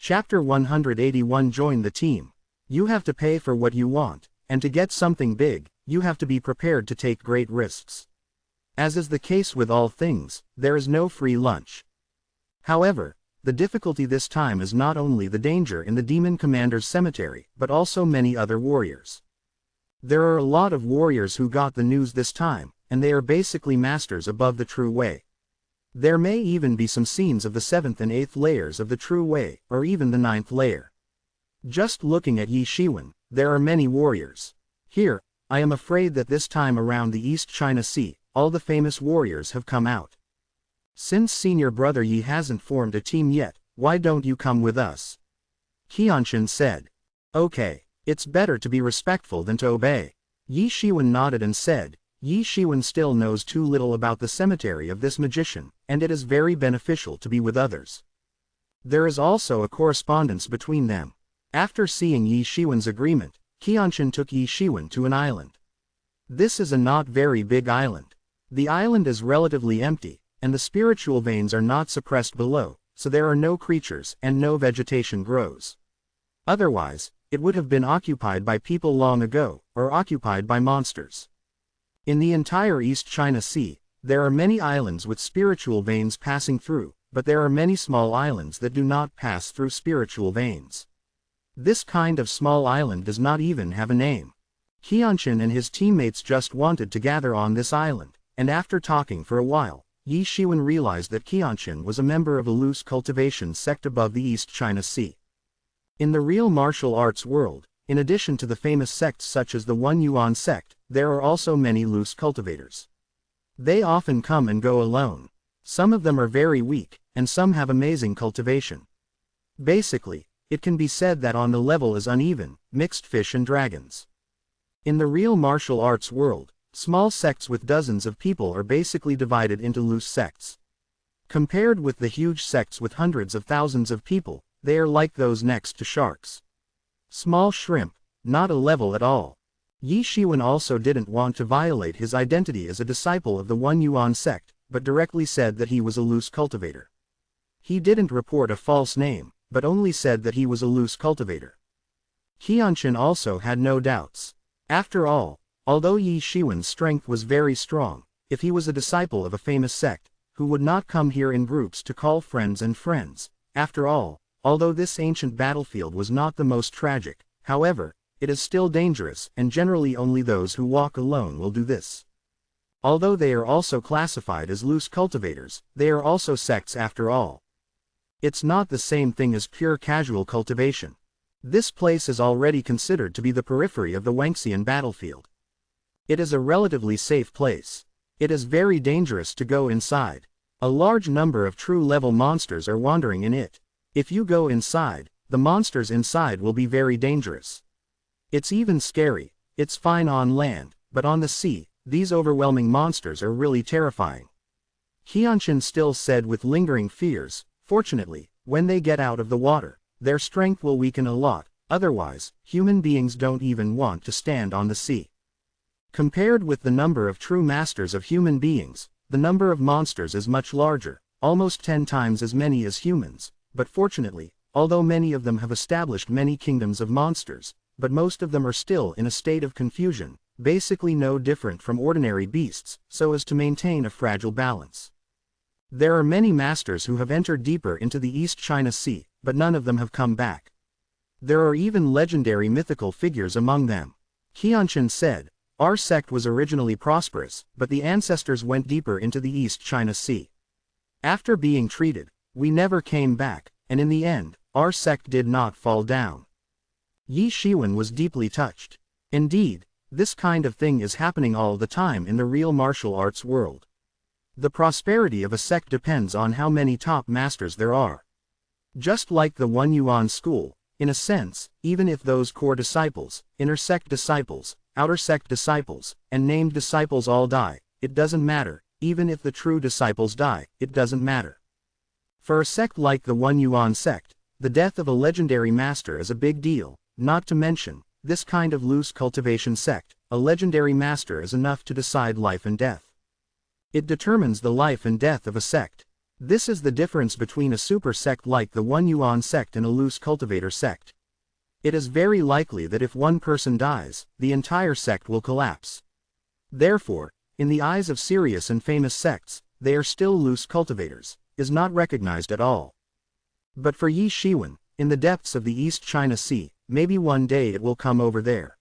Chapter 181. Join the team. You have to pay for what you want, and to get something big, you have to be prepared to take great risks. As is the case with all things, there is no free lunch. However, the difficulty this time is not only the danger in the demon commander's cemetery, but also many other warriors. There are a lot of warriors who got the news this time, and they are basically masters above the true way. There may even be some scenes of the 7th and 8th layers of the true way, or even the 9th layer. Just looking at Yi Shiwen, there are many warriors. Here, I am afraid that this time around the East China Sea, all the famous warriors have come out. Since senior brother Yi hasn't formed a team yet, why don't you come with us? Qianxin said. Okay, it's better to be respectful than to obey. Yi Shiwen nodded and said, Yi Shiwen still knows too little about the cemetery of this magician, and it is very beneficial to be with others. There is also a correspondence between them. After seeing Yi Shiwen's agreement, Qianxin took Yi Shiwen to an island. This is a not very big island. The island is relatively empty, and the spiritual veins are not suppressed below, so there are no creatures and no vegetation grows. Otherwise, it would have been occupied by people long ago, or occupied by monsters. In the entire East China Sea, there are many islands with spiritual veins passing through, but there are many small islands that do not pass through spiritual veins. This kind of small island does not even have a name. Qianxin and his teammates just wanted to gather on this island, and after talking for a while, Yi Shiwen realized that Qianxin was a member of a loose cultivation sect above the East China Sea. In the real martial arts world, in addition to the famous sects such as the One Yuan sect, there are also many loose cultivators. They often come and go alone. Some of them are very weak, and some have amazing cultivation. Basically, it can be said that on the level is uneven, mixed fish and dragons. In the real martial arts world, small sects with dozens of people are basically divided into loose sects. Compared with the huge sects with hundreds of thousands of people, they are like those next to sharks. Small shrimp, not a level at all. Yi Shiwen also didn't want to violate his identity as a disciple of the One Yuan sect, but directly said that he was a loose cultivator. He didn't report a false name, but only said that he was a loose cultivator. Qianxin also had no doubts. After all, although Yi Shiwen's strength was very strong, if he was a disciple of a famous sect, who would not come here in groups to call friends and friends? After all, although this ancient battlefield was not the most tragic, however, it is still dangerous, and generally only those who walk alone will do this. Although they are also classified as loose cultivators, they are also sects after all. It's not the same thing as pure casual cultivation. This place is already considered to be the periphery of the Wangxian battlefield. It is a relatively safe place. It is very dangerous to go inside. A large number of true-level monsters are wandering in it. If you go inside, the monsters inside will be very dangerous. It's even scary. It's fine on land, but on the sea, these overwhelming monsters are really terrifying. Qianxin still said with lingering fears, fortunately, when they get out of the water, their strength will weaken a lot, otherwise, human beings don't even want to stand on the sea. Compared with the number of true masters of human beings, the number of monsters is much larger, almost 10 times as many as humans, but fortunately, although many of them have established many kingdoms of monsters, but most of them are still in a state of confusion, basically no different from ordinary beasts, so as to maintain a fragile balance. There are many masters who have entered deeper into the East China Sea, but none of them have come back. There are even legendary mythical figures among them. Qianxin said, our sect was originally prosperous, but the ancestors went deeper into the East China Sea. After being treated, we never came back, and in the end, our sect did not fall down. Yi Shiwen was deeply touched. Indeed, this kind of thing is happening all the time in the real martial arts world. The prosperity of a sect depends on how many top masters there are. Just like the One Yuan school, in a sense, even if those core disciples, inner sect disciples, outer sect disciples, and named disciples all die, it doesn't matter. Even if the true disciples die, it doesn't matter. For a sect like the One Yuan sect, the death of a legendary master is a big deal, not to mention, this kind of loose cultivation sect, a legendary master is enough to decide life and death. It determines the life and death of a sect. This is the difference between a super sect like the One Yuan sect and a loose cultivator sect. It is very likely that if one person dies, the entire sect will collapse. Therefore, in the eyes of serious and famous sects, they are still loose cultivators, is not recognized at all. But for Yi Shiwen, in the depths of the East China Sea, maybe one day it will come over there.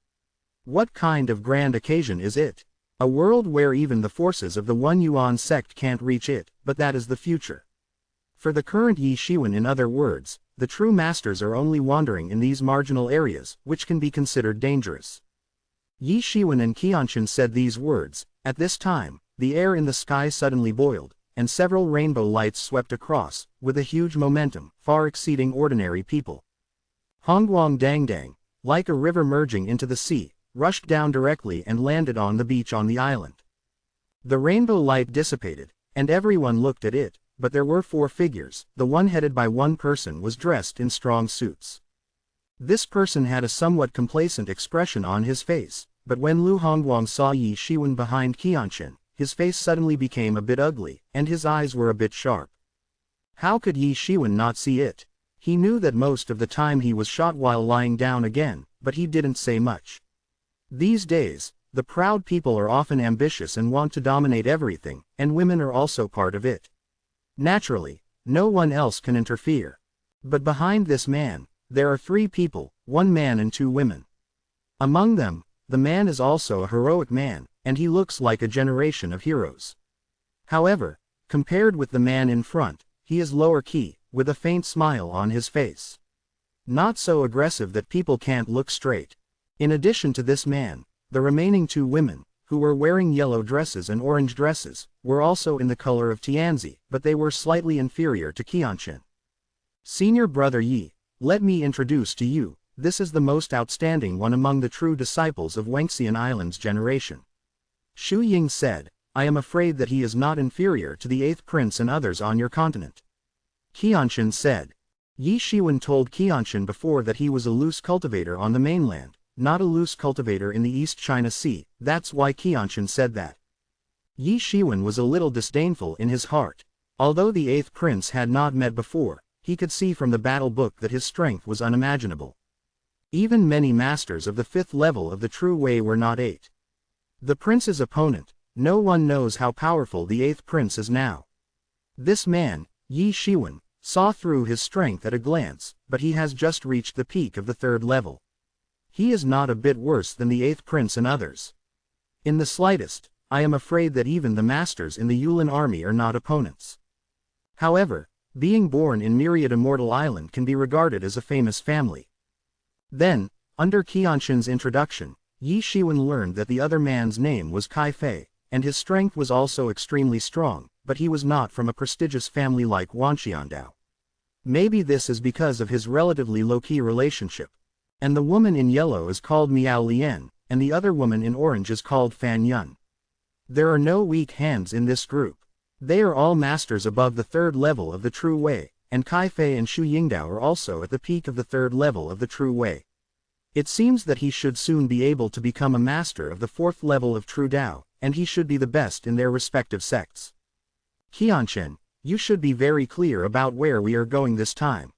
What kind of grand occasion is it? A world where even the forces of the One Yuan sect can't reach it, but that is the future. For the current Yi Shiwen, in other words, the true masters are only wandering in these marginal areas, which can be considered dangerous. Yi Shiwen and Qianqun said these words. At this time, the air in the sky suddenly boiled, and several rainbow lights swept across, with a huge momentum, far exceeding ordinary people. Hongguang Dangdang, like a river merging into the sea, rushed down directly and landed on the beach on the island. The rainbow light dissipated, and everyone looked at it, but there were 4 figures. The one headed by one person was dressed in strong suits. This person had a somewhat complacent expression on his face, but when Lu Hongguang saw Yi Shiwen behind Qianqun, his face suddenly became a bit ugly, and his eyes were a bit sharp. How could Yi Shiwen not see it? He knew that most of the time he was shot while lying down again, but he didn't say much. These days, the proud people are often ambitious and want to dominate everything, and women are also part of it. Naturally, no one else can interfere. But behind this man, there are 3 people, 1 man and 2 women. Among them, the man is also a heroic man, and he looks like a generation of heroes. However, compared with the man in front, he is lower key, with a faint smile on his face. Not so aggressive that people can't look straight. In addition to this man, the remaining 2 women, who were wearing yellow dresses and orange dresses, were also in the color of Tianzi, but they were slightly inferior to Qianqun. Senior brother Yi, let me introduce to you, this is the most outstanding one among the true disciples of Wangxian Island's generation. Shu Ying said, I am afraid that he is not inferior to the 8th prince and others on your continent. Qianqun said. Yi Shiwen told Qianqun before that he was a loose cultivator on the mainland, not a loose cultivator in the East China Sea. That's why Qianqun said that. Yi Shiwen was a little disdainful in his heart. Although the 8th prince had not met before, he could see from the battle book that his strength was unimaginable. Even many masters of the 5th level of the true way were not 8. The prince's opponent, no one knows how powerful the 8th prince is now. This man, Yi Shiwen, saw through his strength at a glance, but he has just reached the peak of the 3rd level. He is not a bit worse than the 8th prince and others. In the slightest, I am afraid that even the masters in the Yulin army are not opponents. However, being born in Myriad Immortal Island can be regarded as a famous family. Then, under Qianqun's introduction, Yi Shiwen learned that the other man's name was Kai Fei, and his strength was also extremely strong, but he was not from a prestigious family like Wanxiandao. Maybe this is because of his relatively low-key relationship. And the woman in yellow is called Miao Lian, and the other woman in orange is called Fan Yun. There are no weak hands in this group. They are all masters above the 3rd level of the true way, and Kai Fei and Shu Yingdao are also at the peak of the 3rd level of the true way. It seems that he should soon be able to become a master of the 4th level of true Dao, and he should be the best in their respective sects. Qianqun, you should be very clear about where we are going this time.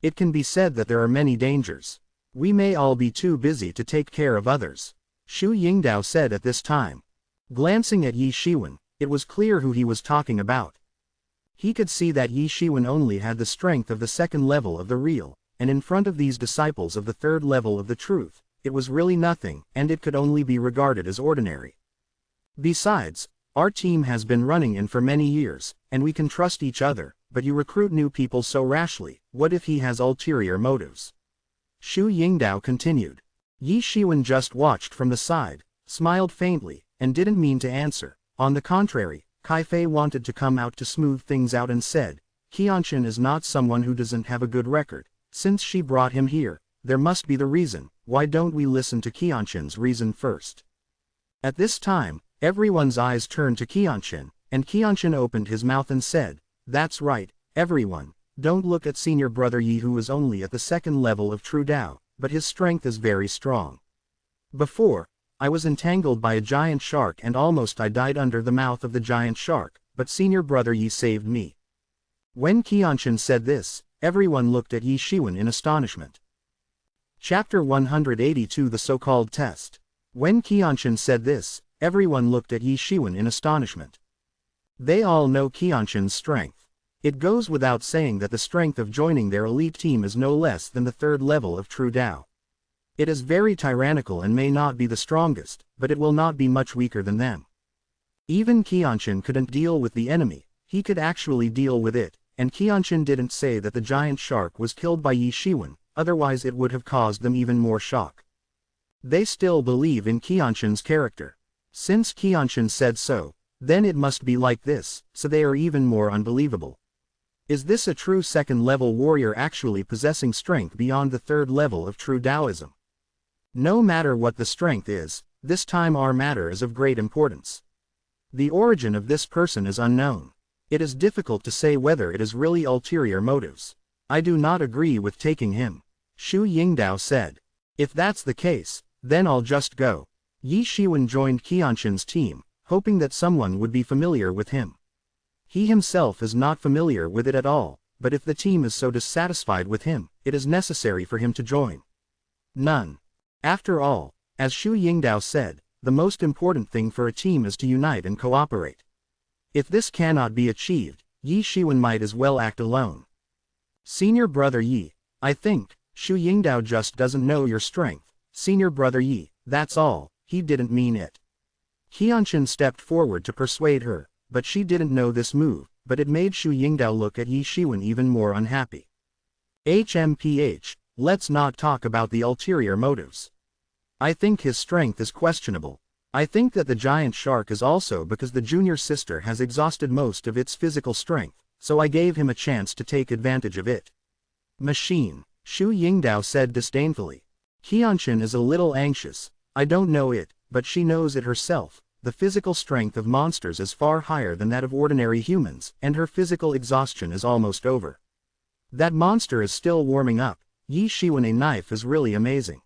It can be said that there are many dangers. We may all be too busy to take care of others. Shu Yingdao said at this time. Glancing at Yi Shiwen, it was clear who he was talking about. He could see that Yi Shiwen only had the strength of the 2nd level of the real, and in front of these disciples of the 3rd level of the truth, it was really nothing, and it could only be regarded as ordinary. Besides, our team has been running in for many years, and we can trust each other, but you recruit new people so rashly. What if he has ulterior motives? Shu Yingdao continued. Yi Shiwen just watched from the side, smiled faintly, and didn't mean to answer. On the contrary, Kai Fei wanted to come out to smooth things out and said, Qianqun is not someone who doesn't have a good record. Since she brought him here, there must be the reason. Why don't we listen to Qianqun's reason first? At this time, everyone's eyes turned to Qianqun, and Qianqun opened his mouth and said, That's right, everyone. Don't look at senior brother Yi, who is only at the 2nd level of true Dao, but his strength is very strong. Before, I was entangled by a giant shark and almost I died under the mouth of the giant shark, but senior brother Yi saved me. When Qianshan said this, everyone looked at Yi Shiwen in astonishment. Chapter 182 The So-Called Test. When Qianshan said this, everyone looked at Yi Shiwen in astonishment. They all know Qianshan's strength. It goes without saying that the strength of joining their elite team is no less than the third level of true Tao. It is very tyrannical and may not be the strongest, but it will not be much weaker than them. Even Qianshan couldn't deal with the enemy, he could actually deal with it, and Qianshan didn't say that the giant shark was killed by Yi Shiwen, otherwise it would have caused them even more shock. They still believe in Qianshan's character. Since Qianshan said so, then it must be like this, so they are even more unbelievable. Is this a true second-level warrior actually possessing strength beyond the third level of true Taoism? No matter what the strength is, this time our matter is of great importance. The origin of this person is unknown. It is difficult to say whether it is really ulterior motives. I do not agree with taking him. Xu Yingdao said. If that's the case, then I'll just go. Yi Shiwen joined Qianshan's team, hoping that someone would be familiar with him. He himself is not familiar with it at all, but if the team is so dissatisfied with him, it is necessary for him to join. None. After all, as Xu Yingdao said, the most important thing for a team is to unite and cooperate. If this cannot be achieved, Yi Shiwen might as well act alone. Senior Brother Yi, I think, Xu Yingdao just doesn't know your strength. Senior Brother Yi, that's all, he didn't mean it. Qianshan stepped forward to persuade her, but she didn't know this move, but it made Xu Yingdao look at Yi Shiwen even more unhappy. HMPH, let's not talk about the ulterior motives. I think his strength is questionable. I think that the giant shark is also because the junior sister has exhausted most of its physical strength, so I gave him a chance to take advantage of it. Machine, Xu Yingdao said disdainfully. Qianshan is a little anxious. I don't know it, but she knows it herself. The physical strength of monsters is far higher than that of ordinary humans, and her physical exhaustion is almost over. That monster is still warming up. Yi Shiwen, a knife is really amazing.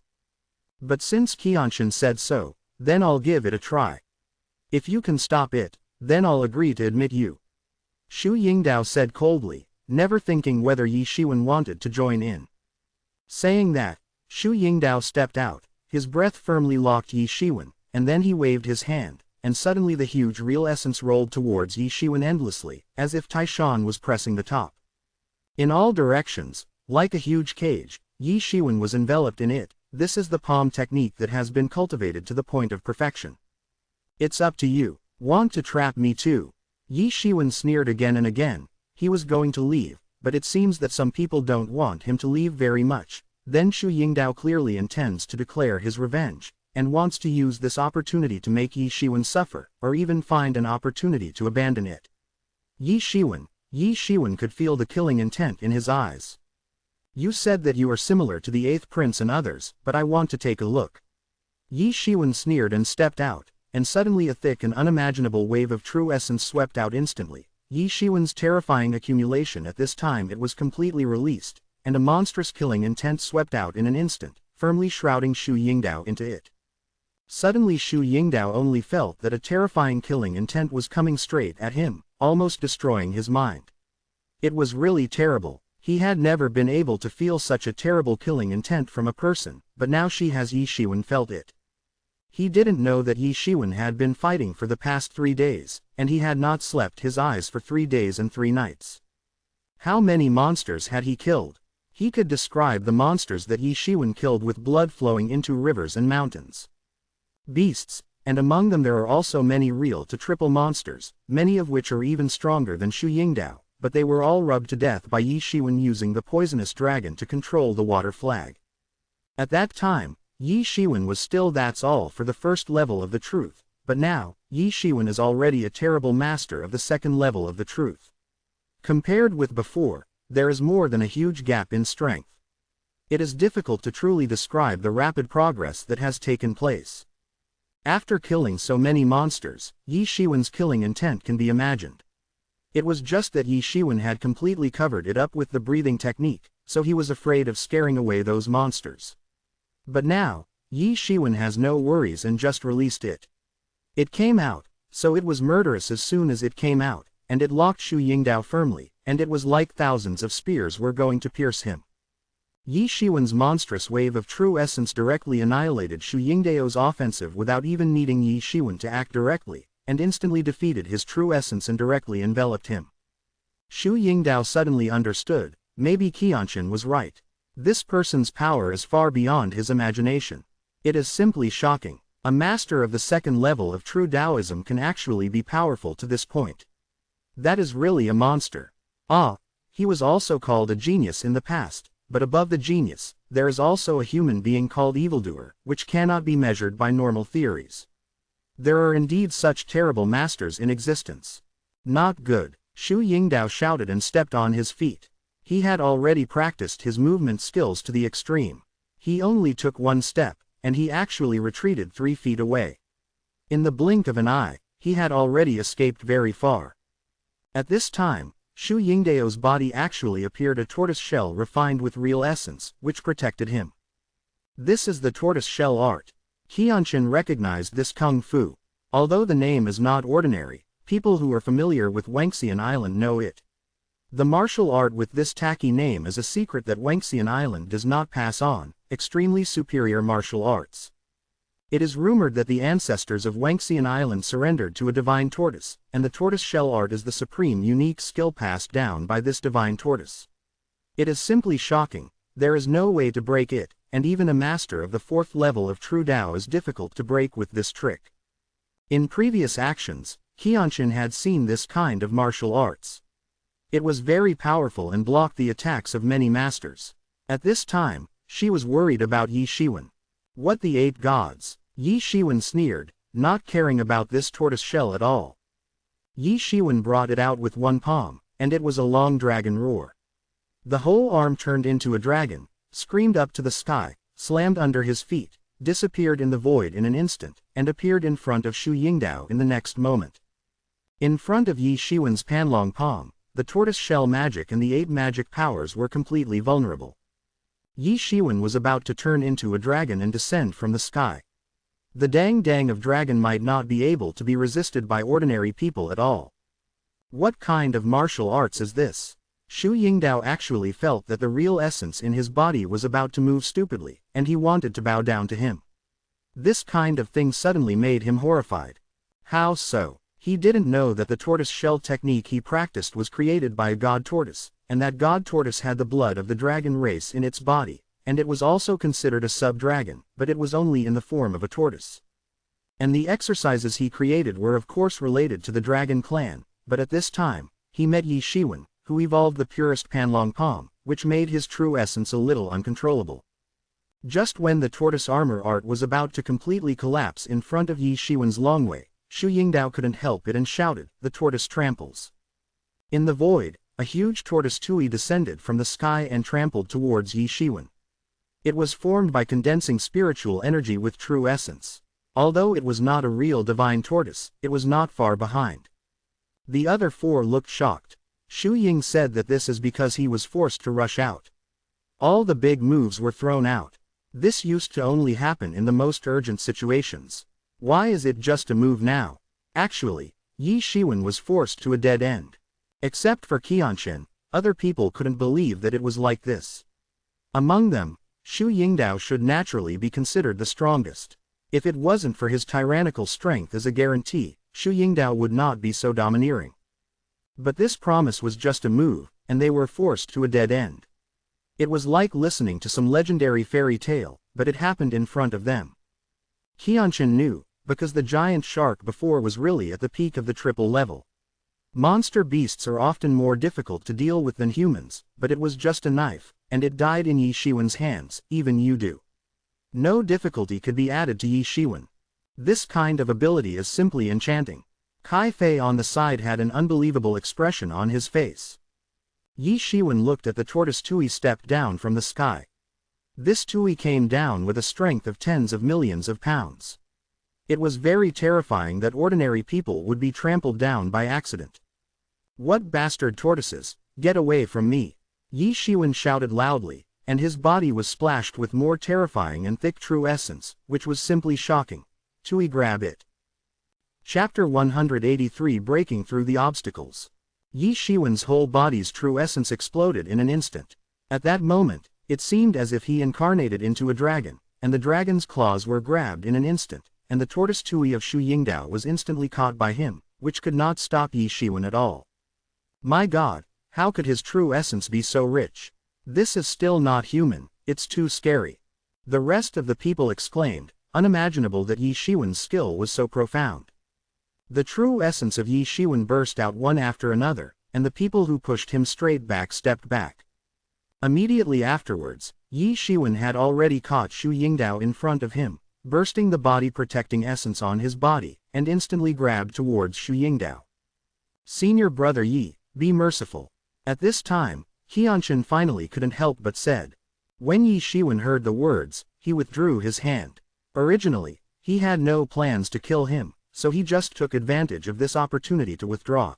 But since Qianshan said so, then I'll give it a try. If you can stop it, then I'll agree to admit you. Xu Yingdao said coldly, never thinking whether Yi Shiwen wanted to join in. Saying that, Xu Yingdao stepped out, his breath firmly locked Yi Shiwen, and then he waved his hand, and suddenly the huge real essence rolled towards Yi Shiwen endlessly, as if Taishan was pressing the top. In all directions, like a huge cage, Yi Shiwen was enveloped in it. This is the palm technique that has been cultivated to the point of perfection. It's up to you. Want to trap me too? Yi Shiwen sneered again and again. He was going to leave, but it seems that some people don't want him to leave very much. Then Xu Yingdao clearly intends to declare his revenge, and wants to use this opportunity to make Yi Shiwen suffer, or even find an opportunity to abandon it. Yi Shiwen could feel the killing intent in his eyes. You said that you are similar to the 8th prince and others, but I want to take a look. Yi Shiwen sneered and stepped out, and suddenly a thick and unimaginable wave of true essence swept out instantly. Yi Shiwen's terrifying accumulation at this time it was completely released, and a monstrous killing intent swept out in an instant, firmly shrouding Xu Yingdao into it. Suddenly Xu Yingdao only felt that a terrifying killing intent was coming straight at him, almost destroying his mind. It was really terrible. He had never been able to feel such a terrible killing intent from a person, but now Yi Shiwen felt it. He didn't know that Yi Shiwen had been fighting for the past 3 days, and he had not slept his eyes for 3 days and 3 nights. How many monsters had he killed? He could describe the monsters that Yi Shiwen killed with blood flowing into rivers and mountains. Beasts, and among them there are also many real to triple monsters, many of which are even stronger than Xu Yingdao. But they were all rubbed to death by Yi Shiwen using the poisonous dragon to control the water flag. At that time, Yi Shiwen was still that's all for the first level of the truth, but now, Yi Shiwen is already a terrible master of the second level of the truth. Compared with before, there is more than a huge gap in strength. It is difficult to truly describe the rapid progress that has taken place. After killing so many monsters, Yi Shiwen's killing intent can be imagined. It was just that Yi Shiwen had completely covered it up with the breathing technique, so he was afraid of scaring away those monsters. But now, Yi Shiwen has no worries and just released it. It came out, so it was murderous as soon as it came out, and it locked Xu Yingdao firmly, and it was like thousands of spears were going to pierce him. Yi Shiwen's monstrous wave of true essence directly annihilated Xu Yingdao's offensive without even needing Yi Shiwen to act directly, and instantly defeated his true essence and directly enveloped him. Xu Yingdao suddenly understood, maybe Qianqun was right. This person's power is far beyond his imagination. It is simply shocking. A master of the second level of true Taoism can actually be powerful to this point. That is really a monster. Ah, he was also called a genius in the past, but above the genius, there is also a human being called evildoer, which cannot be measured by normal theories. There are indeed such terrible masters in existence. Not good. Xu Yingdao shouted and stepped on his feet. He had already practiced his movement skills to the extreme. He only took one step, and he actually retreated 3 feet away. In the blink of an eye, he had already escaped very far. At this time, Xu Yingdao's body actually appeared a tortoise shell refined with real essence, which protected him. This is the tortoise shell art. Qianqun recognized this kung fu. Although the name is not ordinary, people who are familiar with Wangxian Island know it. The martial art with this tacky name is a secret that Wangxian Island does not pass on, extremely superior martial arts. It is rumored that the ancestors of Wangxian Island surrendered to a divine tortoise, and the tortoise shell art is the supreme unique skill passed down by this divine tortoise. It is simply shocking. There is no way to break it, and even a master of the 4th level of true Tao is difficult to break with this trick. In previous actions, Qianqun had seen this kind of martial arts. It was very powerful and blocked the attacks of many masters. At this time, she was worried about Yi Shiwen. What the 8 gods? Yi Shiwen sneered, not caring about this tortoise shell at all. Yi Shiwen brought it out with one palm, and it was a long dragon roar. The whole arm turned into a dragon, screamed up to the sky, slammed under his feet, disappeared in the void in an instant, and appeared in front of Xu Yingdao in the next moment. In front of Yi Shiwen's panlong palm, the tortoise shell magic and the 8 magic powers were completely vulnerable. Yi Shiwen was about to turn into a dragon and descend from the sky. The dang of dragon might not be able to be resisted by ordinary people at all. What kind of martial arts is this? Xu Yingdao actually felt that the real essence in his body was about to move stupidly, and he wanted to bow down to him. This kind of thing suddenly made him horrified. How so? He didn't know that the tortoise shell technique he practiced was created by a god tortoise, and that god tortoise had the blood of the dragon race in its body, and it was also considered a sub-dragon, but it was only in the form of a tortoise. And the exercises he created were of course related to the dragon clan, but at this time, he met Yi Shiwen, who evolved the purest panlong palm, which made his true essence a little uncontrollable. Just when the tortoise armor art was about to completely collapse in front of Yi Shiwen's long way, Xu Yingdao couldn't help it and shouted, "The tortoise tramples." In the void, a huge tortoise tui descended from the sky and trampled towards Yi Shiwen. It was formed by condensing spiritual energy with true essence. Although it was not a real divine tortoise, it was not far behind. The other 4 looked shocked. Xu Ying said that this is because he was forced to rush out. All the big moves were thrown out. This used to only happen in the most urgent situations. Why is it just a move now? Actually, Yi Shiwen was forced to a dead end. Except for Qianqun, other people couldn't believe that it was like this. Among them, Xu Yingdao should naturally be considered the strongest. If it wasn't for his tyrannical strength as a guarantee, Xu Yingdao would not be so domineering. But this promise was just a move, and they were forced to a dead end. It was like listening to some legendary fairy tale, but it happened in front of them. Qianqun knew, because the giant shark before was really at the peak of the 3rd level. Monster beasts are often more difficult to deal with than humans, but it was just a knife, and it died in Yi Shiwen's hands, even you do. No difficulty could be added to Yi Shiwen. This kind of ability is simply enchanting. Kai Fei on the side had an unbelievable expression on his face. Yi Shiwen looked at the tortoise tui step down from the sky. This tui came down with a strength of tens of millions of pounds. It was very terrifying that ordinary people would be trampled down by accident. What bastard tortoises, get away from me! Yi Shiwen shouted loudly, and his body was splashed with more terrifying and thick true essence, which was simply shocking. Tui grab it. Chapter 183 Breaking Through the Obstacles. Yi Shiwen's whole body's true essence exploded in an instant. At that moment, it seemed as if he incarnated into a dragon, and the dragon's claws were grabbed in an instant, and the tortoise Tui of Shu Yingdao was instantly caught by him, which could not stop Yi Shiwen at all. My God, how could his true essence be so rich? This is still not human, it's too scary. The rest of the people exclaimed, unimaginable that Yi Shiwen's skill was so profound. The true essence of Yi Shiwen burst out one after another, and the people who pushed him straight back stepped back. Immediately afterwards, Yi Shiwen had already caught Shu Yingdao in front of him, bursting the body-protecting essence on his body, and instantly grabbed towards Shu Yingdao. Senior brother Yi, be merciful. At this time, Qianqian finally couldn't help but said. When Yi Shiwen heard the words, he withdrew his hand. Originally, he had no plans to kill him, so he just took advantage of this opportunity to withdraw.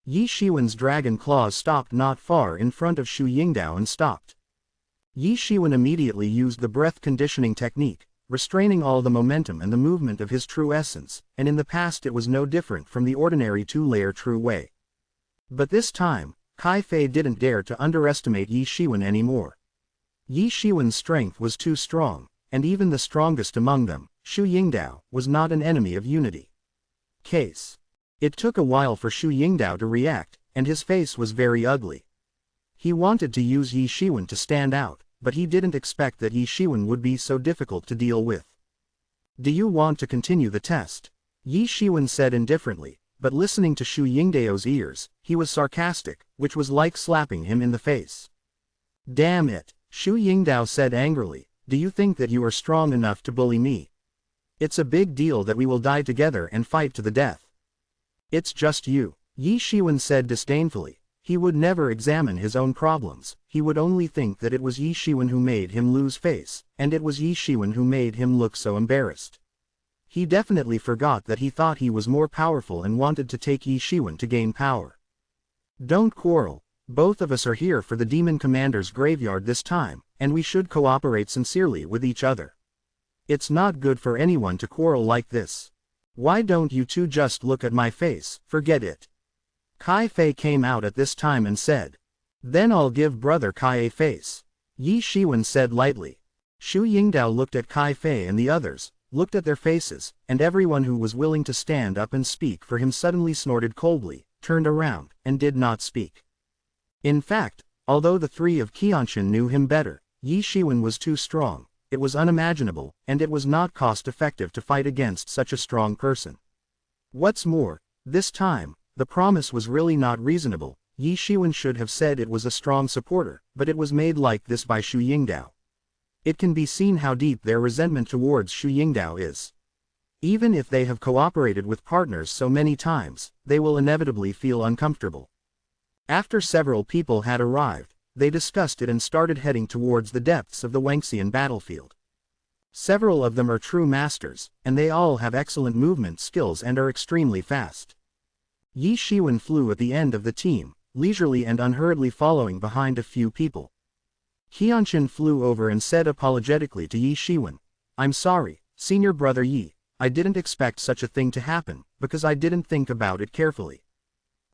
Yi Shiwen's dragon claws stopped not far in front of Shu Yingdao and stopped. Yi Shiwen immediately used the breath conditioning technique, restraining all the momentum and the movement of his true essence, and in the past it was no different from the ordinary two-layer true way. But this time, Kai Fei didn't dare to underestimate Yi Shiwen anymore. Yi Shiwen's strength was too strong, and even the strongest among them, Shu Yingdao, was not an enemy of unity. Case. It took a while for Shu Yingdao to react, and his face was very ugly. He wanted to use Yi Shiwen to stand out, but he didn't expect that Yi Shiwen would be so difficult to deal with. Do you want to continue the test? Yi Shiwen said indifferently, but listening to Shu Yingdao's ears, he was sarcastic, which was like slapping him in the face. Damn it, Shu Yingdao said angrily, do you think that you are strong enough to bully me? It's a big deal that we will die together and fight to the death. It's just you, Yi Shiwen said disdainfully. He would never examine his own problems, he would only think that it was Yi Shiwen who made him lose face, and it was Yi Shiwen who made him look so embarrassed. He definitely forgot that he thought he was more powerful and wanted to take Yi Shiwen to gain power. Don't quarrel, both of us are here for the Demon Commander's graveyard this time, and we should cooperate sincerely with each other. It's not good for anyone to quarrel like this. Why don't you two just look at my face, forget it. Kai Fei came out at this time and said. Then I'll give brother Kai a face. Yi Shiwen said lightly. Shu Yingdao looked at Kai Fei and the others, looked at their faces, and everyone who was willing to stand up and speak for him suddenly snorted coldly, turned around, and did not speak. In fact, although the three of Qianqian knew him better, Yi Shiwen was too strong, it was unimaginable, and it was not cost-effective to fight against such a strong person. What's more, this time, the promise was really not reasonable. Yi Shiwen should have said it was a strong supporter, but it was made like this by Shu Yingdao. It can be seen how deep their resentment towards Shu Yingdao is. Even if they have cooperated with partners so many times, they will inevitably feel uncomfortable. After several people had arrived, they discussed it and started heading towards the depths of the Wangxian battlefield. Several of them are true masters, and they all have excellent movement skills and are extremely fast. Yi Shiwen flew at the end of the team, leisurely and unhurriedly following behind a few people. Qianqian flew over and said apologetically to Yi Shiwen, I'm sorry, senior brother Yi, I didn't expect such a thing to happen, because I didn't think about it carefully.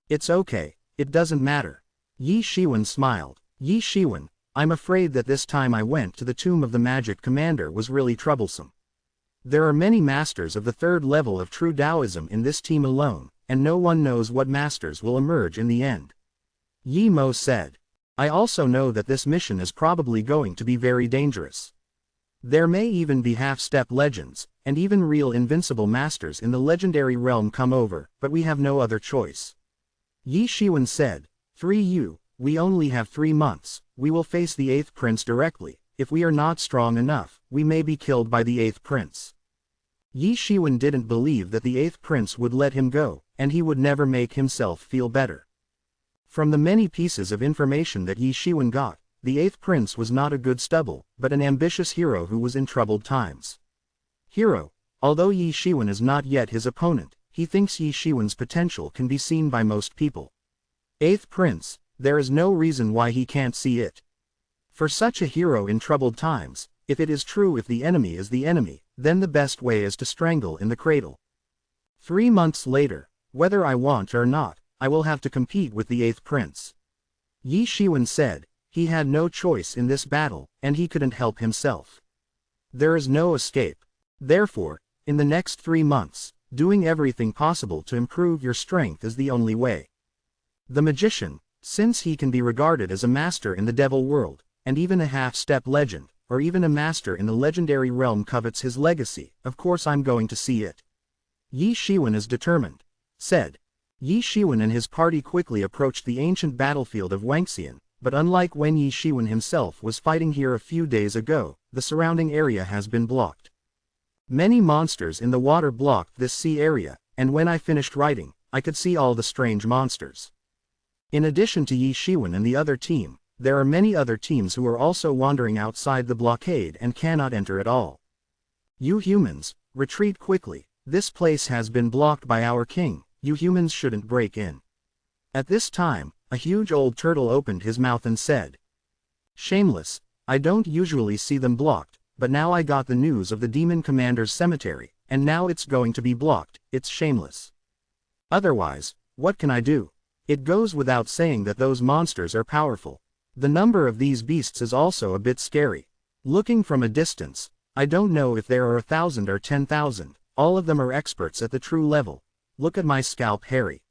It's okay, it doesn't matter. Yi Shiwen smiled. Yi Shiwen, I'm afraid that this time I went to the tomb of the magic commander was really troublesome. There are many masters of the third level of true Taoism in this team alone, and no one knows what masters will emerge in the end. Yi Mo said. I also know that this mission is probably going to be very dangerous. There may even be half-step legends, and even real invincible masters in the legendary realm come over, but we have no other choice. Yi Shiwen said, 3U, we only have 3 months, we will face the 8th prince directly, if we are not strong enough, we may be killed by the 8th prince. Yi Shiwen didn't believe that the 8th prince would let him go, and he would never make himself feel better. From the many pieces of information that Yi Shiwen got, the 8th prince was not a good stubble, but an ambitious hero who was in troubled times. Hero, although Yi Shiwen is not yet his opponent, he thinks Yi Shiwen's potential can be seen by most people. 8th prince, there is no reason why he can't see it. For such a hero in troubled times, if it is true if the enemy is the enemy, then the best way is to strangle in the cradle. 3 months later, whether I want or not, I will have to compete with the 8th prince. Yi Shiwen said. He had no choice in this battle, and he couldn't help himself. There is no escape. Therefore, in the next 3 months, doing everything possible to improve your strength is the only way. The magician, since he can be regarded as a master in the devil world, and even a half-step legend, or even a master in the legendary realm covets his legacy, of course I'm going to see it. Yi Shiwen is determined, said. Yi Shiwen and his party quickly approached the ancient battlefield of Wangxian, but unlike when Yi Shiwen himself was fighting here a few days ago, the surrounding area has been blocked. Many monsters in the water blocked this sea area, and when I finished writing, I could see all the strange monsters. In addition to Yi Shiwen and the other team, there are many other teams who are also wandering outside the blockade and cannot enter at all. You humans, retreat quickly, this place has been blocked by our king, you humans shouldn't break in. At this time, a huge old turtle opened his mouth and said. Shameless, I don't usually see them blocked, but now I got the news of the demon commander's cemetery, and now it's going to be blocked, it's shameless. Otherwise, what can I do? It goes without saying that those monsters are powerful. The number of these beasts is also a bit scary. Looking from a distance, I don't know if there are 1,000 or 10,000, all of them are experts at the true level. Look at my scalp, Harry.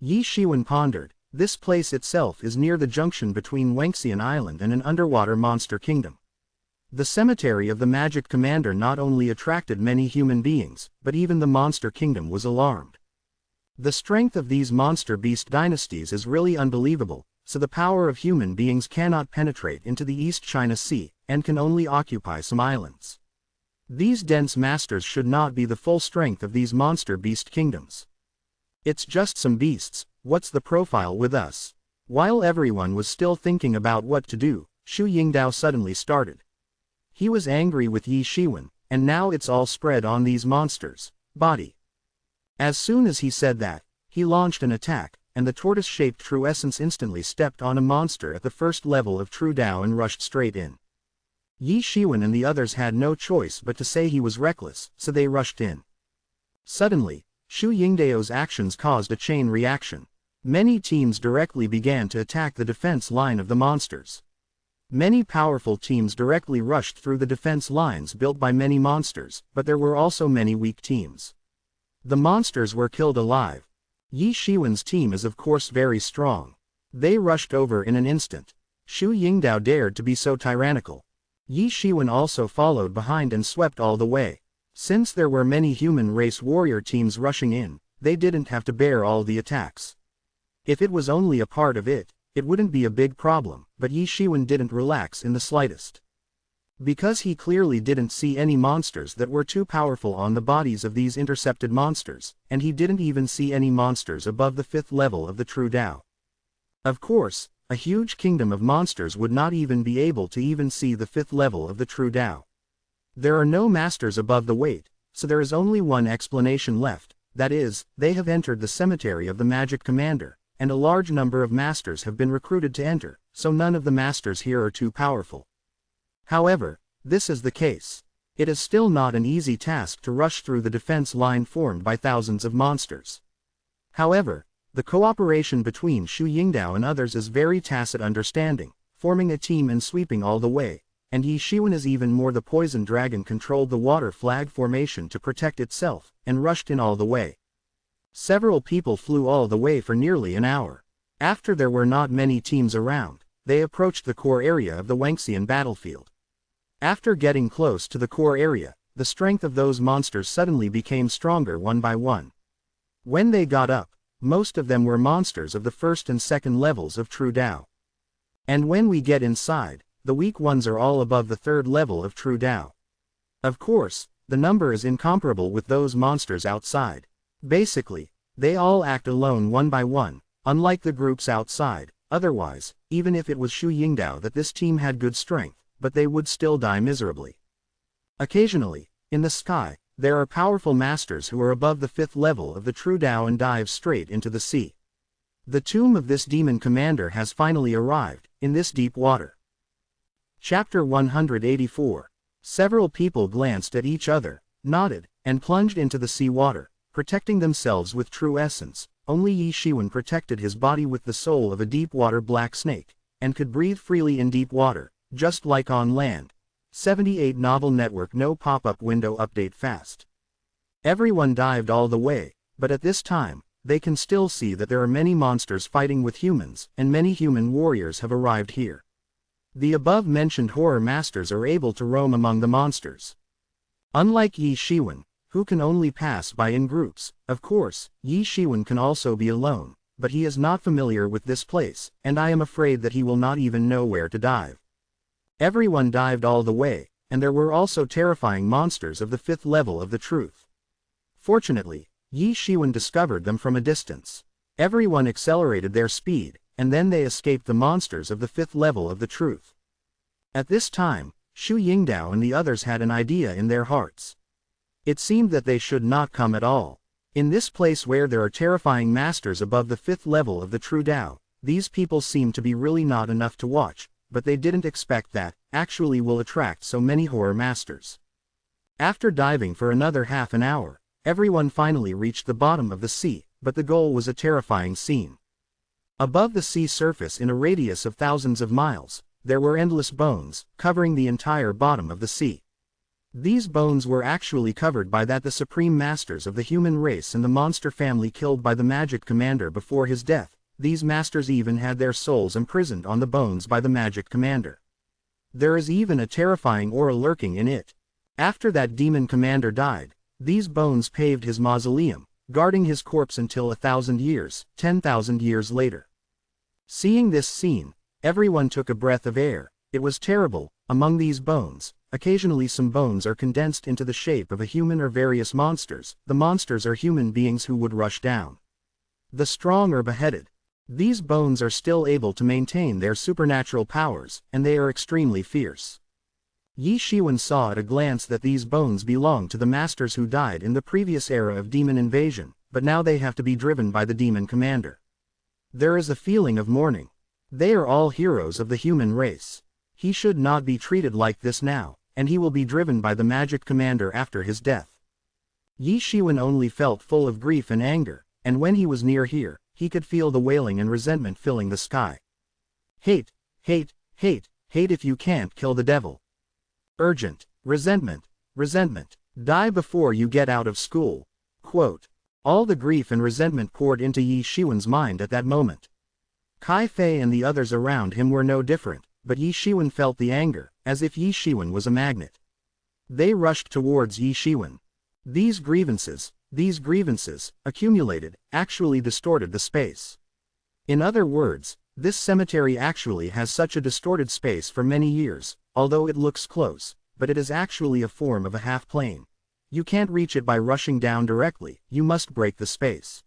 Yi Shiwen pondered. This place itself is near the junction between Wangxian Island and an underwater monster kingdom. The cemetery of the magic commander not only attracted many human beings, but even the monster kingdom was alarmed. The strength of these monster beast dynasties is really unbelievable, so the power of human beings cannot penetrate into the East China Sea, and can only occupy some islands. These dense masters should not be the full strength of these monster beast kingdoms. It's just some beasts, what's the profile with us? While everyone was still thinking about what to do, Xu Yingdao suddenly started. He was angry with Yi Shiwen, and now it's all spread on these monsters' body. As soon as he said that, he launched an attack, and the tortoise-shaped true essence instantly stepped on a monster at the first level of True Dao and rushed straight in. Yi Shiwen and the others had no choice but to say he was reckless, so they rushed in. Suddenly, Xu Yingdao's actions caused a chain reaction. Many teams directly began to attack the defense line of the monsters. Many powerful teams directly rushed through the defense lines built by many monsters, but there were also many weak teams. The monsters were killed alive. Yi Shiwen's team is of course very strong. They rushed over in an instant. Xu Yingdao dared to be so tyrannical. Yi Shiwen also followed behind and swept all the way. Since there were many human race warrior teams rushing in, they didn't have to bear all the attacks. If it was only a part of it, it wouldn't be a big problem, but Yi Shiwen didn't relax in the slightest. Because he clearly didn't see any monsters that were too powerful on the bodies of these intercepted monsters, and he didn't even see any monsters above the 5th level of the True Dao. Of course, a huge kingdom of monsters would not even be able to even see the 5th level of the True Dao. There are no masters above the weight, so there is only one explanation left, that is, they have entered the cemetery of the magic commander, and a large number of masters have been recruited to enter, so none of the masters here are too powerful. However, this is the case. It is still not an easy task to rush through the defense line formed by thousands of monsters. However, the cooperation between Xu Yingdao and others is very tacit understanding, forming a team and sweeping all the way, and Yi Shiwen is even more. The poison dragon controlled the water flag formation to protect itself, and rushed in all the way. Several people flew all the way for nearly an hour. After there were not many teams around, they approached the core area of the Wangxian battlefield. After getting close to the core area, the strength of those monsters suddenly became stronger one by one. When they got up, most of them were monsters of the 1st and 2nd levels of True Dao. And when we get inside, the weak ones are all above the 3rd level of True Dao. Of course, the number is incomparable with those monsters outside. Basically, they all act alone one by one, unlike the groups outside. Otherwise, even if it was Xu Yingdao that this team had good strength, but they would still die miserably. Occasionally, in the sky, there are powerful masters who are above the 5th level of the True Dao and dive straight into the sea. The tomb of this demon commander has finally arrived, in this deep water. Chapter 184. Several people glanced at each other, nodded, and plunged into the sea water, protecting themselves with true essence. only Yi Shiwen protected his body with the soul of a deep-water black snake, and could breathe freely in deep water, just like on land. 78 Novel Network. No pop-up window update fast. Everyone dived all the way, but at this time, they can still see that there are many monsters fighting with humans, and many human warriors have arrived here. The above-mentioned horror masters are able to roam among the monsters. Unlike Yi Shiwen, who can only pass by in groups, of course, Yi Shiwen can also be alone, but he is not familiar with this place, and I am afraid that he will not even know where to dive. Everyone dived all the way, and there were also terrifying monsters of the 5th level of the truth. Fortunately, Yi Shiwen discovered them from a distance. Everyone accelerated their speed, and then they escaped the monsters of the 5th level of the truth. At this time, Xu Yingdao and the others had an idea in their hearts. It seemed that they should not come at all. In this place where there are terrifying masters above the 5th level of the true Tao, these people seem to be really not enough to watch, but they didn't expect that, actually will attract so many horror masters. After diving for another half an hour, everyone finally reached the bottom of the sea, but the goal was a terrifying scene. Above the sea surface in a radius of thousands of miles, there were endless bones, covering the entire bottom of the sea. These bones were actually covered by the supreme masters of the human race and the monster family killed by the magic commander before his death. These masters even had their souls imprisoned on the bones by the magic commander. There is even a terrifying aura lurking in it. After that demon commander died, these bones paved his mausoleum, guarding his corpse until 1,000 years, 10,000 years later. Seeing this scene, everyone took a breath of air. It was terrible. Among these bones, occasionally some bones are condensed into the shape of a human or various monsters. The monsters are human beings who would rush down. The strong are beheaded. These bones are still able to maintain their supernatural powers, and they are extremely fierce. Yi Shiwen saw at a glance that these bones belong to the masters who died in the previous era of demon invasion, but now they have to be driven by the demon commander. There is a feeling of mourning. They are all heroes of the human race. He should not be treated like this now, and he will be driven by the magic commander after his death. Yi Shiwen only felt full of grief and anger, and when he was near here, he could feel the wailing and resentment filling the sky. Hate, hate, hate, hate if you can't kill the devil. Urgent, resentment, resentment, die before you get out of school. Quote. All the grief and resentment poured into Yi Shiwen's mind at that moment. Kai Fei and the others around him were no different, but Yi Shiwen felt the anger, as if Yi Shiwen was a magnet. They rushed towards Yi Shiwen. These grievances, accumulated, actually distorted the space. In other words, this cemetery actually has such a distorted space for many years, although it looks close, but it is actually a form of a half-plane. You can't reach it by rushing down directly, you must break the space.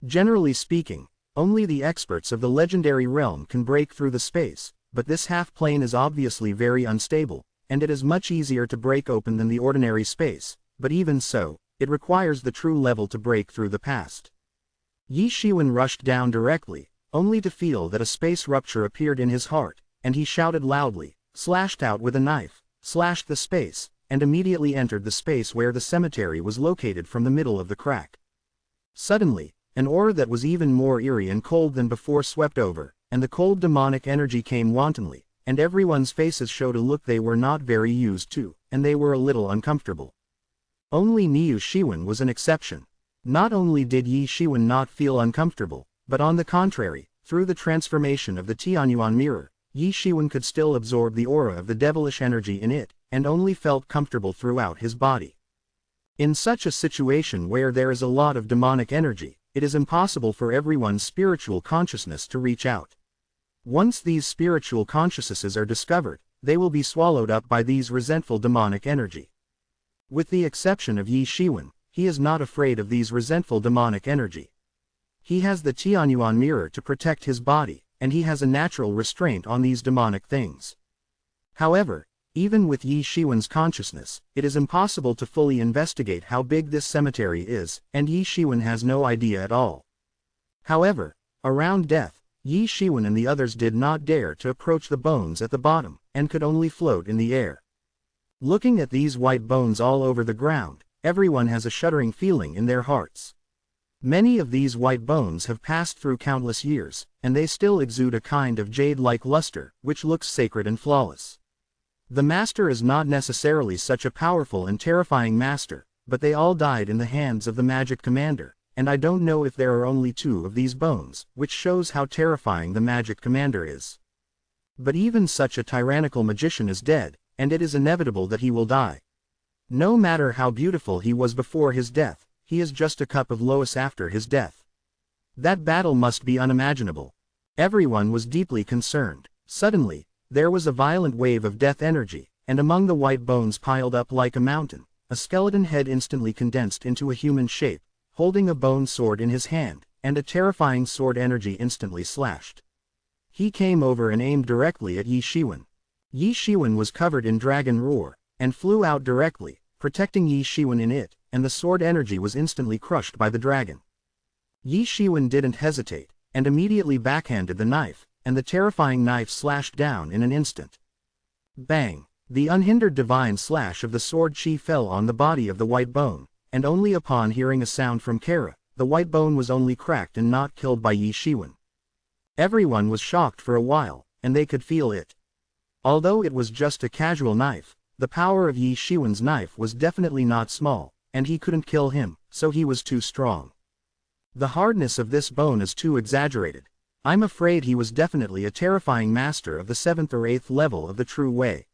Generally speaking, only the experts of the legendary realm can break through the space, but this half-plane is obviously very unstable, and it is much easier to break open than the ordinary space, but even so, it requires the true level to break through the past. Yi Shiwen rushed down directly, only to feel that a space rupture appeared in his heart, and he shouted loudly, slashed out with a knife, slashed the space, and immediately entered the space where the cemetery was located from the middle of the crack. Suddenly, an aura that was even more eerie and cold than before swept over, and the cold demonic energy came wantonly, and everyone's faces showed a look they were not very used to, and they were a little uncomfortable. Only Yi Shiwen was an exception. Not only did Yi Shiwen not feel uncomfortable, but on the contrary, through the transformation of the Tianyuan mirror, Yi Shiwen could still absorb the aura of the devilish energy in it, and only felt comfortable throughout his body. In such a situation where there is a lot of demonic energy, it is impossible for everyone's spiritual consciousness to reach out. Once these spiritual consciousnesses are discovered, they will be swallowed up by these resentful demonic energy. With the exception of Yi Shiwen, he is not afraid of these resentful demonic energy. He has the Tianyuan mirror to protect his body, and he has a natural restraint on these demonic things. However, even with Yi Shiwen's consciousness, it is impossible to fully investigate how big this cemetery is, and Yi Shiwen has no idea at all. However, around death, Yi Shiwen and the others did not dare to approach the bones at the bottom, and could only float in the air. Looking at these white bones all over the ground, everyone has a shuddering feeling in their hearts. Many of these white bones have passed through countless years, and they still exude a kind of jade-like luster, which looks sacred and flawless. The master is not necessarily such a powerful and terrifying master, but they all died in the hands of the magic commander, and I don't know if there are only 2 of these bones, which shows how terrifying the magic commander is. But even such a tyrannical magician is dead, and it is inevitable that he will die. No matter how beautiful he was before his death, he is just a cup of loess after his death. That battle must be unimaginable. Everyone was deeply concerned. Suddenly, there was a violent wave of death energy, and among the white bones piled up like a mountain, a skeleton head instantly condensed into a human shape, holding a bone sword in his hand, and a terrifying sword energy instantly slashed. He came over and aimed directly at Yi Shiwen. Yi Shiwen was covered in dragon roar, and flew out directly, protecting Yi Shiwen in it, and the sword energy was instantly crushed by the dragon. Yi Shiwen didn't hesitate, and immediately backhanded the knife, and the terrifying knife slashed down in an instant. Bang! The unhindered divine slash of the sword chi fell on the body of the white bone, and only upon hearing a sound from Kara, the white bone was only cracked and not killed by Yi Shiwen. Everyone was shocked for a while, and they could feel it. Although it was just a casual knife, the power of Yi Shiwen's knife was definitely not small, and he couldn't kill him, so he was too strong. The hardness of this bone is too exaggerated. I'm afraid he was definitely a terrifying master of the 7th or 8th level of the true way.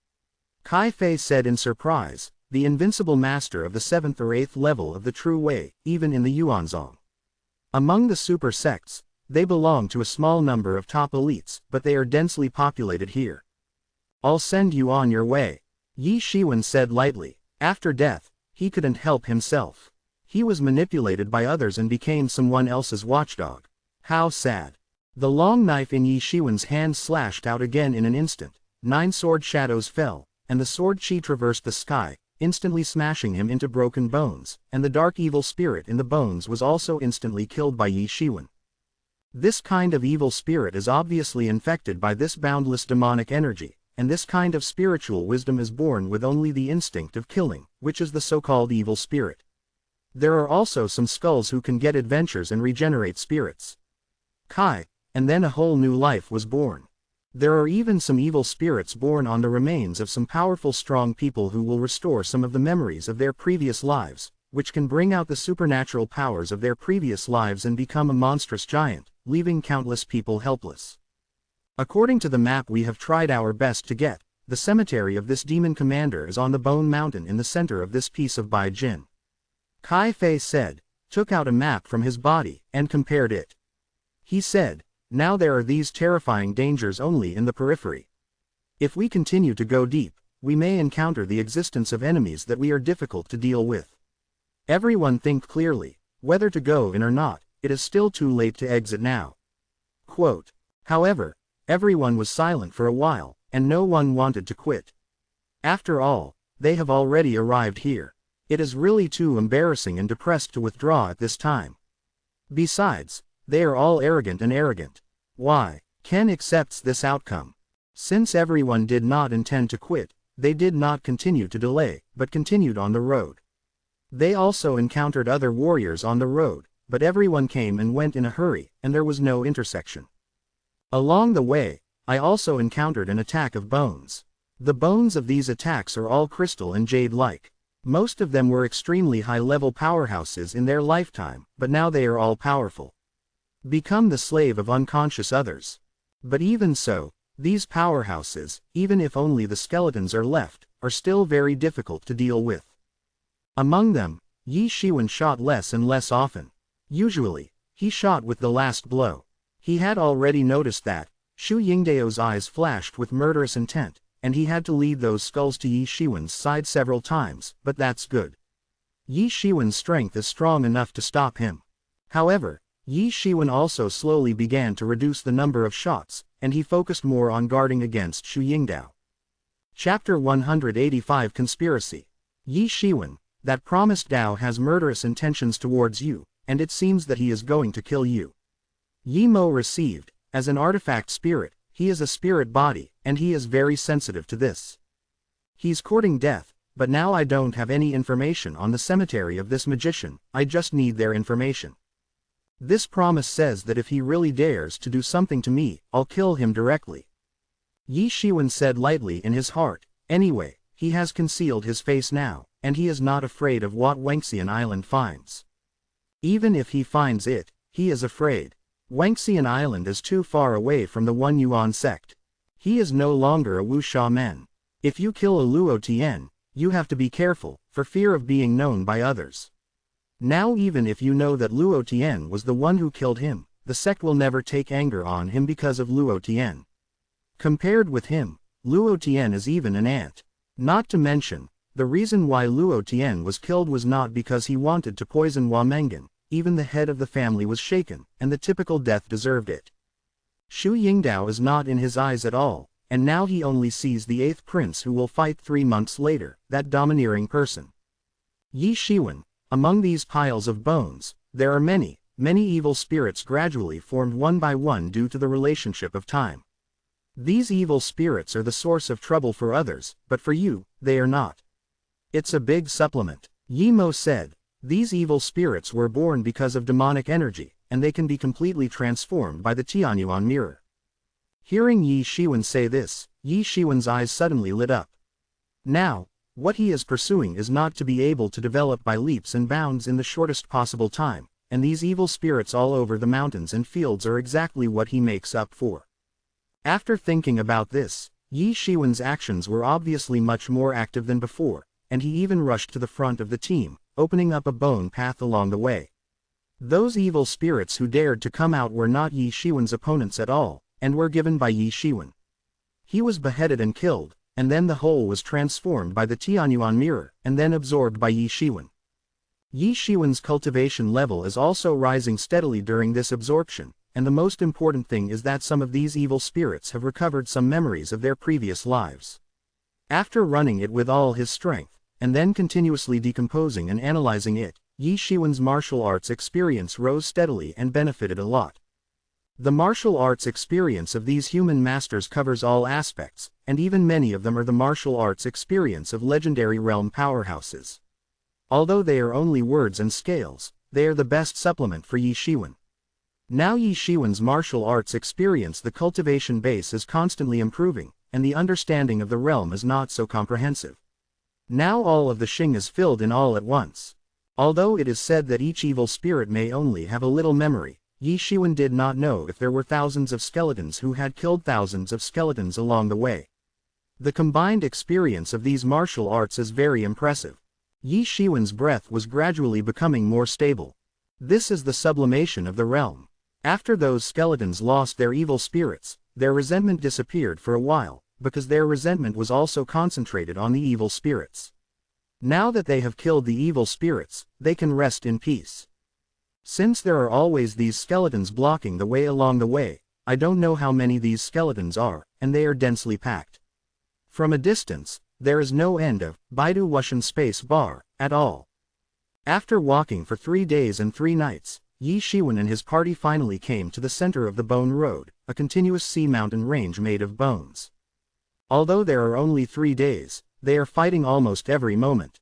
Kai Fei said in surprise, the invincible master of the 7th or 8th level of the true way, even in the Yuanzong. Among the super sects, they belong to a small number of top elites, but they are densely populated here. I'll send you on your way, Yi Shiwen said lightly. After death, he couldn't help himself. He was manipulated by others and became someone else's watchdog. How sad. The long knife in Yi Shiwen's hand slashed out again in an instant. 9 sword shadows fell, and the sword chi traversed the sky, instantly smashing him into broken bones, and the dark evil spirit in the bones was also instantly killed by Yi Shiwen. This kind of evil spirit is obviously infected by this boundless demonic energy, and this kind of spiritual wisdom is born with only the instinct of killing, which is the so-called evil spirit. There are also some skulls who can get adventures and regenerate spirits. And then a whole new life was born. There are even some evil spirits born on the remains of some powerful strong people who will restore some of the memories of their previous lives, which can bring out the supernatural powers of their previous lives and become a monstrous giant, leaving countless people helpless. According to the map we have tried our best to get, the cemetery of this demon commander is on the Bone Mountain in the center of this piece of Baijin. Kai Fei said, took out a map from his body, and compared it. He said, now there are these terrifying dangers only in the periphery. If we continue to go deep, we may encounter the existence of enemies that we are difficult to deal with. Everyone think clearly, whether to go in or not, it is still too late to exit now. Quote. However, everyone was silent for a while, and no one wanted to quit. After all, they have already arrived here. It is really too embarrassing and depressed to withdraw at this time. Besides, they are all arrogant and arrogant. Why? Ken accepts this outcome. Since everyone did not intend to quit, they did not continue to delay, but continued on the road. They also encountered other warriors on the road, but everyone came and went in a hurry, and there was no intersection. Along the way, I also encountered an attack of bones. The bones of these attacks are all crystal and jade-like. Most of them were extremely high-level powerhouses in their lifetime, but now they are all powerful. Become the slave of unconscious others. But even so, these powerhouses, even if only the skeletons are left, are still very difficult to deal with. Among them, Yi Shiwen shot less and less often. Usually, he shot with the last blow. He had already noticed that Shu Yingdao's eyes flashed with murderous intent, and he had to lead those skulls to Yi Shiwen's side several times, but that's good. Yi Shiwen's strength is strong enough to stop him. However, Yi Shiwen also slowly began to reduce the number of shots, and he focused more on guarding against Shu Yingdao. Chapter 185 Conspiracy. Yi Shiwen, that promised Dao has murderous intentions towards you, and it seems that he is going to kill you. Yi Mo received, as an artifact spirit, he is a spirit body, and he is very sensitive to this. He's courting death, but now I don't have any information on the cemetery of this magician, I just need their information. This promise says that if he really dares to do something to me, I'll kill him directly. Yi Shiwen said lightly in his heart. Anyway, he has concealed his face now, and he is not afraid of what Wangxian Island finds. Even if he finds it, he is afraid. Wangxian Island is too far away from the One Yuan sect. He is no longer a wuxia man. If you kill a Luo Tian, you have to be careful, for fear of being known by others. Now even if you know that Luo Tian was the one who killed him, the sect will never take anger on him because of Luo Tian. Compared with him, Luo Tian is even an ant. Not to mention, the reason why Luo Tian was killed was not because he wanted to poison Hua Mengan. Even the head of the family was shaken, and the typical death deserved it. Xu Yingdao is not in his eyes at all, and now he only sees the 8th prince who will fight 3 months later, that domineering person. Yi Shiwen. Among these piles of bones, there are many evil spirits gradually formed one by one due to the relationship of time. These evil spirits are the source of trouble for others, but for you, they are not. It's a big supplement. Yi Mo said. These evil spirits were born because of demonic energy, and they can be completely transformed by the Tianyuan mirror. Hearing Yi Shiwen say this, Yi Shiwen's eyes suddenly lit up. Now, what he is pursuing is not to be able to develop by leaps and bounds in the shortest possible time, and these evil spirits all over the mountains and fields are exactly what he makes up for. After thinking about this, Yi Shiwen's actions were obviously much more active than before, and he even rushed to the front of the team, opening up a bone path along the way. Those evil spirits who dared to come out were not Yi Shiwen's opponents at all, and were given by Yi Shiwen. He was beheaded and killed, and then the whole was transformed by the Tianyuan mirror, and then absorbed by Yi Shiwen. Yi Shiwen's cultivation level is also rising steadily during this absorption, and the most important thing is that some of these evil spirits have recovered some memories of their previous lives. After running it with all his strength, and then continuously decomposing and analyzing it, Yi Shiwen's martial arts experience rose steadily and benefited a lot. The martial arts experience of these human masters covers all aspects, and even many of them are the martial arts experience of legendary realm powerhouses. Although they are only words and scales, they are the best supplement for Yi Shiwen. Now Yi Shiwen's martial arts experience, the cultivation base is constantly improving, and the understanding of the realm is not so comprehensive. Now all of the Xing is filled in all at once. Although it is said that each evil spirit may only have a little memory, Yi Shiwen did not know if there were thousands of skeletons who had killed thousands of skeletons along the way. The combined experience of these martial arts is very impressive. Yi Shiwen's breath was gradually becoming more stable. This is the sublimation of the realm. After those skeletons lost their evil spirits, their resentment disappeared for a while, because their resentment was also concentrated on the evil spirits. Now that they have killed the evil spirits, they can rest in peace. Since there are always these skeletons blocking the way along the way, I don't know how many these skeletons are, and they are densely packed. From a distance, there is no end of Baidu Wushan space bar at all. After walking for 3 days and 3 nights, Yi Shiwen and his party finally came to the center of the Bone Road, a continuous sea mountain range made of bones. Although there are only 3 days, they are fighting almost every moment.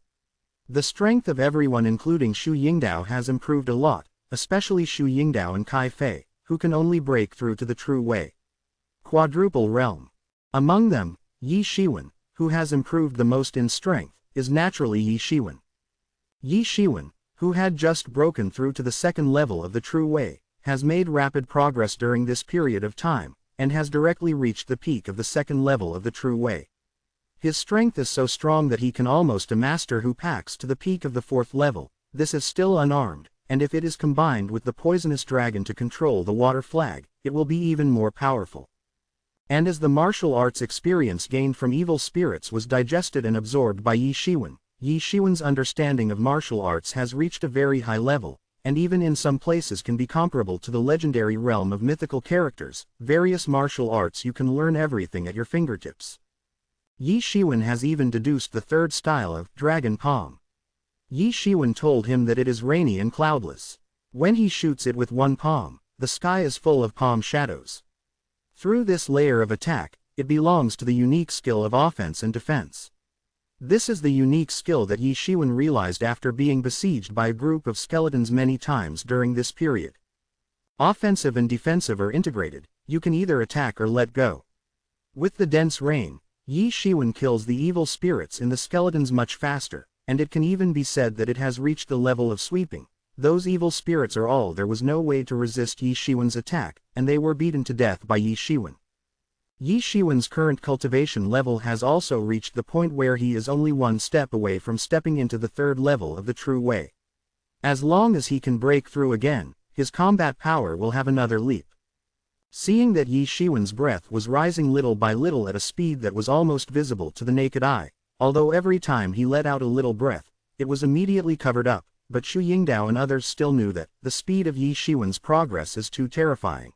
The strength of everyone including Xu Yingdao has improved a lot, especially Xu Yingdao and Kai Fei, who can only break through to the true way. Quadruple Realm. Among them, Yi Shiwen, who has improved the most in strength, is naturally Yi Shiwen. Yi Shiwen, who had just broken through to the 2nd level of the true way, has made rapid progress during this period of time, and has directly reached the peak of the 2nd level of the true way. His strength is so strong that he can almost a master who packs to the peak of the 4th level. This is still unarmed, and if it is combined with the poisonous dragon to control the water flag, it will be even more powerful. And as the martial arts experience gained from evil spirits was digested and absorbed by Yi Shiwen's understanding of martial arts has reached a very high level, and even in some places can be comparable to the legendary realm of mythical characters. Various martial arts, you can learn everything at your fingertips. Yi Shiwen has even deduced the 3rd style of Dragon Palm. Yi Shiwen told him that it is rainy and cloudless. When he shoots it with one palm, the sky is full of palm shadows. Through this layer of attack, it belongs to the unique skill of offense and defense. This is the unique skill that Yi Shiwen realized after being besieged by a group of skeletons many times during this period. Offensive and defensive are integrated, you can either attack or let go. With the dense rain, Yi Shiwen kills the evil spirits in the skeletons much faster, and it can even be said that it has reached the level of sweeping. Those evil spirits are all there was no way to resist Yi Shiwen's attack, and they were beaten to death by Yi Shiwen. Yi Shiwen's current cultivation level has also reached the point where he is only one step away from stepping into the third level of the true way. As long as he can break through again, his combat power will have another leap. Seeing that Yi Shiwen's breath was rising little by little at a speed that was almost visible to the naked eye, although every time he let out a little breath, it was immediately covered up, but Xu Yingdao and others still knew that the speed of Yi Shiwen's progress is too terrifying.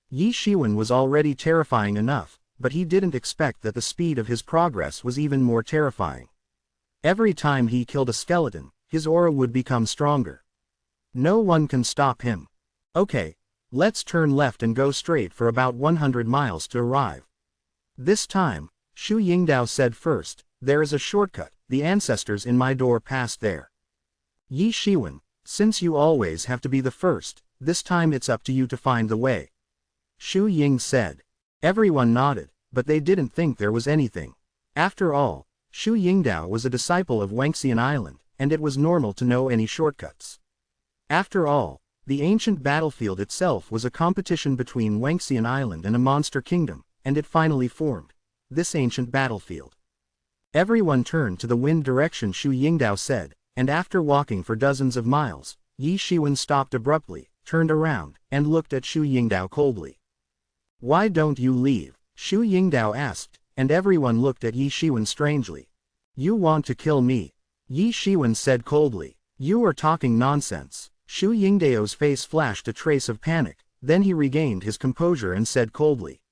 Yi Shiwen was already terrifying enough, but he didn't expect that the speed of his progress was even more terrifying. Every time he killed a skeleton, his aura would become stronger. No one can stop him. Okay, let's turn left and go straight for about 100 miles to arrive. This time, Xu Yingdao said first, there is a shortcut, the ancestors in my door passed there. Yi Shiwen, since you always have to be the first, this time it's up to you to find the way. Xu Ying said. Everyone nodded, but they didn't think there was anything. After all, Xu Yingdao was a disciple of Wangxian Island, and it was normal to know any shortcuts. After all, the ancient battlefield itself was a competition between Wangxian Island and a monster kingdom, and it finally formed this ancient battlefield. Everyone turned to the wind direction Xu Yingdao said, and after walking for dozens of miles, Yi Shiwen stopped abruptly, turned around, and looked at Xu Yingdao coldly. Why don't you leave? Xu Yingdao asked, and everyone looked at Yi Shiwen strangely. You want to kill me? Yi Shiwen said coldly. You are talking nonsense. Xu Yingdao's face flashed a trace of panic, then he regained his composure and said coldly.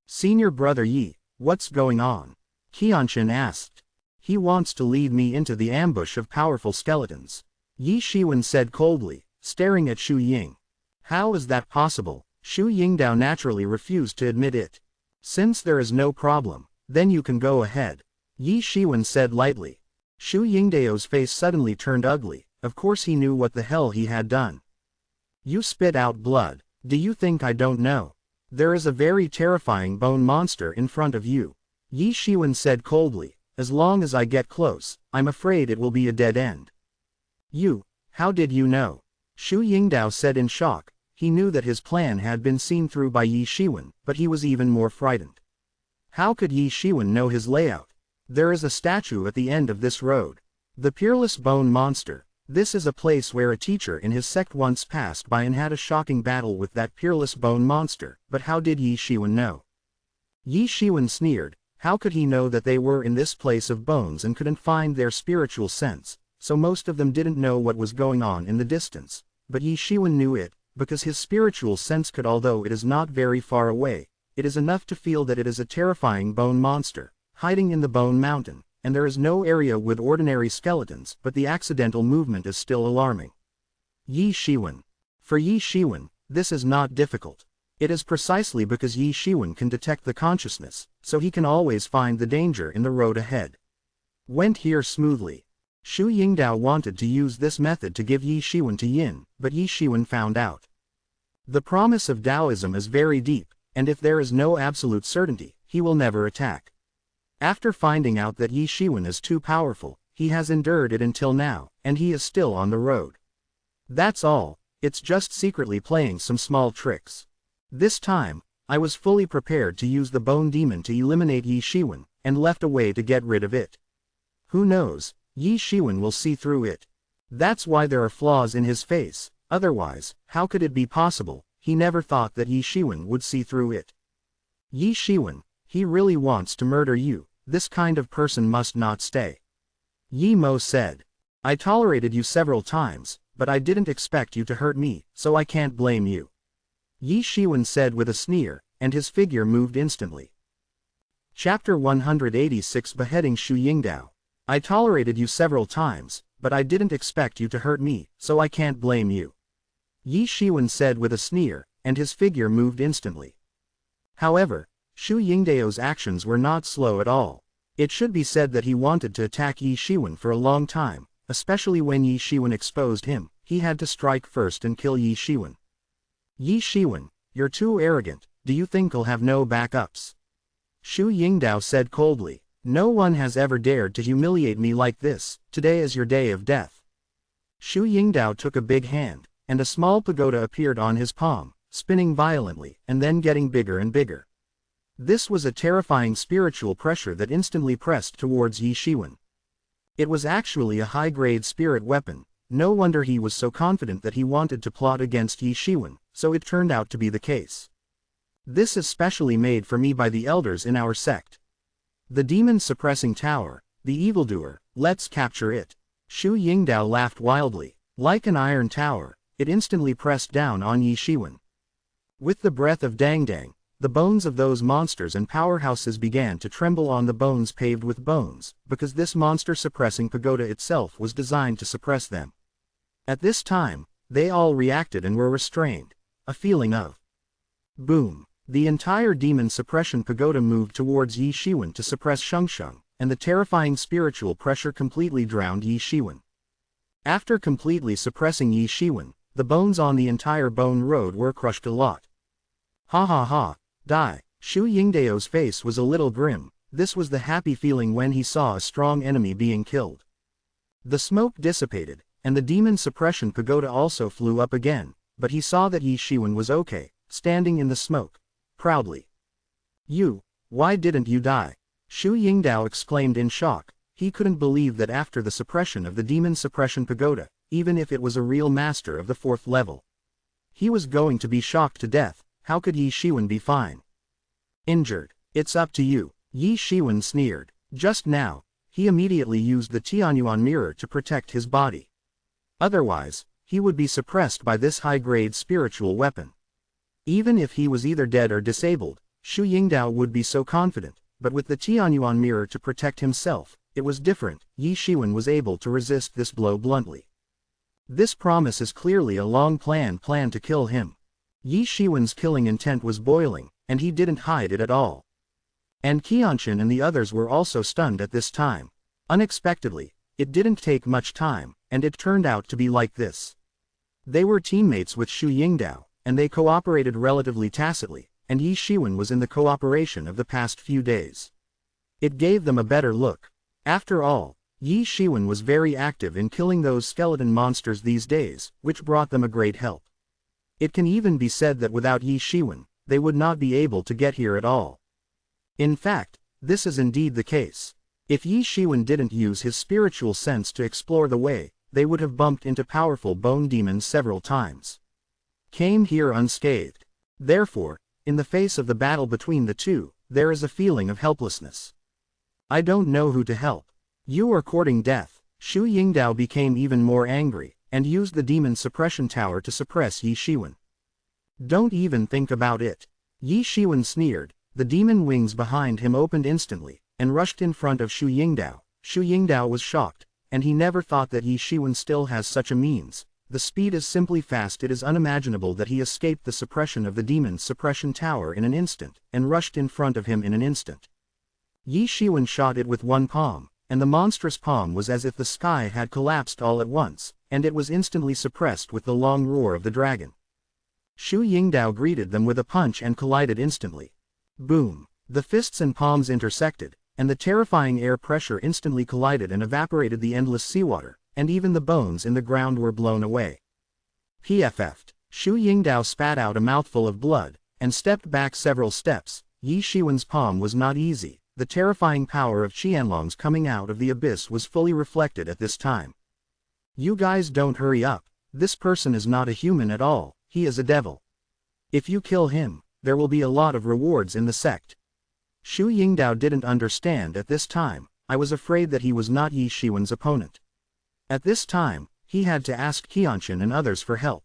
Senior brother Yi, what's going on? Qianqun asked. He wants to lead me into the ambush of powerful skeletons. Yi Shiwen said coldly, staring at Xu Ying. How is that possible? Xu Yingdao naturally refused to admit it. Since there is no problem, then you can go ahead. Yi Shiwen said lightly. Xu Yingdao's face suddenly turned ugly, of course he knew what the hell he had done. You spit out blood, do you think I don't know? There is a very terrifying bone monster in front of you. Yi Shiwen said coldly, as long as I get close, I'm afraid it will be a dead end. You, how did you know? Xu Yingdao said in shock. He knew that his plan had been seen through by Yi Shiwen, but he was even more frightened. How could Yi Shiwen know his layout? There is a statue at the end of this road. The Peerless Bone Monster. This is a place where a teacher in his sect once passed by and had a shocking battle with that Peerless Bone Monster, but how did Yi Shiwen know? Yi Shiwen sneered, how could he know that they were in this place of bones and couldn't find their spiritual sense, so most of them didn't know what was going on in the distance, but Yi Shiwen knew it, because his spiritual sense could, although it is not very far away, it is enough to feel that it is a terrifying bone monster, hiding in the Bone Mountain, and there is no area with ordinary skeletons, but the accidental movement is still alarming. Yi Shiwen. For Yi Shiwen, this is not difficult. It is precisely because Yi Shiwen can detect the consciousness, so he can always find the danger in the road ahead. Went here smoothly. Xu Yingdao wanted to use this method to give Yi Shiwen to Yin, but Yi Shiwen found out. The promise of Taoism is very deep, and if there is no absolute certainty, he will never attack. After finding out that Yi Shiwen is too powerful, he has endured it until now, and he is still on the road. That's all, it's just secretly playing some small tricks. This time, I was fully prepared to use the Bone Demon to eliminate Yi Shiwen, and left a way to get rid of it. Who knows, Yi Shiwen will see through it. That's why there are flaws in his face, otherwise, how could it be possible? He never thought that Yi Shiwen would see through it. Yi Shiwen, he really wants to murder you, this kind of person must not stay. Yi Mo said. I tolerated you several times, but I didn't expect you to hurt me, so I can't blame you. Yi Shiwen said with a sneer, and his figure moved instantly. Chapter 186 Beheading Xu Yingdao. I tolerated you several times, but I didn't expect you to hurt me, so I can't blame you. Yi Shiwen said with a sneer, and his figure moved instantly. However, Xu Yingdao's actions were not slow at all. It should be said that he wanted to attack Yi Shiwen for a long time, especially when Yi Shiwen exposed him. He had to strike first and kill Yi Shiwen. Yi Shiwen, you're too arrogant, do you think I'll have no backups? Shu Yingdao said coldly, no one has ever dared to humiliate me like this, today is your day of death. Shu Yingdao took a big hand, and a small pagoda appeared on his palm, spinning violently, and then getting bigger and bigger. This was a terrifying spiritual pressure that instantly pressed towards Yi Shiwen. It was actually a high-grade spirit weapon, no wonder he was so confident that he wanted to plot against Yi Shiwen, so it turned out to be the case. This is specially made for me by the elders in our sect. The demon-suppressing tower, the evildoer, let's capture it. Shu Yingdao laughed wildly. Like an iron tower, it instantly pressed down on Yi Shiwen. With the breath of Dang Dang, the bones of those monsters and powerhouses began to tremble on the bones paved with bones, because this monster-suppressing pagoda itself was designed to suppress them. At this time, they all reacted and were restrained. A feeling of boom. The entire demon suppression pagoda moved towards Yi Shiwen to suppress Shengsheng, and the terrifying spiritual pressure completely drowned Yi Shiwen. After completely suppressing Yi Shiwen, the bones on the entire bone road were crushed a lot. Ha ha ha, die. Shu Yingdao's face was a little grim. This was the happy feeling when he saw a strong enemy being killed. The smoke dissipated, and the demon suppression pagoda also flew up again, but he saw that Yi Shiwen was okay, standing in the smoke, proudly. Why didn't you die? Shu Yingdao exclaimed in shock. He couldn't believe that after the suppression of the demon suppression pagoda, even if it was a real master of the 4th level, he was going to be shocked to death. How could Yi Shiwen be fine? Injured. It's up to you. Yi Shiwen sneered. Just now, he immediately used the Tianyuan mirror to protect his body. Otherwise, he would be suppressed by this high-grade spiritual weapon. Even if he was either dead or disabled, Shu Yingdao would be so confident, but with the Tianyuan mirror to protect himself, it was different. Yi Shiwen was able to resist this blow bluntly. This promise is clearly a long plan to kill him. Yi Shiwen's killing intent was boiling, and he didn't hide it at all. And Qianshan and the others were also stunned at this time. Unexpectedly, it didn't take much time, and it turned out to be like this. They were teammates with Shu Yingdao, and they cooperated relatively tacitly, and Yi Shiwen was in the cooperation of the past few days. It gave them a better look. After all, Yi Shiwen was very active in killing those skeleton monsters these days, which brought them a great help. It can even be said that without Yi Shiwen, they would not be able to get here at all. In fact, this is indeed the case. If Yi Shiwen didn't use his spiritual sense to explore the way, they would have bumped into powerful bone demons several times. Came here unscathed. Therefore, in the face of the battle between the two, there is a feeling of helplessness. I don't know who to help. You are courting death. Shu Yingdao became even more angry, and used the demon suppression tower to suppress Yi Shiwen. Don't even think about it. Yi Shiwen sneered. The demon wings behind him opened instantly, and rushed in front of Shu Yingdao. Shu Yingdao was shocked, and he never thought that Yi Shiwen still has such a means. The speed is simply fast. It is unimaginable that he escaped the suppression of the demon's suppression tower in an instant, and rushed in front of him in an instant. Yi Shiwen shot it with one palm, and the monstrous palm was as if the sky had collapsed all at once, and it was instantly suppressed with the long roar of the dragon. Shu Yingdao greeted them with a punch and collided instantly. Boom! The fists and palms intersected, and the terrifying air pressure instantly collided and evaporated the endless seawater, and even the bones in the ground were blown away. PFF'd. Shu Yingdao spat out a mouthful of blood, and stepped back several steps. Yi Shiwen's palm was not easy. The terrifying power of Qianlong's coming out of the abyss was fully reflected at this time. You guys don't hurry up. This person is not a human at all, he is a devil. If you kill him, there will be a lot of rewards in the sect. Shu Yingdao didn't understand at this time. I was afraid that he was not Yi Shiwen's opponent. At this time, he had to ask Qianshan and others for help.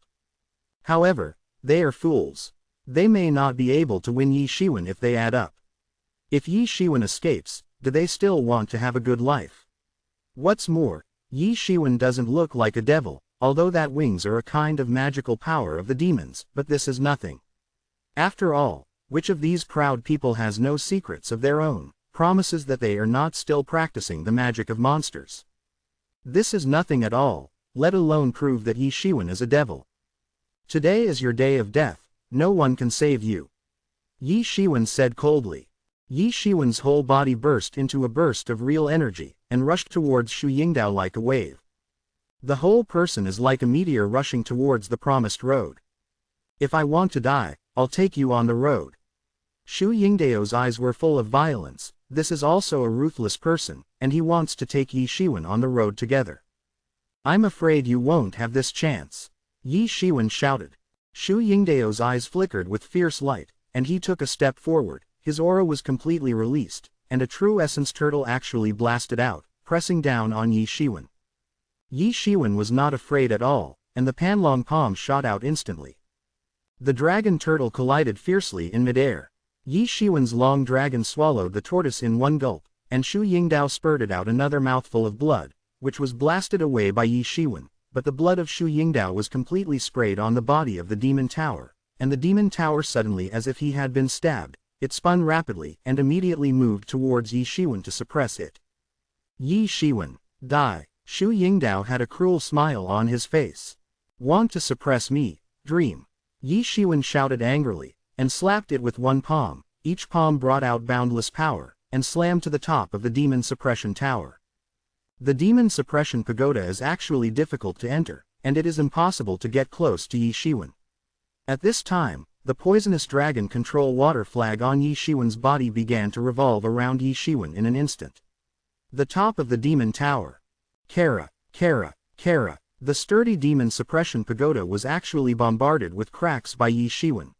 However, they are fools. They may not be able to win Yi Shiwen if they add up. If Yi Shiwen escapes, do they still want to have a good life? What's more, Yi Shiwen doesn't look like a devil, although that wings are a kind of magical power of the demons, but this is nothing. After all, which of these proud people has no secrets of their own, promises that they are not still practicing the magic of monsters? This is nothing at all, let alone prove that Yi Shiwen is a devil. Today is your day of death. no one can save you. Yi Shiwen said coldly. Yi Shiwen's whole body burst into a burst of real energy, and rushed towards Shu Yingdao like a wave. The whole person is like a meteor rushing towards the promised road. If I want to die, I'll take you on the road. Shu Yingdao's eyes were full of violence. This is also a ruthless person, and he wants to take Yi Shiwen on the road together. I'm afraid you won't have this chance. Yi Shiwen shouted. Shu Yingdao's eyes flickered with fierce light, and he took a step forward. His aura was completely released, and a true essence turtle actually blasted out, pressing down on Yi Shiwen. Yi Shiwen was not afraid at all, and the Panlong palm shot out instantly. The dragon turtle collided fiercely in midair. Yi Shiwen's long dragon swallowed the tortoise in one gulp, and Shu Yingdao spurted out another mouthful of blood, which was blasted away by Yi Shiwen, but the blood of Shu Yingdao was completely sprayed on the body of the demon tower, and the demon tower suddenly, as if he had been stabbed, it spun rapidly and immediately moved towards Yi Shiwen to suppress it. Yi Shiwen, die. Shu Yingdao had a cruel smile on his face. Want to suppress me, dream. Yi Shiwen shouted angrily, and slapped it with one palm. Each palm brought out boundless power, and slammed to the top of the demon suppression tower. The demon suppression pagoda is actually difficult to enter, and it is impossible to get close to Yi Shiwen. At this time, the poisonous dragon control water flag on Yi Shiwen's body began to revolve around Yi Shiwen in an instant. The top of the demon tower. Kara, Kara, Kara. The sturdy demon suppression pagoda was actually bombarded with cracks by Yi Shiwen.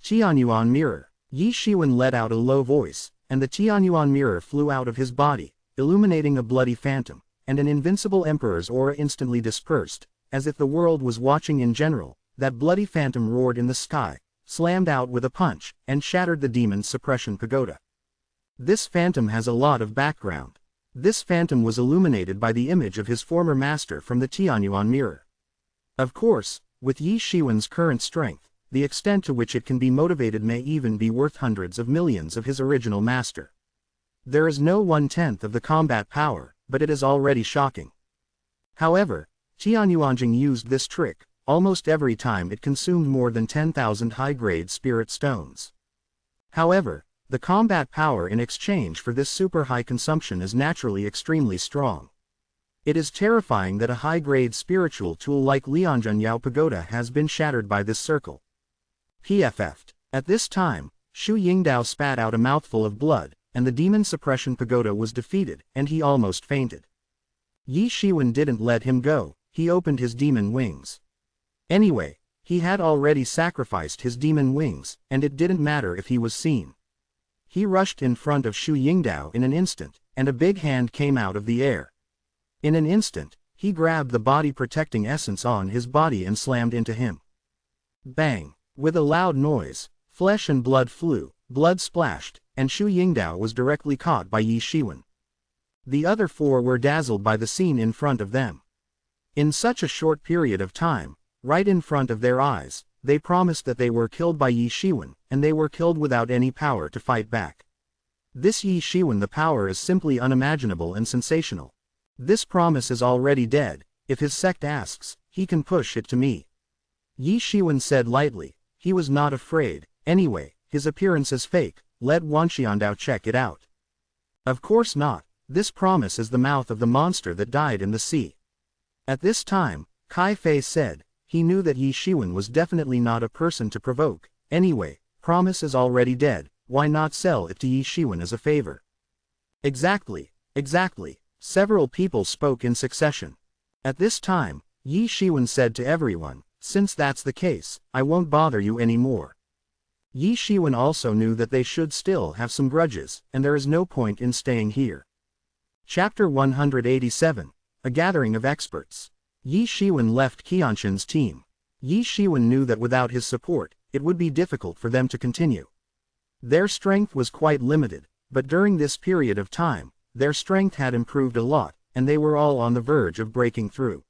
Tianyuan mirror. Yi Shiwen let out a low voice, and the Tianyuan mirror flew out of his body, illuminating a bloody phantom, and an invincible emperor's aura instantly dispersed, as if the world was watching in general. That bloody phantom roared in the sky, slammed out with a punch, and shattered the demon's suppression pagoda. This phantom has a lot of background. This phantom was illuminated by the image of his former master from the Tianyuan mirror. Of course, with Yi Shiwen's current strength, the extent to which it can be motivated may even be worth hundreds of millions of his original master. There is no 1/10 of the combat power, but it is already shocking. However, Tianyuanjing used this trick. Almost every time it consumed more than 10,000 high-grade spirit stones. However, the combat power in exchange for this super high consumption is naturally extremely strong. It is terrifying that a high-grade spiritual tool like Lianjun Yao Pagoda has been shattered by this circle. PFF'd. At this time, Shu Yingdao spat out a mouthful of blood, and the demon suppression pagoda was defeated, and he almost fainted. Yi Shiwen didn't let him go. He opened his demon wings. Anyway, he had already sacrificed his demon wings, and it didn't matter if he was seen. He rushed in front of Shu Yingdao in an instant, and a big hand came out of the air. In an instant, he grabbed the body-protecting essence on his body and slammed into him. Bang! With a loud noise, flesh and blood flew, blood splashed, and Shu Yingdao was directly caught by Yi Shiwen. The other four were dazzled by the scene in front of them. In such a short period of time, right in front of their eyes, they promised that they were killed by Yi Shiwen, and they were killed without any power to fight back. This Yi Shiwen, the power is simply unimaginable and sensational. This promise is already dead. If his sect asks, he can push it to me. Yi Shiwen said lightly. He was not afraid. Anyway, his appearance is fake. Let Wanxiandao check it out. Of course not. This promise is the mouth of the monster that died in the sea. At this time, Kai Fei said, he knew that Yi Shiwen was definitely not a person to provoke. Anyway, promise is already dead, why not sell it to Yi Shiwen as a favor? Exactly, exactly. Several people spoke in succession. At this time, Yi Shiwen said to everyone, since that's the case, I won't bother you anymore. Yi Shiwen also knew that they should still have some grudges, and there is no point in staying here. Chapter 187, A Gathering of Experts. Yi Shiwen left Qianshan's team. Yi Shiwen knew that without his support, it would be difficult for them to continue. Their strength was quite limited, but during this period of time, their strength had improved a lot, and they were all on the verge of breaking through.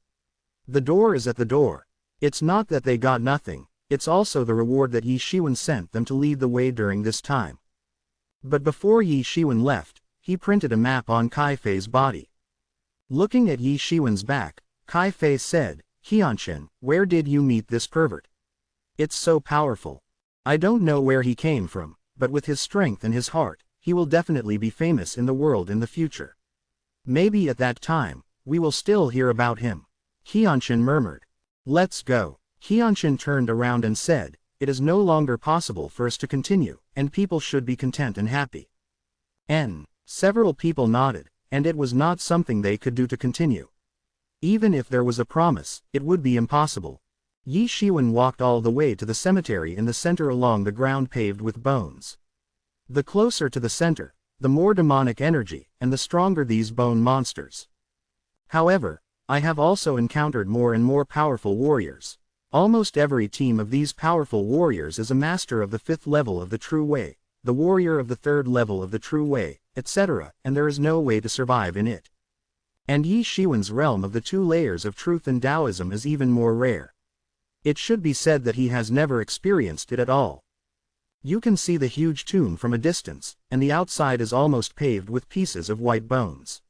The door is at the door. It's not that they got nothing, it's also the reward that Yi Shiwen sent them to lead the way during this time. But before Yi Shiwen left, he printed a map on Kai Fei's body. Looking at Yi Shiwen's back, Kai Fei said, Qianshan, where did you meet this pervert? It's so powerful. I don't know where he came from, but with his strength and his heart, he will definitely be famous in the world in the future. Maybe at that time, we will still hear about him. Hyunshin murmured. Let's go. Hyunshin turned around and said, it is no longer possible for us to continue, and people should be content and happy. Several people nodded, and it was not something they could do to continue. Even if there was a promise, it would be impossible. Yi Shiwen walked all the way to the cemetery in the center along the ground paved with bones. The closer to the center, the more demonic energy, and the stronger these bone monsters. However, I have also encountered more and more powerful warriors. Almost every team of these powerful warriors is a master of the 5th level of the true way, the warrior of the 3rd level of the true way, etc., and there is no way to survive in it. And Yi Shiwen's realm of the 2 layers of truth and Taoism is even more rare. It should be said that he has never experienced it at all. You can see the huge tomb from a distance, and the outside is almost paved with pieces of white bones.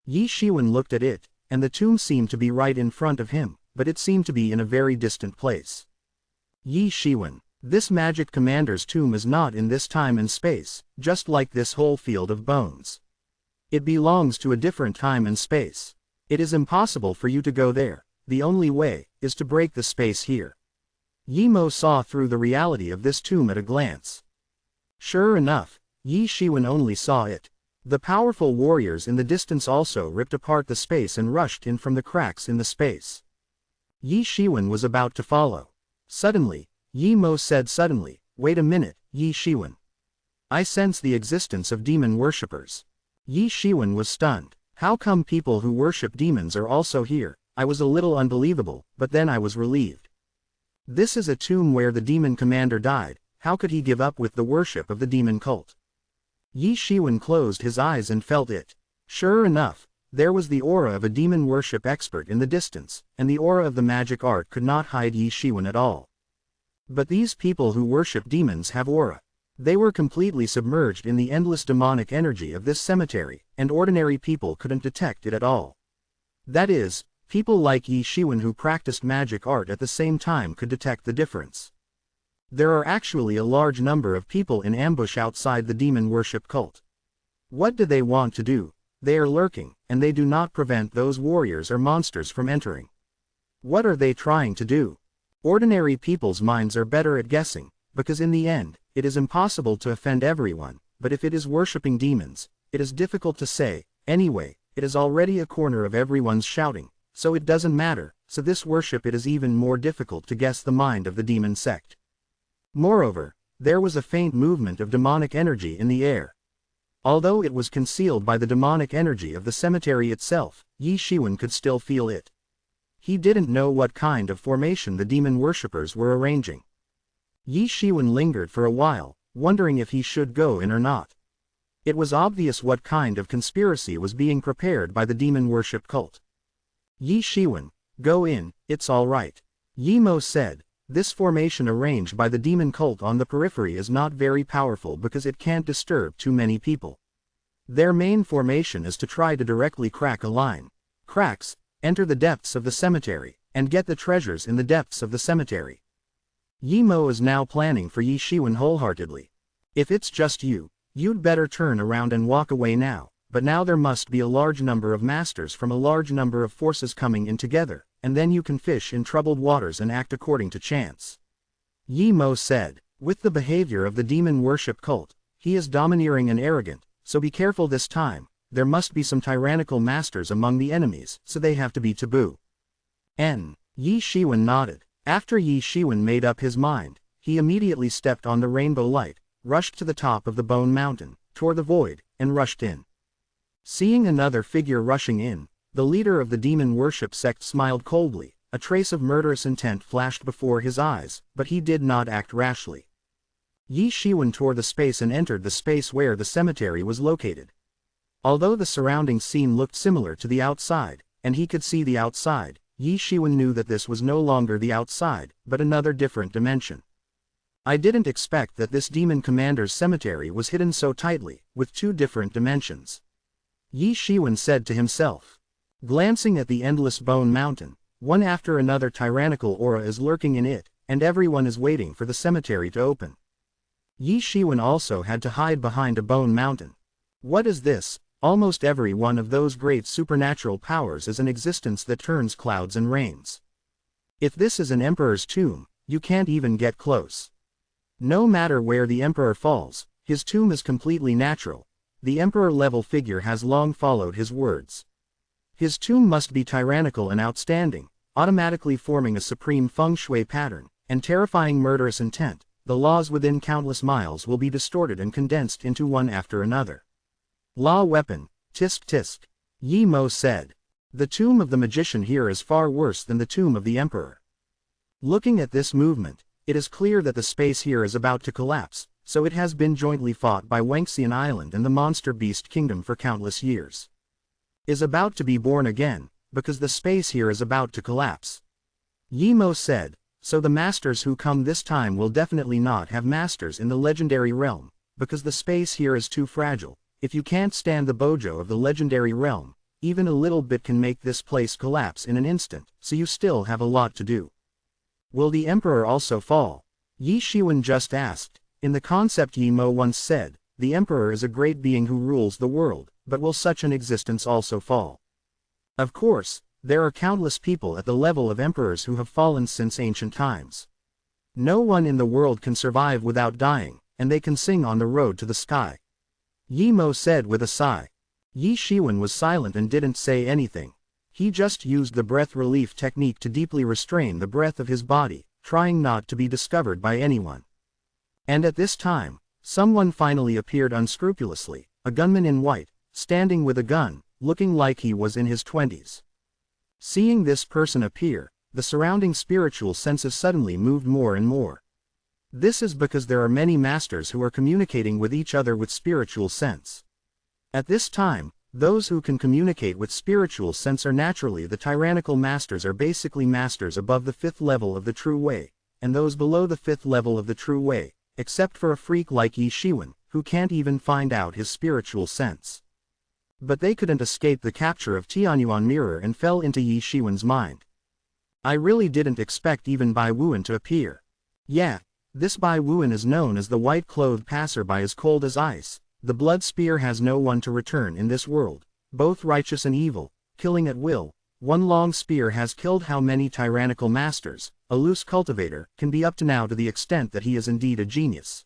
Yi Shiwen looked at it, and the tomb seemed to be right in front of him, but it seemed to be in a very distant place. Yi Shiwen, this magic commander's tomb is not in this time and space, just like this whole field of bones. It belongs to a different time and space. It is impossible for you to go there. The only way is to break the space here. Yi Mo saw through the reality of this tomb at a glance. Sure enough, Yi Shiwen only saw it. The powerful warriors in the distance also ripped apart the space and rushed in from the cracks in the space. Yi Shiwen was about to follow. Suddenly, Yi Mo said suddenly, wait a minute, Yi Shiwen. I sense the existence of demon worshippers. Yi Shiwen was stunned. How come people who worship demons are also here? I was a little unbelievable, but then I was relieved. This is a tomb where the demon commander died. How could he give up with the worship of the demon cult? Yi Shiwen closed his eyes and felt it. Sure enough, there was the aura of a demon worship expert in the distance, and the aura of the magic art could not hide Yi Shiwen at all. But these people who worship demons have aura. They were completely submerged in the endless demonic energy of this cemetery, and ordinary people couldn't detect it at all. That is, people like Yi Shiwen who practiced magic art at the same time could detect the difference. There are actually a large number of people in ambush outside the demon worship cult. What do they want to do? They are lurking, and they do not prevent those warriors or monsters from entering. What are they trying to do? Ordinary people's minds are better at guessing, because in the end, it is impossible to offend everyone, but if it is worshipping demons, it is difficult to say. Anyway, it is already a corner of everyone's shouting, so it doesn't matter, so this worship it is even more difficult to guess the mind of the demon sect. Moreover, there was a faint movement of demonic energy in the air. Although it was concealed by the demonic energy of the cemetery itself, Yi Shiwen could still feel it. He didn't know what kind of formation the demon worshippers were arranging. Yi Shiwen lingered for a while, wondering if he should go in or not. It was obvious what kind of conspiracy was being prepared by the demon worship cult. Yi Shiwen, go in, it's all right. Yi Mo said. This formation arranged by the demon cult on the periphery is not very powerful because it can't disturb too many people. Their main formation is to try to directly crack a line. Cracks, enter the depths of the cemetery, and get the treasures in the depths of the cemetery. Yi Mo is now planning for Yi Shiwen wholeheartedly. If it's just you, you'd better turn around and walk away now, but now there must be a large number of masters from a large number of forces coming in together, and then you can fish in troubled waters and act according to chance. Yi Mo said, with the behavior of the demon worship cult, he is domineering and arrogant, so be careful this time. There must be some tyrannical masters among the enemies, so they have to be taboo. Yi Shiwen nodded. After Yi Shiwen made up his mind, he immediately stepped on the rainbow light, rushed to the top of the bone mountain, tore the void, and rushed in. Seeing another figure rushing in, the leader of the demon worship sect smiled coldly. A trace of murderous intent flashed before his eyes, but he did not act rashly. Yi Shiwen tore the space and entered the space where the cemetery was located. Although the surrounding scene looked similar to the outside, and he could see the outside, Yi Shiwen knew that this was no longer the outside, but another different dimension. I didn't expect that this demon commander's cemetery was hidden so tightly, with 2 different dimensions. Yi Shiwen said to himself. Glancing at the endless bone mountain, one after another tyrannical aura is lurking in it, and everyone is waiting for the cemetery to open. Yi Shiwen also had to hide behind a bone mountain. What is this? Almost every one of those great supernatural powers is an existence that turns clouds and rains. If this is an emperor's tomb, you can't even get close. No matter where the emperor falls, his tomb is completely natural. The emperor-level figure has long followed his words. His tomb must be tyrannical and outstanding, automatically forming a supreme feng shui pattern, and terrifying murderous intent. The laws within countless miles will be distorted and condensed into one after another. Law weapon, tisk tisk. Yi Mo said. The tomb of the magician here is far worse than the tomb of the emperor. Looking at this movement, it is clear that the space here is about to collapse, so it has been jointly fought by Wangxian Island and the Monster Beast Kingdom for countless years. Is about to be born again, because the space here is about to collapse. Yi Mo said, so the masters who come this time will definitely not have masters in the legendary realm, because the space here is too fragile. If you can't stand the bojo of the legendary realm, even a little bit can make this place collapse in an instant, so you still have a lot to do. Will the emperor also fall? Yi Shiwen just asked. In the concept Yi Mo once said, the emperor is a great being who rules the world, but will such an existence also fall? Of course, there are countless people at the level of emperors who have fallen since ancient times. No one in the world can survive without dying, and they can sing on the road to the sky. Yi Mo said with a sigh. Yi Shiwen was silent and didn't say anything. He just used the breath relief technique to deeply restrain the breath of his body, trying not to be discovered by anyone. And at this time, someone finally appeared unscrupulously, a gunman in white, standing with a gun, looking like he was in his 20s. Seeing this person appear, the surrounding spiritual senses suddenly moved more and more. This is because there are many masters who are communicating with each other with spiritual sense. At this time, those who can communicate with spiritual sense are naturally the tyrannical masters, are basically masters above the 5th level of the true way, and those below the 5th level of the true way, except for a freak like Yi Shiwen, who can't even find out his spiritual sense. But they couldn't escape the capture of Tianyuan Mirror and fell into Yi Shiwen's mind. I really didn't expect even Bai Wuan to appear. Yeah, this Bai Wuan is known as the white-clothed passerby, as cold as ice. The blood spear has no one to return in this world, both righteous and evil, killing at will. One long spear has killed how many tyrannical masters? A loose cultivator can be up to now, to the extent that he is indeed a genius.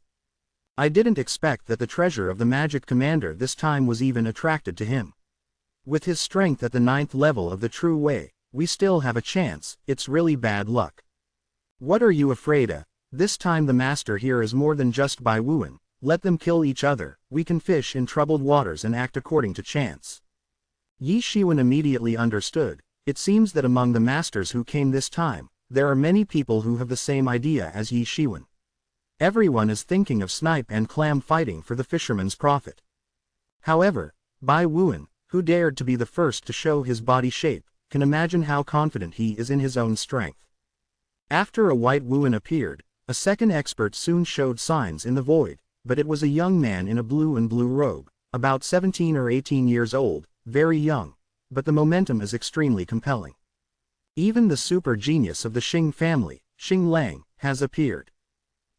I didn't expect that the treasure of the magic commander this time was even attracted to him. With his strength at the 9th level of the true way, we still have a chance. It's really bad luck. What are you afraid of? This time the master here is more than just Bai Wuan. Let them kill each other. We can fish in troubled waters and act according to chance. Yi Shiwen immediately understood. It seems that among the masters who came this time, there are many people who have the same idea as Yi Shiwen. Everyone is thinking of snipe and clam fighting for the fisherman's profit. However, Bai Wuan, who dared to be the first to show his body shape, can imagine how confident he is in his own strength. After a white Wuan appeared, a second expert soon showed signs in the void, but it was a young man in a blue and blue robe, about 17 or 18 years old, very young, but the momentum is extremely compelling. Even the super genius of the Xing family, Xing Lang, has appeared.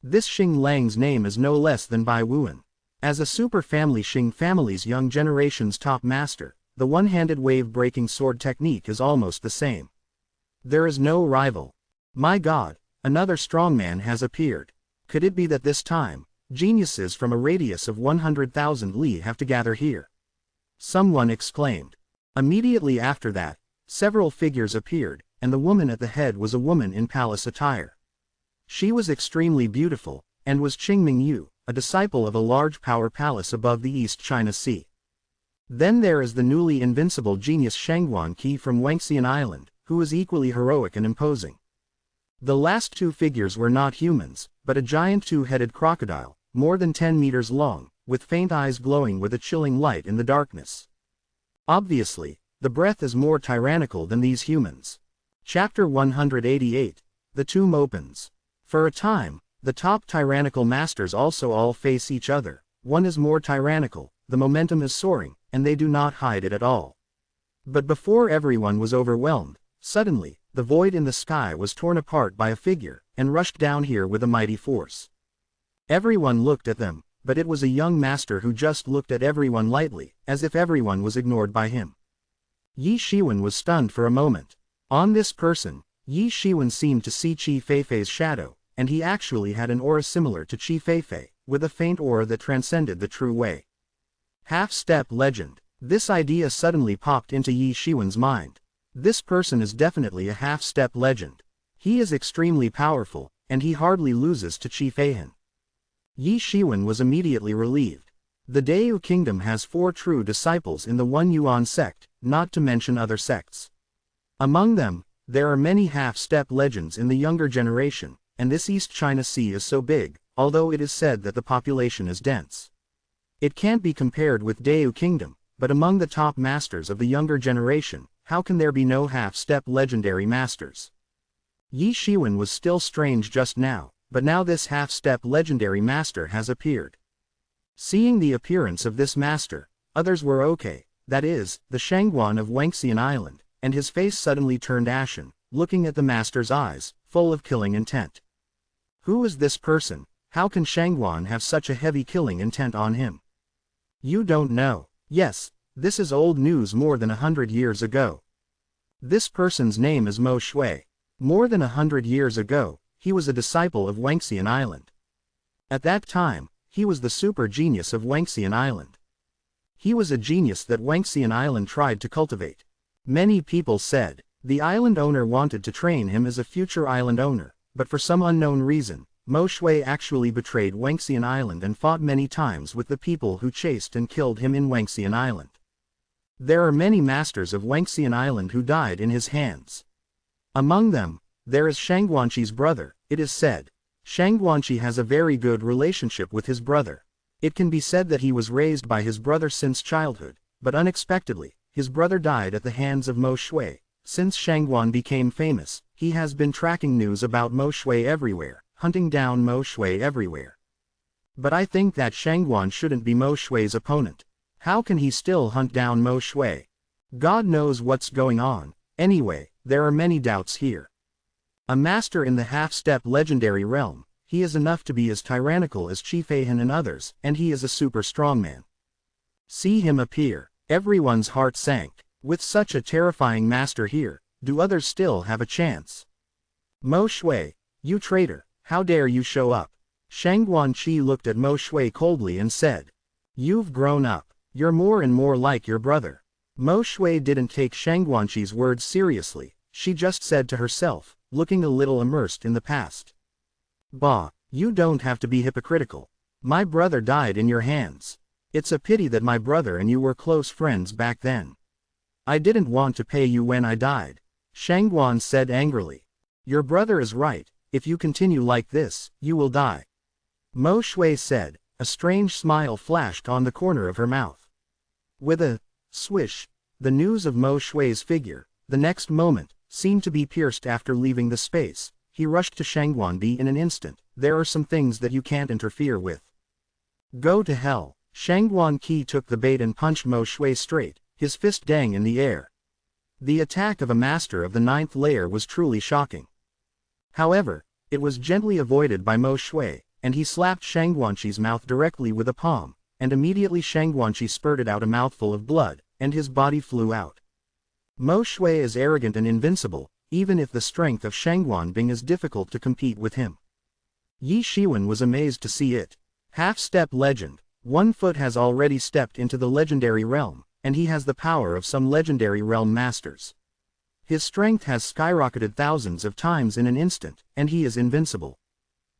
This Xing Lang's name is no less than Bai Wuan. As a super family, Xing family's young generation's top master, the one-handed wave-breaking sword technique is almost the same. There is no rival. My God, another strongman has appeared. Could it be that this time, geniuses from a radius of 100,000 li have to gather here? Someone exclaimed. Immediately after that, several figures appeared, and the woman at the head was a woman in palace attire. She was extremely beautiful, and was Qingming Yu, a disciple of a large power palace above the East China Sea. Then there is the newly invincible genius Shangguan Qi from Wangxian Island, who is equally heroic and imposing. The last two figures were not humans, but a giant two-headed crocodile, more than 10 meters long, with faint eyes glowing with a chilling light in the darkness. Obviously, the breath is more tyrannical than these humans. Chapter 188. The Tomb Opens. For a time, the top tyrannical masters also all face each other. One is more tyrannical, the momentum is soaring, and they do not hide it at all. But before everyone was overwhelmed, suddenly, the void in the sky was torn apart by a figure, and rushed down here with a mighty force. Everyone looked at them, but it was a young master who just looked at everyone lightly, as if everyone was ignored by him. Yi Shiwen was stunned for a moment. On this person, Yi Shiwen seemed to see Qi Feifei's shadow, and he actually had an aura similar to Qi Feifei, with a faint aura that transcended the true way. Half-step legend. This idea suddenly popped into Yi Shiwen's mind. This person is definitely a half-step legend. He is extremely powerful, and he hardly loses to Qi Feihan. Yi Shiwen was immediately relieved. The Deu Kingdom has 4 true disciples in the One Yuan sect, not to mention other sects. Among them, there are many half-step legends in the younger generation, and this East China Sea is so big, although it is said that the population is dense. It can't be compared with Deu Kingdom, but among the top masters of the younger generation, how can there be no half-step legendary masters? Yi Shiwen was still strange just now, but now this half-step legendary master has appeared. Seeing the appearance of this master, others were okay, that is, the Shangguan of Wangxian Island, and his face suddenly turned ashen, looking at the master's eyes, full of killing intent. Who is this person? How can Shangguan have such a heavy killing intent on him? You don't know. Yes, this is old news more than 100 years ago. This person's name is Mo Shui. More than 100 years ago, he was a disciple of Wangxian Island. At that time, he was the super genius of Wangxian Island. He was a genius that Wangxian Island tried to cultivate. Many people said, the island owner wanted to train him as a future island owner, but for some unknown reason, Mo Shui actually betrayed Wangxian Island and fought many times with the people who chased and killed him in Wangxian Island. There are many masters of Wangxian Island who died in his hands. Among them, there is Shangguanqi's brother. It is said, Shangguanqi has a very good relationship with his brother. It can be said that he was raised by his brother since childhood, but unexpectedly, his brother died at the hands of Mo Shui. Since Shangguan became famous, he has been tracking news about Mo Shui everywhere, hunting down Mo Shui everywhere. But I think that Shangguan shouldn't be Mo Shui's opponent. How can he still hunt down Mo Shui? God knows what's going on. Anyway, there are many doubts here. A master in the half-step legendary realm, he is enough to be as tyrannical as Qi Feihan and others, and he is a super strongman. See him appear, everyone's heart sank. With such a terrifying master here, do others still have a chance? Mo Shui, you traitor, how dare you show up? Shangguanqi looked at Mo Shui coldly and said, you've grown up, you're more and more like your brother. Mo Shui didn't take Shangguanqi's words seriously, she just said to herself, looking a little immersed in the past. Bah, you don't have to be hypocritical. My brother died in your hands. It's a pity that my brother and you were close friends back then. I didn't want to pay you when I died. Shangguan said angrily. Your brother is right, if you continue like this, you will die. Mo Shui said, a strange smile flashed on the corner of her mouth. With a swish, the news of Mo Shui's figure, the next moment, seemed to be pierced after leaving the space. He rushed to Shangguanbi in an instant. There are some things that you can't interfere with. Go to hell. Shangguanqi took the bait and punched Mo Shui straight, his fist dang in the air. The attack of a master of the 9th layer was truly shocking. However, it was gently avoided by Mo Shui, and he slapped Shangguanqi's mouth directly with a palm, and immediately Shangguanqi spurted out a mouthful of blood, and his body flew out. Mo Shui is arrogant and invincible, even if the strength of Shangguanbing is difficult to compete with him. Yi Shiwen was amazed to see it. Half-step legend, 1 foot has already stepped into the legendary realm, and he has the power of some legendary realm masters. His strength has skyrocketed thousands of times in an instant, and he is invincible.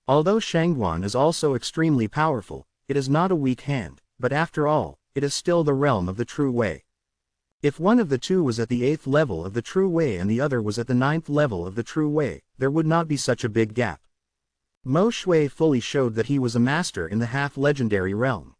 Although Shangguan is also extremely powerful, it is not a weak hand, but after all, it is still the realm of the true way. If one of the two was at the 8th level of the true way and the other was at the 9th level of the true way, there would not be such a big gap. Mo Shui fully showed that he was a master in the half-legendary realm.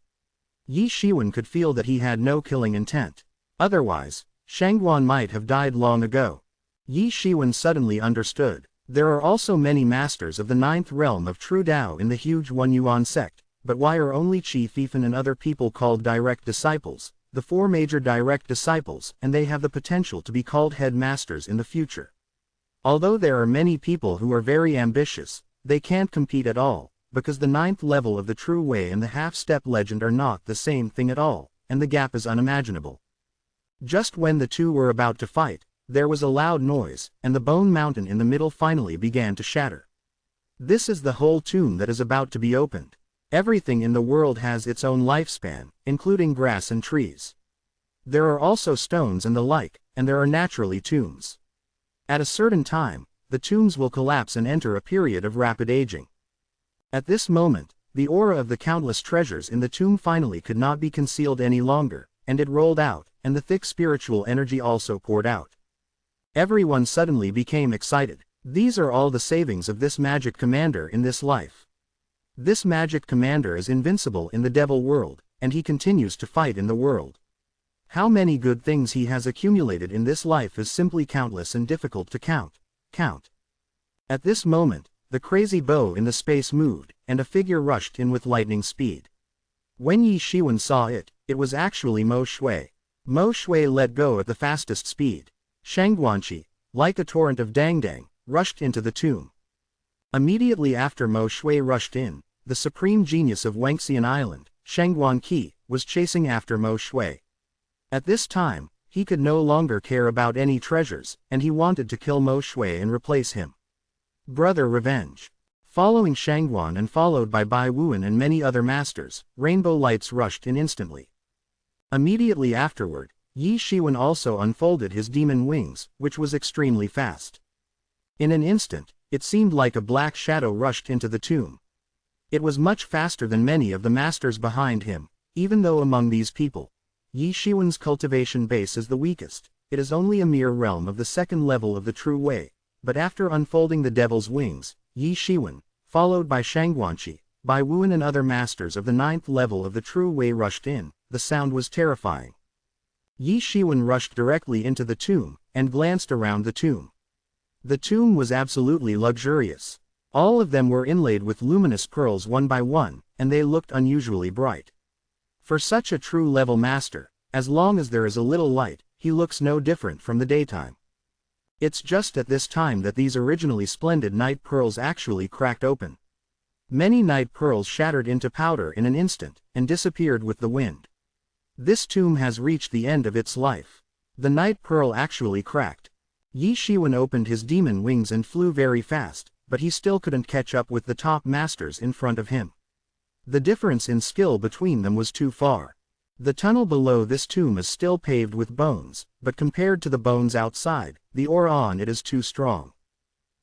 Yi Shiwen could feel that he had no killing intent. Otherwise, Shangguan might have died long ago. Yi Shiwen suddenly understood. There are also many masters of the 9th realm of true Tao in the huge One Yuan sect, but why are only Qi Feifan and other people called direct disciples? The 4 major direct disciples, and they have the potential to be called head masters in the future. Although there are many people who are very ambitious, they can't compete at all, because the 9th level of the True Way and the half-step legend are not the same thing at all, and the gap is unimaginable. Just when the two were about to fight, there was a loud noise, and the bone mountain in the middle finally began to shatter. This is the whole tomb that is about to be opened. Everything in the world has its own lifespan, including grass and trees. There are also stones and the like, and there are naturally tombs. At a certain time, the tombs will collapse and enter a period of rapid aging. At this moment, the aura of the countless treasures in the tomb finally could not be concealed any longer, and it rolled out, and the thick spiritual energy also poured out. Everyone suddenly became excited. These are all the savings of this magic commander in this life. This magic commander is invincible in the devil world, and he continues to fight in the world. How many good things he has accumulated in this life is simply countless and difficult to count. At this moment, the crazy bow in the space moved, and a figure rushed in with lightning speed. When Yi Shiwen saw it, it was actually Mo Shui. Mo Shui let go at the fastest speed. Shangguanqi, like a torrent of dang-dang, rushed into the tomb. Immediately after Mo Shui rushed in, the supreme genius of Wangxian Island, Shangguanqi, was chasing after Mo Shui. At this time, he could no longer care about any treasures, and he wanted to kill Mo Shui and replace him. Brother revenge. Following Shangguan and followed by Bai Wuan and many other masters, rainbow lights rushed in instantly. Immediately afterward, Yi Shiwen also unfolded his demon wings, which was extremely fast. In an instant, it seemed like a black shadow rushed into the tomb. It was much faster than many of the masters behind him, even though among these people, Yi Shiwen's cultivation base is the weakest. It is only a mere realm of the 2nd level of the True Way, but after unfolding the devil's wings, Yi Shiwen, followed by Shangguanqi, Bai Wuan and other masters of the 9th level of the True Way rushed in. The sound was terrifying. Yi Shiwen rushed directly into the tomb, and glanced around the tomb. The tomb was absolutely luxurious. All of them were inlaid with luminous pearls one by one, and they looked unusually bright. For such a true level master, as long as there is a little light, he looks no different from the daytime. It's just at this time that these originally splendid night pearls actually cracked open. Many night pearls shattered into powder in an instant, and disappeared with the wind. This tomb has reached the end of its life. The night pearl actually cracked. Yi Shiwen opened his demon wings and flew very fast, but he still couldn't catch up with the top masters in front of him. The difference in skill between them was too far. The tunnel below this tomb is still paved with bones, but compared to the bones outside, the aura on it is too strong.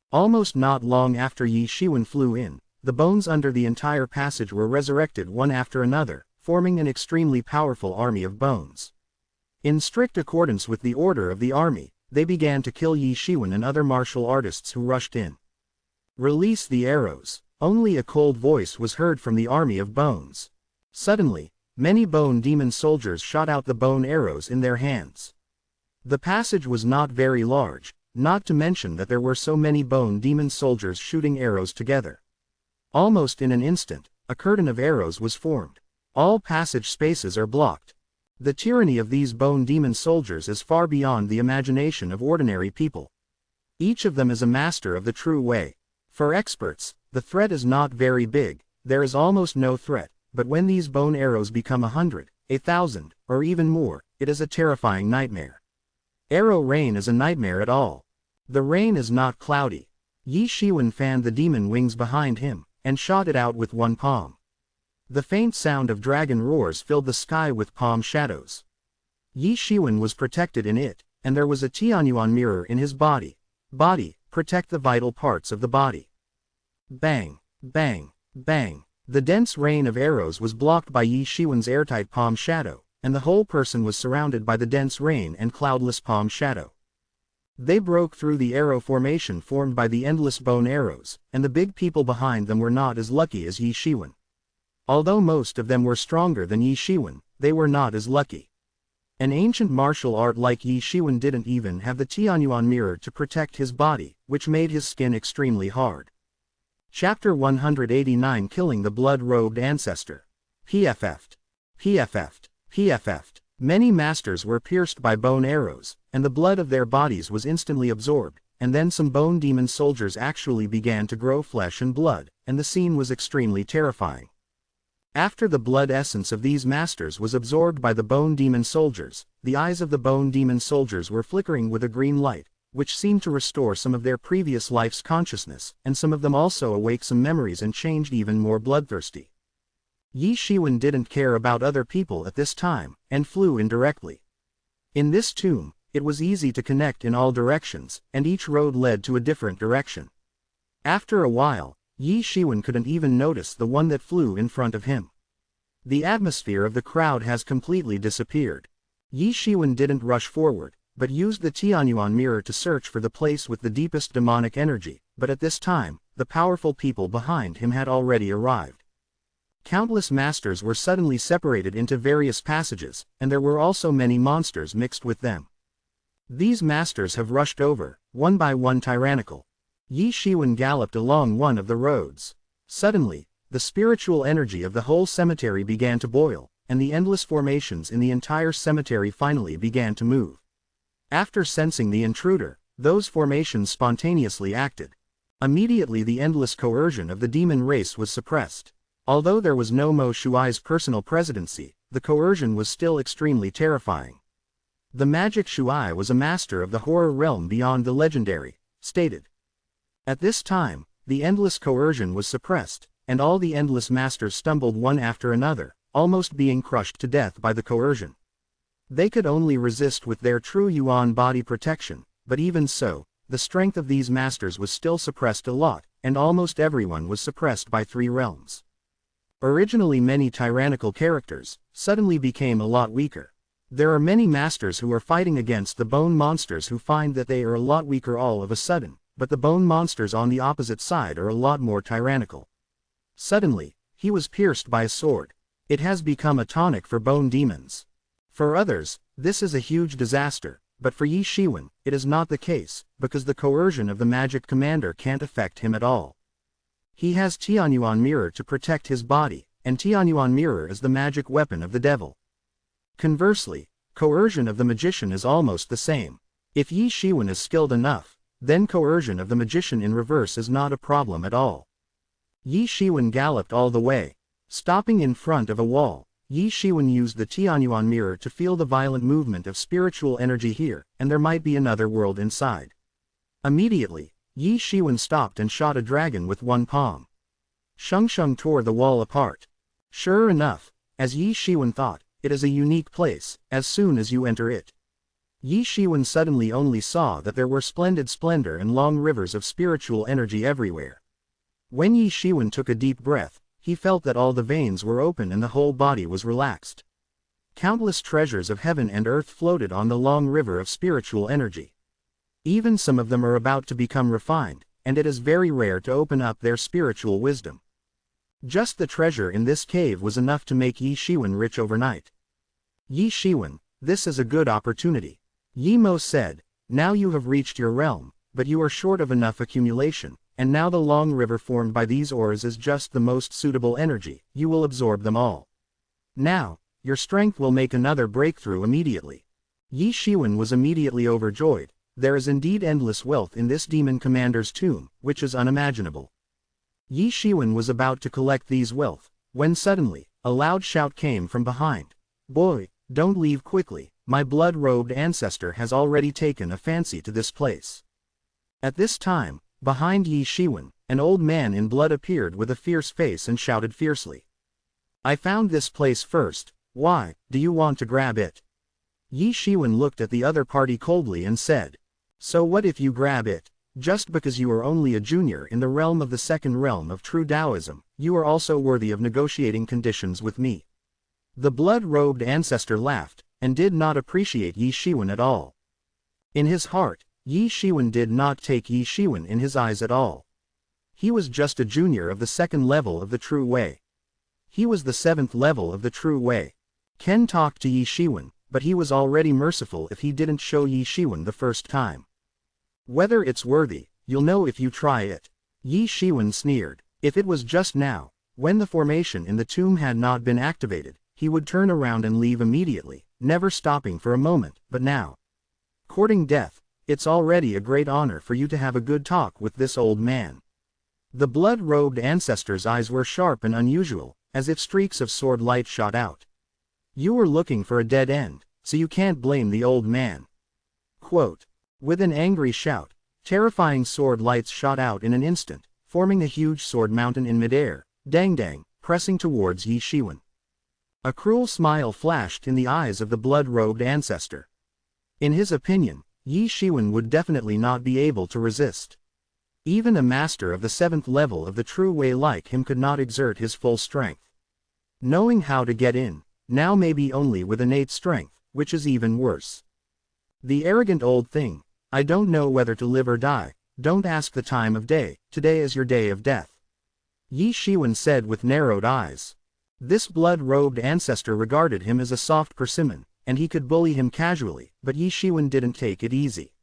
Almost not long after Yi Shiwen flew in, the bones under the entire passage were resurrected one after another, forming an extremely powerful army of bones. In strict accordance with the order of the army, they began to kill Yi Shiwen and other martial artists who rushed in. Release the arrows. Only a cold voice was heard from the army of bones. Suddenly, many bone demon soldiers shot out the bone arrows in their hands. The passage was not very large, not to mention that there were so many bone demon soldiers shooting arrows together. Almost in an instant, a curtain of arrows was formed. All passage spaces are blocked. The tyranny of these bone demon soldiers is far beyond the imagination of ordinary people. Each of them is a master of the True Way. For experts, the threat is not very big, there is almost no threat, but when these bone arrows become 100, 1,000, or even more, it is a terrifying nightmare. Arrow rain is a nightmare at all. The rain is not cloudy. Yi Shiwen fanned the demon wings behind him, and shot it out with one palm. The faint sound of dragon roars filled the sky with palm shadows. Yi Shiwen was protected in it, and there was a Tianyuan mirror in his body. Body, protect the vital parts of the body. Bang, bang, bang. The dense rain of arrows was blocked by Yi Shiwen's airtight palm shadow, and the whole person was surrounded by the dense rain and cloudless palm shadow. They broke through the arrow formation formed by the endless bone arrows, and the big people behind them were not as lucky as Yi Shiwen. Although most of them were stronger than Yi Shiwen, they were not as lucky. An ancient martial art like Yi Shiwen didn't even have the Tianyuan mirror to protect his body, which made his skin extremely hard. Chapter 189 Killing the Blood-Robed Ancestor. PFF'd. PFF'd. PFF'd. Many masters were pierced by bone arrows, and the blood of their bodies was instantly absorbed, and then some bone demon soldiers actually began to grow flesh and blood, and the scene was extremely terrifying. After the blood essence of these masters was absorbed by the bone demon soldiers, the eyes of the bone demon soldiers were flickering with a green light, which seemed to restore some of their previous life's consciousness, and some of them also awake some memories and changed even more bloodthirsty. Yi Shiwen didn't care about other people at this time, and flew in directly. In this tomb, it was easy to connect in all directions, and each road led to a different direction. After a while, Yi Shiwen couldn't even notice the one that flew in front of him. The atmosphere of the crowd has completely disappeared. Yi Shiwen didn't rush forward, but used the Tianyuan mirror to search for the place with the deepest demonic energy, but at this time, the powerful people behind him had already arrived. Countless masters were suddenly separated into various passages, and there were also many monsters mixed with them. These masters have rushed over, one by one tyrannical. Yi Shiwen galloped along one of the roads. Suddenly, the spiritual energy of the whole cemetery began to boil, and the endless formations in the entire cemetery finally began to move. After sensing the intruder, those formations spontaneously acted. Immediately the endless coercion of the demon race was suppressed. Although there was no Mo Shuai's personal presidency, the coercion was still extremely terrifying. The magic Shuai was a master of the horror realm beyond the legendary, stated. At this time, the endless coercion was suppressed, and all the endless masters stumbled one after another, almost being crushed to death by the coercion. They could only resist with their true Yuan body protection, but even so, the strength of these masters was still suppressed a lot, and almost everyone was suppressed by 3 realms. Originally many tyrannical characters, suddenly became a lot weaker. There are many masters who are fighting against the bone monsters who find that they are a lot weaker all of a sudden, but the bone monsters on the opposite side are a lot more tyrannical. Suddenly, he was pierced by a sword. It has become a tonic for bone demons. For others, this is a huge disaster, but for Yi Shiwen, it is not the case, because the coercion of the magic commander can't affect him at all. He has Tianyuan mirror to protect his body, and Tianyuan mirror is the magic weapon of the devil. Conversely, coercion of the magician is almost the same. If Yi Shiwen is skilled enough, then coercion of the magician in reverse is not a problem at all. Yi Shiwen galloped all the way. Stopping in front of a wall, Yi Shiwen used the Tianyuan mirror to feel the violent movement of spiritual energy here, and there might be another world inside. Immediately, Yi Shiwen stopped and shot a dragon with one palm. Sheng Sheng tore the wall apart. Sure enough, as Yi Shiwen thought, it is a unique place, as soon as you enter it. Yi Shiwen suddenly only saw that there were splendid splendor and long rivers of spiritual energy everywhere. When Yi Shiwen took a deep breath, he felt that all the veins were open and the whole body was relaxed. Countless treasures of heaven and earth floated on the long river of spiritual energy. Even some of them are about to become refined, and it is very rare to open up their spiritual wisdom. Just the treasure in this cave was enough to make Yi Shiwen rich overnight. Yi Shiwen, this is a good opportunity. Yi Mo said, now you have reached your realm, but you are short of enough accumulation, and now the long river formed by these ores is just the most suitable energy, you will absorb them all. Now, your strength will make another breakthrough immediately. Yi Shiwen was immediately overjoyed. There is indeed endless wealth in this demon commander's tomb, which is unimaginable. Yi Shiwen was about to collect these wealth, when suddenly, a loud shout came from behind. Boy, don't leave quickly. My blood-robed ancestor has already taken a fancy to this place. At this time, behind Yi Shiwen, an old man in blood appeared with a fierce face and shouted fiercely. I found this place first, why, do you want to grab it? Yi Shiwen looked at the other party coldly and said, so what if you grab it? Just because you are only a junior in the realm of the second realm of true Taoism, you are also worthy of negotiating conditions with me. The blood-robed ancestor laughed, and did not appreciate Yi Shiwen at all. In his heart, Yi Shiwen did not take Yi Shiwen in his eyes at all. He was just a junior of the second level of the true way. He was the 7th level of the true way. Ken talked to Yi Shiwen, but he was already merciful if he didn't show Yi Shiwen the first time. Whether it's worthy, you'll know if you try it. Yi Shiwen sneered. If it was just now, when the formation in the tomb had not been activated, he would turn around and leave immediately, never stopping for a moment, but now. Courting death, it's already a great honor for you to have a good talk with this old man." The blood-robed ancestor's eyes were sharp and unusual, as if streaks of sword light shot out. "You were looking for a dead end, so you can't blame the old man." Quote. With an angry shout, terrifying sword lights shot out in an instant, forming a huge sword mountain in midair, dang, pressing towards Yi Shiwen. A cruel smile flashed in the eyes of the blood-robed ancestor. In his opinion, Yi Shiwen would definitely not be able to resist. Even a master of the 7th level of the true way like him could not exert his full strength. Knowing how to get in, now maybe only with innate strength, which is even worse. The arrogant old thing, "I don't know whether to live or die, don't ask the time of day, today is your day of death," Yi Shiwen said with narrowed eyes. This blood-robed ancestor regarded him as a soft persimmon, and he could bully him casually, but Yi Shiwen didn't take it easy.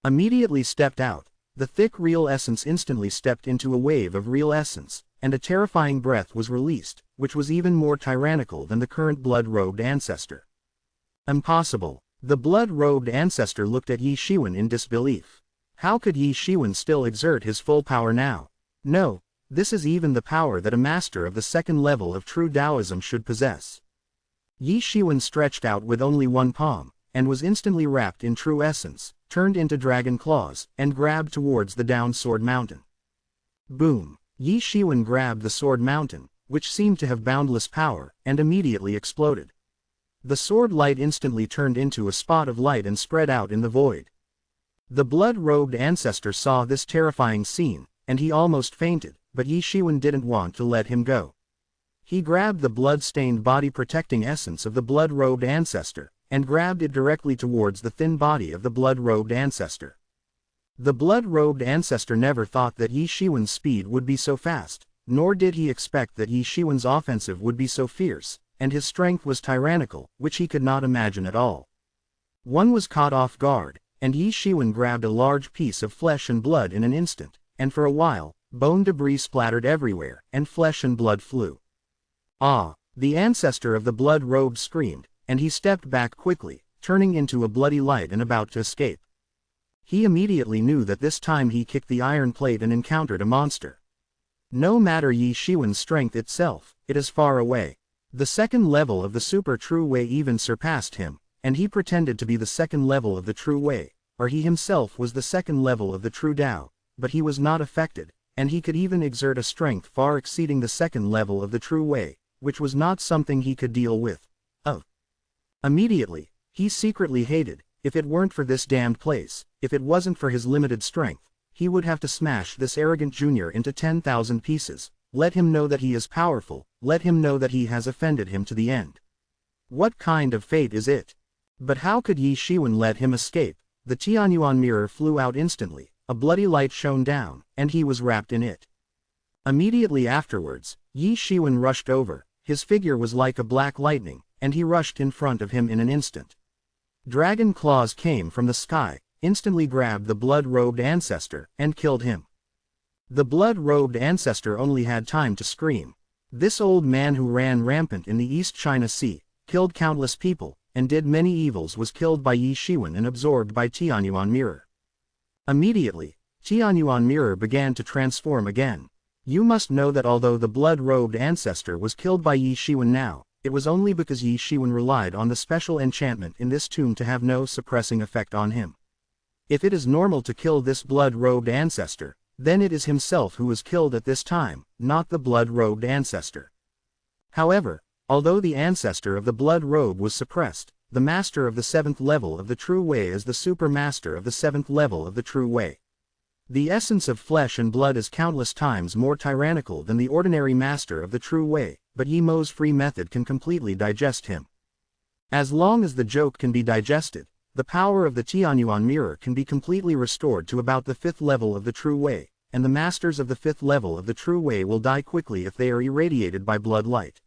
Immediately stepped out, the thick real essence instantly stepped into a wave of real essence, and a terrifying breath was released, which was even more tyrannical than the current blood-robed ancestor. Impossible. The blood-robed ancestor looked at Yi Shiwen in disbelief. How could Yi Shiwen still exert his full power now? No, this is even the power that a master of the 2nd level of true Taoism should possess. Yi Shiwen stretched out with only one palm, and was instantly wrapped in true essence, turned into dragon claws, and grabbed towards the down sword mountain. Boom! Yi Shiwen grabbed the sword mountain, which seemed to have boundless power, and immediately exploded. The sword light instantly turned into a spot of light and spread out in the void. The blood-robed ancestor saw this terrifying scene, and he almost fainted, but Yi Shiwen didn't want to let him go. He grabbed the blood-stained body-protecting essence of the blood-robed ancestor, and grabbed it directly towards the thin body of the blood-robed ancestor. The blood-robed ancestor never thought that Yi Shiwen's speed would be so fast, nor did he expect that Yi Shiwen's offensive would be so fierce, and his strength was tyrannical, which he could not imagine at all. One was caught off guard, and Yi Shiwen grabbed a large piece of flesh and blood in an instant, and for a while, bone debris splattered everywhere, and flesh and blood flew. Ah! The ancestor of the blood-robed screamed, and he stepped back quickly, turning into a bloody light and about to escape. He immediately knew that this time he kicked the iron plate and encountered a monster. No matter Yi Shiwen's strength itself, it is far away. The 2nd level of the super true way even surpassed him, and he pretended to be the 2nd level of the true way, or he himself was the 2nd level of the true Tao, but he was not affected, and he could even exert a strength far exceeding the 2nd level of the true way, which was not something he could deal with. Immediately, he secretly hated, if it weren't for this damned place, if it wasn't for his limited strength, he would have to smash this arrogant junior into 10,000 pieces, let him know that he is powerful, let him know that he has offended him to the end. What kind of fate is it? But how could Yi Shiwen let him escape? The Tianyuan mirror flew out instantly, a bloody light shone down, and he was wrapped in it. Immediately afterwards, Yi Shiwen rushed over, his figure was like a black lightning, and he rushed in front of him in an instant. Dragon claws came from the sky, instantly grabbed the blood-robed ancestor, and killed him. The blood-robed ancestor only had time to scream. This old man who ran rampant in the East China Sea, killed countless people, and did many evils was killed by Yi Shiwen and absorbed by Tianyuan mirror. Immediately, Tianyuan mirror began to transform again. You must know that although the blood-robed ancestor was killed by Yi Shiwen now, it was only because Yi Shiwen relied on the special enchantment in this tomb to have no suppressing effect on him. If it is normal to kill this blood-robed ancestor, then it is himself who was killed at this time, not the blood-robed ancestor. However, although the ancestor of the blood robe was suppressed, the master of the 7th level of the true way is the super master of the 7th level of the true way. The essence of flesh and blood is countless times more tyrannical than the ordinary master of the true way, but Yi Mo's free method can completely digest him. As long as the joke can be digested, the power of the Tianyuan mirror can be completely restored to about the 5th level of the true way, and the masters of the 5th level of the true way will die quickly if they are irradiated by blood light.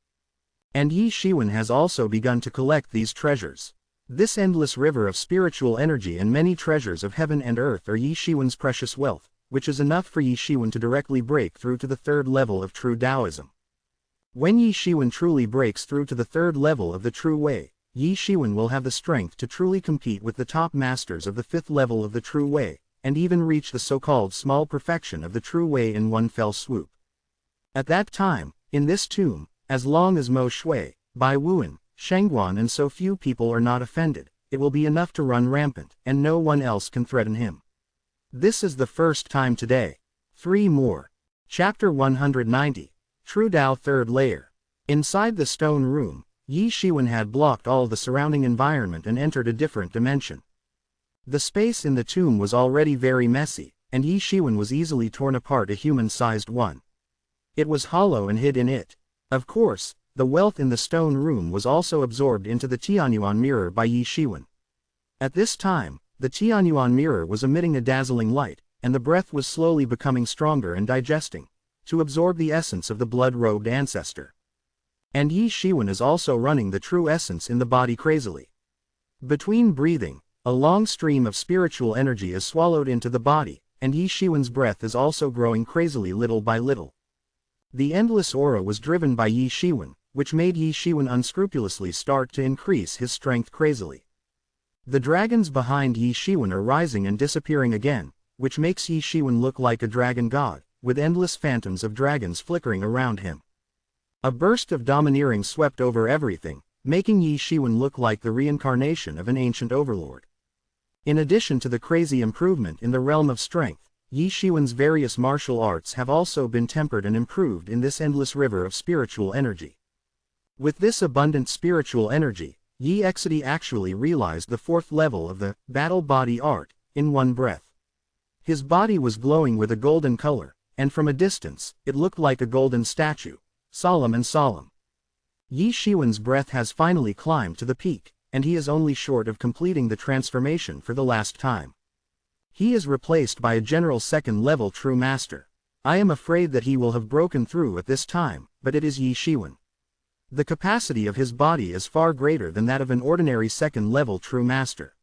And Yi Shiwen has also begun to collect these treasures. This endless river of spiritual energy and many treasures of heaven and earth are Yi Shiwen's precious wealth, which is enough for Yi Shiwen to directly break through to the 3rd level of true Taoism. When Yi Shiwen truly breaks through to the 3rd level of the true way, Yi Shiwen will have the strength to truly compete with the top masters of the 5th level of the True Way, and even reach the so-called small perfection of the True Way in one fell swoop. At that time, in this tomb, as long as Mo Shui, Bai Wuan, Shengguan and so few people are not offended, it will be enough to run rampant, and no one else can threaten him. This is the first time today. 3 more. Chapter 190. True Tao 3rd Layer. Inside the stone room, Yi Shiwen had blocked all the surrounding environment and entered a different dimension. The space in the tomb was already very messy, and Yi Shiwen was easily torn apart a human-sized one. It was hollow and hid in it. Of course, the wealth in the stone room was also absorbed into the Tianyuan mirror by Yi Shiwen. At this time, the Tianyuan mirror was emitting a dazzling light, and the breath was slowly becoming stronger and digesting, to absorb the essence of the blood-robed ancestor. And Yi Shiwen is also running the true essence in the body crazily. Between breathing, a long stream of spiritual energy is swallowed into the body, and Yi Shiwen's breath is also growing crazily little by little. The endless aura was driven by Yi Shiwen, which made Yi Shiwen unscrupulously start to increase his strength crazily. The dragons behind Yi Shiwen are rising and disappearing again, which makes Yi Shiwen look like a dragon god, with endless phantoms of dragons flickering around him. A burst of domineering swept over everything, making Yi Shiwen look like the reincarnation of an ancient overlord. In addition to the crazy improvement in the realm of strength, Yi Shiwen's various martial arts have also been tempered and improved in this endless river of spiritual energy. With this abundant spiritual energy, Yi Exidi actually realized the 4th level of the battle body art in one breath. His body was glowing with a golden color, and from a distance, it looked like a golden statue, solemn and solemn. Yi Shiwen's breath has finally climbed to the peak, and he is only short of completing the transformation for the last time. He is replaced by a general 2nd level true master. I am afraid that he will have broken through at this time, but it is Yi Shiwen. The capacity of his body is far greater than that of an ordinary 2nd level true master.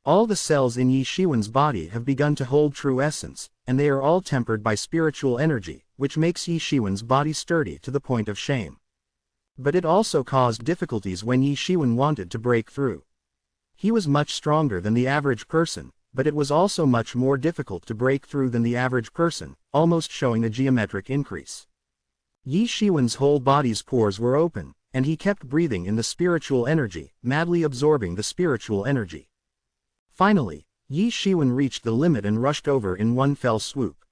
All the cells in Yi Shiwen's body have begun to hold true essence, and they are all tempered by spiritual energy, which makes Yi Shiwen's body sturdy to the point of shame. But it also caused difficulties when Yi Shiwen wanted to break through. He was much stronger than the average person, but it was also much more difficult to break through than the average person, almost showing a geometric increase. Yi Shiwen's whole body's pores were open, and he kept breathing in the spiritual energy, madly absorbing the spiritual energy. Finally, Yi Shiwen reached the limit and rushed over in one fell swoop.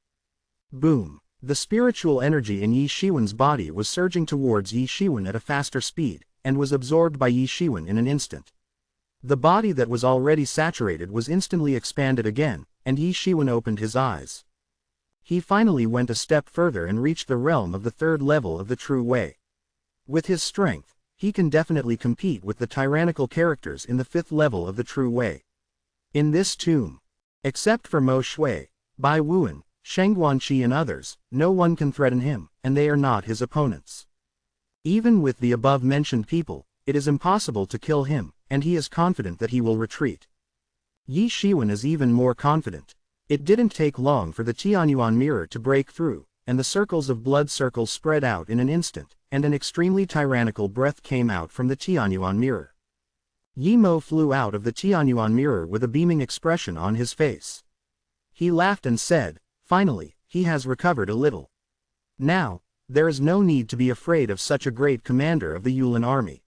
Boom! The spiritual energy in Yi Shiwen's body was surging towards Yi Shiwen at a faster speed, and was absorbed by Yi Shiwen in an instant. The body that was already saturated was instantly expanded again, and Yi Shiwen opened his eyes. He finally went a step further and reached the realm of the 3rd level of the True Way. With his strength, he can definitely compete with the tyrannical characters in the 5th level of the True Way. In this tomb, except for Mo Shui, Bai Wuan, Shengguanqi and others, no one can threaten him, and they are not his opponents. Even with the above-mentioned people, it is impossible to kill him, and he is confident that he will retreat. Yi Shiwen is even more confident. It didn't take long for the Tianyuan mirror to break through, and the circles of blood circles spread out in an instant, and an extremely tyrannical breath came out from the Tianyuan mirror. Yi Mo flew out of the Tianyuan mirror with a beaming expression on his face. He laughed and said, "Finally, he has recovered a little. Now, there is no need to be afraid of such a great commander of the Yulin army.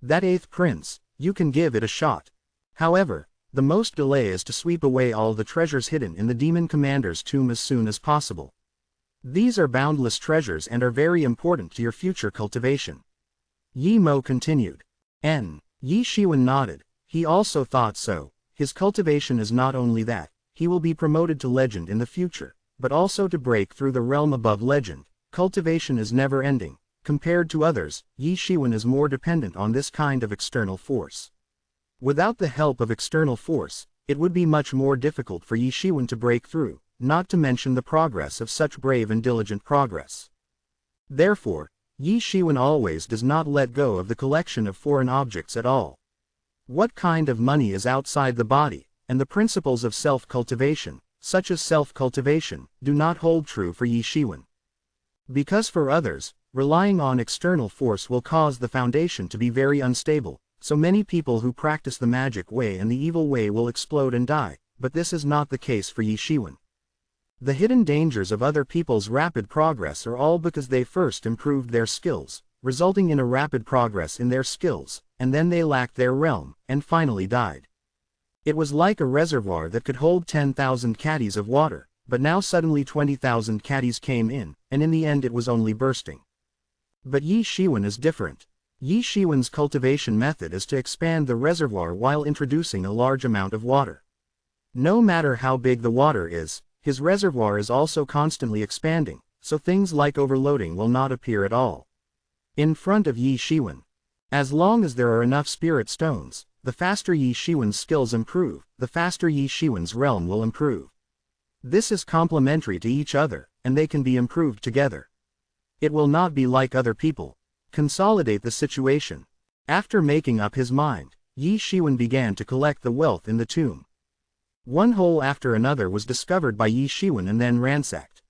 That 8th prince, you can give it a shot. However, the most delay is to sweep away all the treasures hidden in the demon commander's tomb as soon as possible. These are boundless treasures and are very important to your future cultivation." Yi Mo continued. Yi Shiwen nodded. He also thought so. His cultivation is not only that, he will be promoted to legend in the future, but also to break through the realm above legend. Cultivation is never ending. Compared to others, Yi Shiwen is more dependent on this kind of external force. Without the help of external force, it would be much more difficult for Yi Shiwen to break through, not to mention the progress of such brave and diligent progress. Therefore, Yi Shiwen always does not let go of the collection of foreign objects at all. What kind of money is outside the body, and the principles of self-cultivation, such as self-cultivation, do not hold true for Yi Shiwen. Because for others, relying on external force will cause the foundation to be very unstable, so many people who practice the magic way and the evil way will explode and die, but this is not the case for Yi Shiwen. The hidden dangers of other people's rapid progress are all because they first improved their skills, resulting in a rapid progress in their skills, and then they lacked their realm, and finally died. It was like a reservoir that could hold 10,000 caddies of water, but now suddenly 20,000 caddies came in, and in the end it was only bursting. But Yi Shiwen is different. Yi Shiwen's cultivation method is to expand the reservoir while introducing a large amount of water. No matter how big the water is, his reservoir is also constantly expanding, so things like overloading will not appear at all. In front of Yi Shiwen. As long as there are enough spirit stones, the faster Yi Shiwen's skills improve, the faster Yi Shiwen's realm will improve. This is complementary to each other, and they can be improved together. It will not be like other people. Consolidate the situation. After making up his mind, Yi Shiwen began to collect the wealth in the tomb. One hole after another was discovered by Yi Shiwen and then ransacked.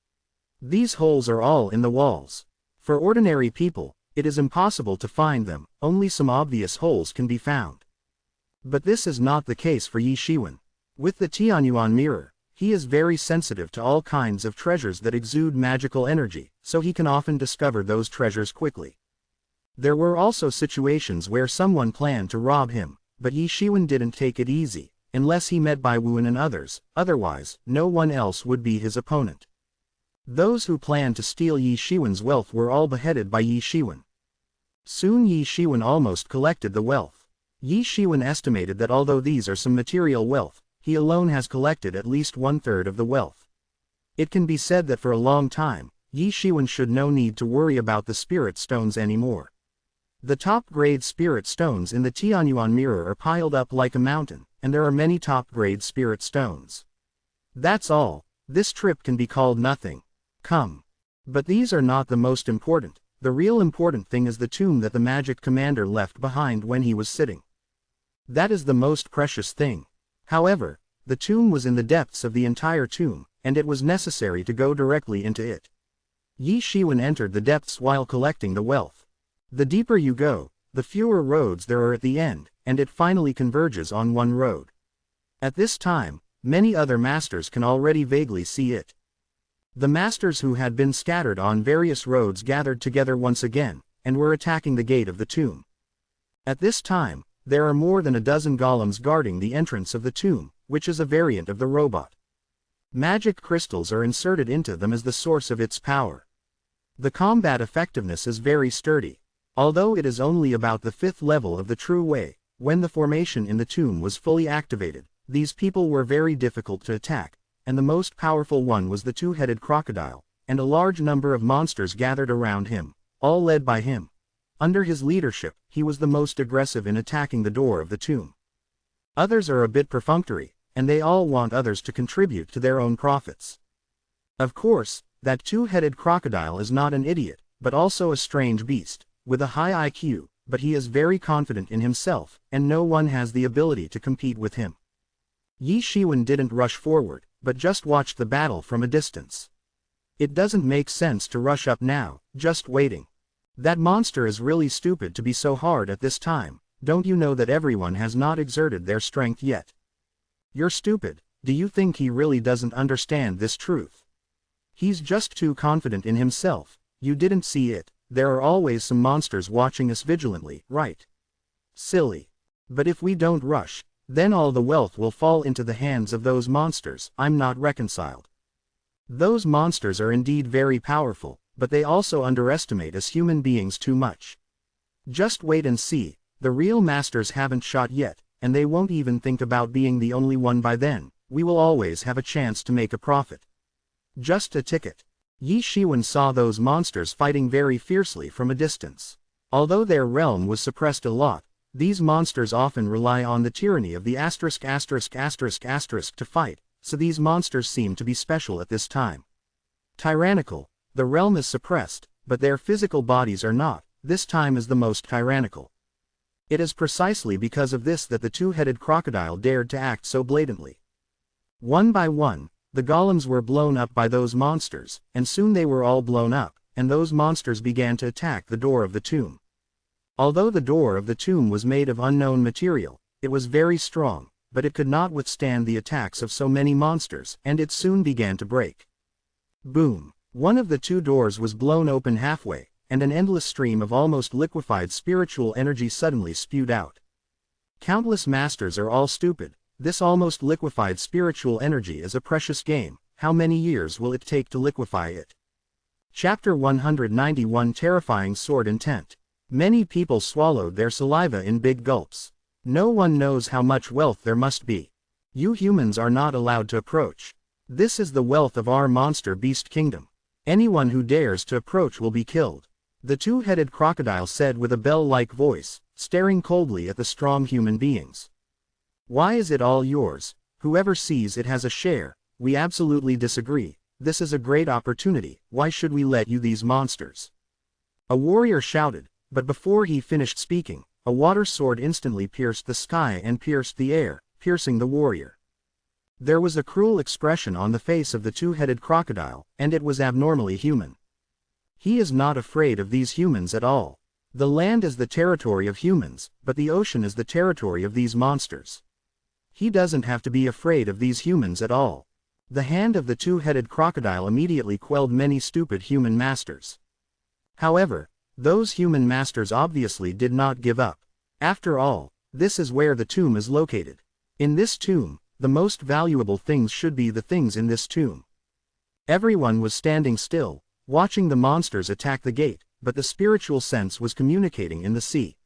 These holes are all in the walls. For ordinary people, it is impossible to find them, only some obvious holes can be found. But this is not the case for Yi Shiwen. With the Tianyuan mirror, he is very sensitive to all kinds of treasures that exude magical energy, so he can often discover those treasures quickly. There were also situations where someone planned to rob him, but Yi Shiwen didn't take it easy, unless he met Bai Wuan and others, otherwise, no one else would be his opponent. Those who planned to steal Yi Shiwen's wealth were all beheaded by Yi Shiwen. Soon Yi Shiwen almost collected the wealth. Yi Shiwen estimated that although these are some material wealth, he alone has collected at least 1/3 of the wealth. It can be said that for a long time, Yi Shiwen should no need to worry about the spirit stones anymore. The top-grade spirit stones in the Tianyuan mirror are piled up like a mountain, and there are many top-grade spirit stones. That's all. This trip can be called nothing. Come. But these are not the most important. The real important thing is the tomb that the magic commander left behind when he was sitting. That is the most precious thing. However, the tomb was in the depths of the entire tomb, and it was necessary to go directly into it. Yi Shiwen entered the depths while collecting the wealth. The deeper you go, the fewer roads there are at the end, and it finally converges on one road. At this time, many other masters can already vaguely see it. The masters who had been scattered on various roads gathered together once again, and were attacking the gate of the tomb. At this time, there are more than a dozen golems guarding the entrance of the tomb, which is a variant of the robot. Magic crystals are inserted into them as the source of its power. The combat effectiveness is very sturdy. Although it is only about the 5th level of the true way, when the formation in the tomb was fully activated, these people were very difficult to attack, and the most powerful one was the two-headed crocodile, and a large number of monsters gathered around him, all led by him. Under his leadership, he was the most aggressive in attacking the door of the tomb. Others are a bit perfunctory, and they all want others to contribute to their own profits. Of course, that two-headed crocodile is not an idiot, but also a strange beast, with a high IQ, but he is very confident in himself, and no one has the ability to compete with him. Yi Shiwen didn't rush forward, but just watched the battle from a distance. It doesn't make sense to rush up now, just waiting. That monster is really stupid to be so hard at this time. Don't you know that everyone has not exerted their strength yet? You're stupid. Do you think he really doesn't understand this truth? He's just too confident in himself. You didn't see it. There are always some monsters watching us vigilantly, right? Silly. But if we don't rush, then all the wealth will fall into the hands of those monsters. I'm not reconciled. Those monsters are indeed very powerful, but they also underestimate us human beings too much. Just wait and see. The real masters haven't shot yet, and they won't even think about being the only one by then. We will always have a chance to make a profit. Just a ticket. Yi Shiwen saw those monsters fighting very fiercely from a distance. Although their realm was suppressed a lot, these monsters often rely on the tyranny of the ***** to fight, so these monsters seem to be special at this time. Tyrannical. The realm is suppressed, but their physical bodies are not. This time is the most tyrannical. It is precisely because of this that the two-headed crocodile dared to act so blatantly. One by one, the golems were blown up by those monsters, and soon they were all blown up, and those monsters began to attack the door of the tomb. Although the door of the tomb was made of unknown material, it was very strong, but it could not withstand the attacks of so many monsters, and it soon began to break. Boom! One of the two doors was blown open halfway, and an endless stream of almost liquefied spiritual energy suddenly spewed out. Countless masters are all stupid. This almost liquefied spiritual energy is a precious game. How many years will it take to liquefy it? Chapter 191 Terrifying Sword Intent. Many people swallowed their saliva in big gulps. No one knows how much wealth there must be. You humans are not allowed to approach. This is the wealth of our monster beast kingdom. Anyone who dares to approach will be killed. The two-headed crocodile said with a bell-like voice, staring coldly at the strong human beings. Why is it all yours? Whoever sees it has a share. We absolutely disagree. This is a great opportunity. Why should we let you these monsters? A warrior shouted, but before he finished speaking, a water sword instantly pierced the sky and pierced the air, piercing the warrior. There was a cruel expression on the face of the two-headed crocodile, and it was abnormally human. He is not afraid of these humans at all. The land is the territory of humans, but the ocean is the territory of these monsters. He doesn't have to be afraid of these humans at all. The hand of the two-headed crocodile immediately quelled many stupid human masters. However, those human masters obviously did not give up. After all, this is where the tomb is located. In this tomb, the most valuable things should be the things in this tomb. Everyone was standing still, watching the monsters attack the gate, but the spiritual sense was communicating in the sea.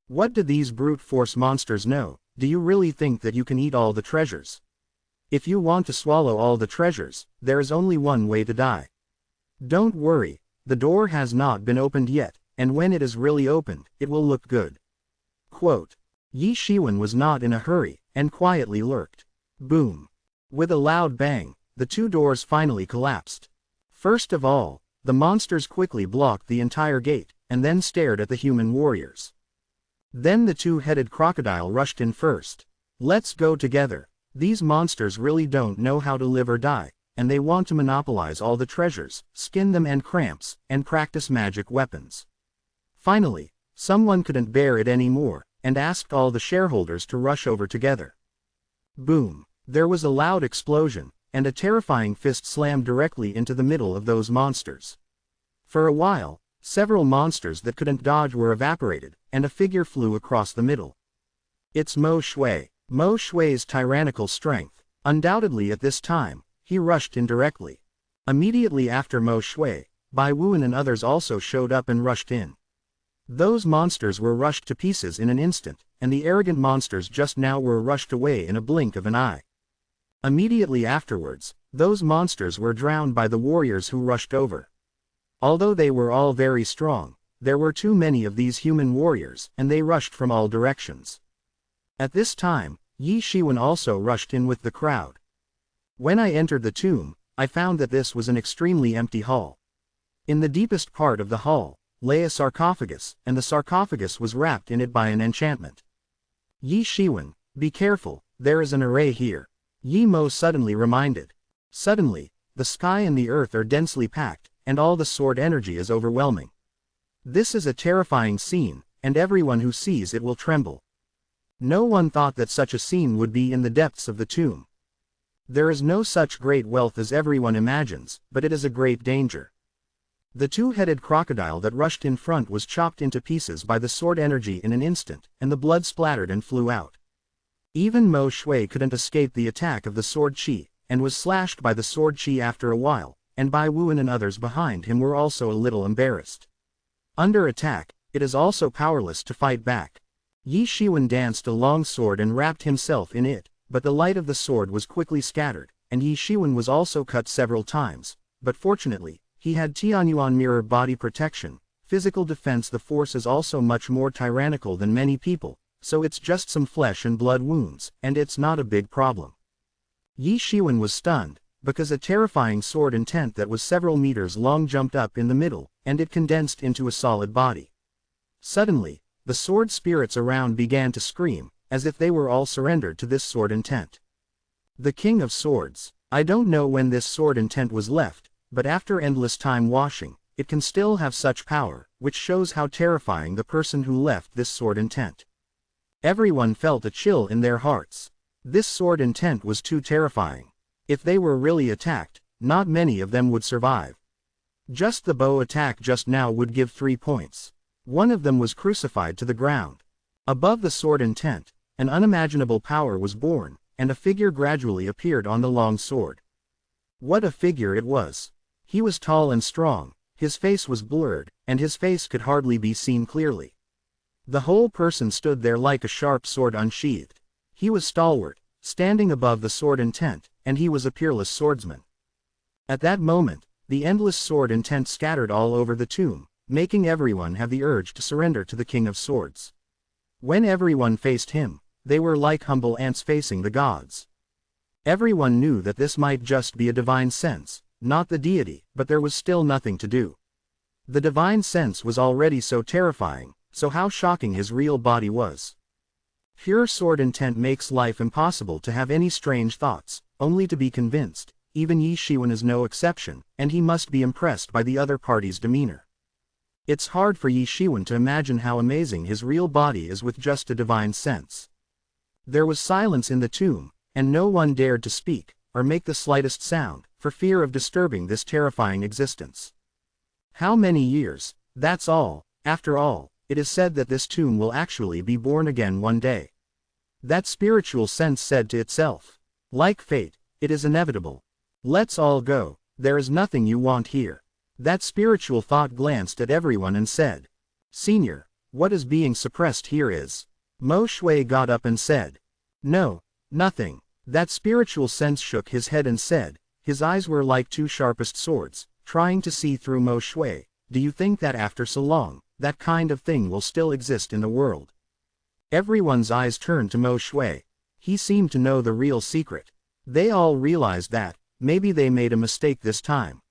What do these brute force monsters know? Do you really think that you can eat all the treasures? If you want to swallow all the treasures, there is only one way to die. Don't worry, the door has not been opened yet, and when it is really opened, it will look good. Quote. Yi Shiwen was not in a hurry, and quietly lurked. Boom! With a loud bang, the two doors finally collapsed. First of all, the monsters quickly blocked the entire gate, and then stared at the human warriors. Then the two-headed crocodile rushed in first. Let's go together. These monsters really don't know how to live or die, and they want to monopolize all the treasures, skin them and cramps, and practice magic weapons. Finally, someone couldn't bear it anymore, and asked all the shareholders to rush over together. Boom! There was a loud explosion, and a terrifying fist slammed directly into the middle of those monsters. For a while, several monsters that couldn't dodge were evaporated, and a figure flew across the middle. It's Mo Shui. Mo Shui's tyrannical strength. Undoubtedly at this time, he rushed in directly. Immediately after Mo Shui, Bai Wuan and others also showed up and rushed in. Those monsters were rushed to pieces in an instant, and the arrogant monsters just now were rushed away in a blink of an eye. Immediately afterwards, those monsters were drowned by the warriors who rushed over. Although they were all very strong, there were too many of these human warriors, and they rushed from all directions. At this time, Yi Shiwen also rushed in with the crowd. When I entered the tomb, I found that this was an extremely empty hall. In the deepest part of the hall, lay a sarcophagus, and the sarcophagus was wrapped in it by an enchantment. Yi Shiwen, be careful, there is an array here. Yi Mo suddenly reminded. Suddenly, the sky and the earth are densely packed, and all the sword energy is overwhelming. This is a terrifying scene, and everyone who sees it will tremble. No one thought that such a scene would be in the depths of the tomb. There is no such great wealth as everyone imagines, but it is a great danger. The two-headed crocodile that rushed in front was chopped into pieces by the sword energy in an instant, and the blood splattered and flew out. Even Mo Shui couldn't escape the attack of the sword chi, and was slashed by the sword chi after a while, and Bai Wuan and others behind him were also a little embarrassed. Under attack, it is also powerless to fight back. Yi Shiwen danced a long sword and wrapped himself in it, but the light of the sword was quickly scattered, and Yi Shiwen was also cut several times, but fortunately, he had Tianyuan mirror body protection. Physical defense. The force is also much more tyrannical than many people, so it's just some flesh and blood wounds, and it's not a big problem. Yi Shiwen was stunned, because a terrifying sword intent that was several meters long jumped up in the middle, and it condensed into a solid body. Suddenly, the sword spirits around began to scream, as if they were all surrendered to this sword intent. The King of Swords. I don't know when this sword intent was left, but after endless time washing, it can still have such power, which shows how terrifying the person who left this sword intent. Everyone felt a chill in their hearts. This sword intent was too terrifying. If they were really attacked, not many of them would survive. Just the bow attack just now would give 3 points. One of them was crucified to the ground. Above the sword intent, an unimaginable power was born, and a figure gradually appeared on the long sword. What a figure it was! He was tall and strong, his face was blurred, and his face could hardly be seen clearly. The whole person stood there like a sharp sword unsheathed. He was stalwart, standing above the sword intent, and he was a peerless swordsman. At that moment, the endless sword intent scattered all over the tomb, making everyone have the urge to surrender to the King of Swords. When everyone faced him, they were like humble ants facing the gods. Everyone knew that this might just be a divine sense, not the deity, but there was still nothing to do. The divine sense was already so terrifying, so how shocking his real body was. Pure sword intent makes life impossible to have any strange thoughts, only to be convinced. Even Yi Shiwen is no exception, and he must be impressed by the other party's demeanor. It's hard for Yi Shiwen to imagine how amazing his real body is with just a divine sense. There was silence in the tomb, and no one dared to speak, or make the slightest sound, for fear of disturbing this terrifying existence. How many years, that's all. After all, it is said that this tomb will actually be born again one day. That spiritual sense said to itself, like fate, it is inevitable. Let's all go, there is nothing you want here. That spiritual thought glanced at everyone and said, Senior, what is being suppressed here is. Mo Shui got up and said, No, nothing. That spiritual sense shook his head and said, his eyes were like 2 sharpest swords, trying to see through Mo Shui, do you think that after so long, that kind of thing will still exist in the world? Everyone's eyes turned to Mo Shui. He seemed to know the real secret. They all realized that, maybe they made a mistake this time.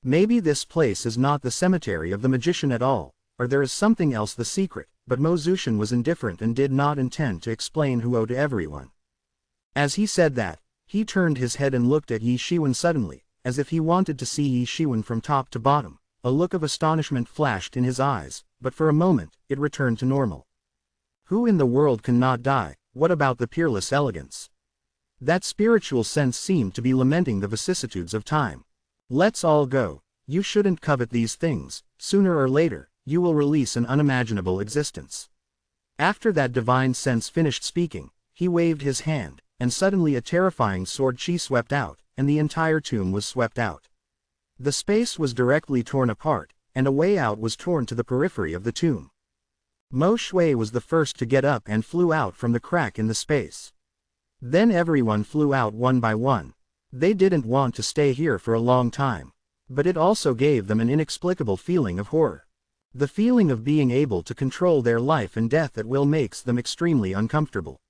Maybe this place is not the cemetery of the magician at all, or there is something else the secret, but Mo Zushan was indifferent and did not intend to explain Huo to everyone. As he said that, he turned his head and looked at Yi Shiwen suddenly, as if he wanted to see Yi Shiwen from top to bottom. A look of astonishment flashed in his eyes, but for a moment, it returned to normal. Who in the world cannot die? What about the peerless elegance? That spiritual sense seemed to be lamenting the vicissitudes of time. Let's all go. You shouldn't covet these things. Sooner or later, you will release an unimaginable existence. After that divine sense finished speaking, he waved his hand, and suddenly a terrifying sword chi swept out, and the entire tomb was swept out. The space was directly torn apart, and a way out was torn to the periphery of the tomb. Mo Shui was the first to get up and flew out from the crack in the space. Then everyone flew out one by one. They didn't want to stay here for a long time. But it also gave them an inexplicable feeling of horror. The feeling of being able to control their life and death at will makes them extremely uncomfortable.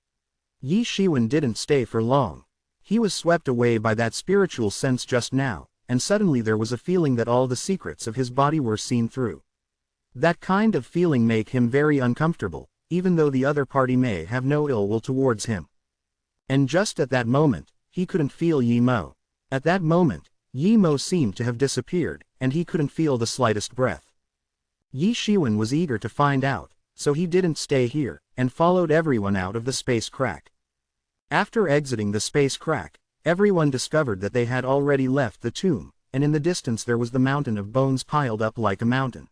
Yi Shiwen didn't stay for long. He was swept away by that spiritual sense just now, and suddenly there was a feeling that all the secrets of his body were seen through. That kind of feeling made him very uncomfortable, even though the other party may have no ill will towards him. And just at that moment, he couldn't feel Yi Mo. At that moment, Yi Mo seemed to have disappeared, and he couldn't feel the slightest breath. Yi Shiwen was eager to find out, so he didn't stay here, and followed everyone out of the space crack. After exiting the space crack, everyone discovered that they had already left the tomb, and in the distance there was the mountain of bones piled up like a mountain.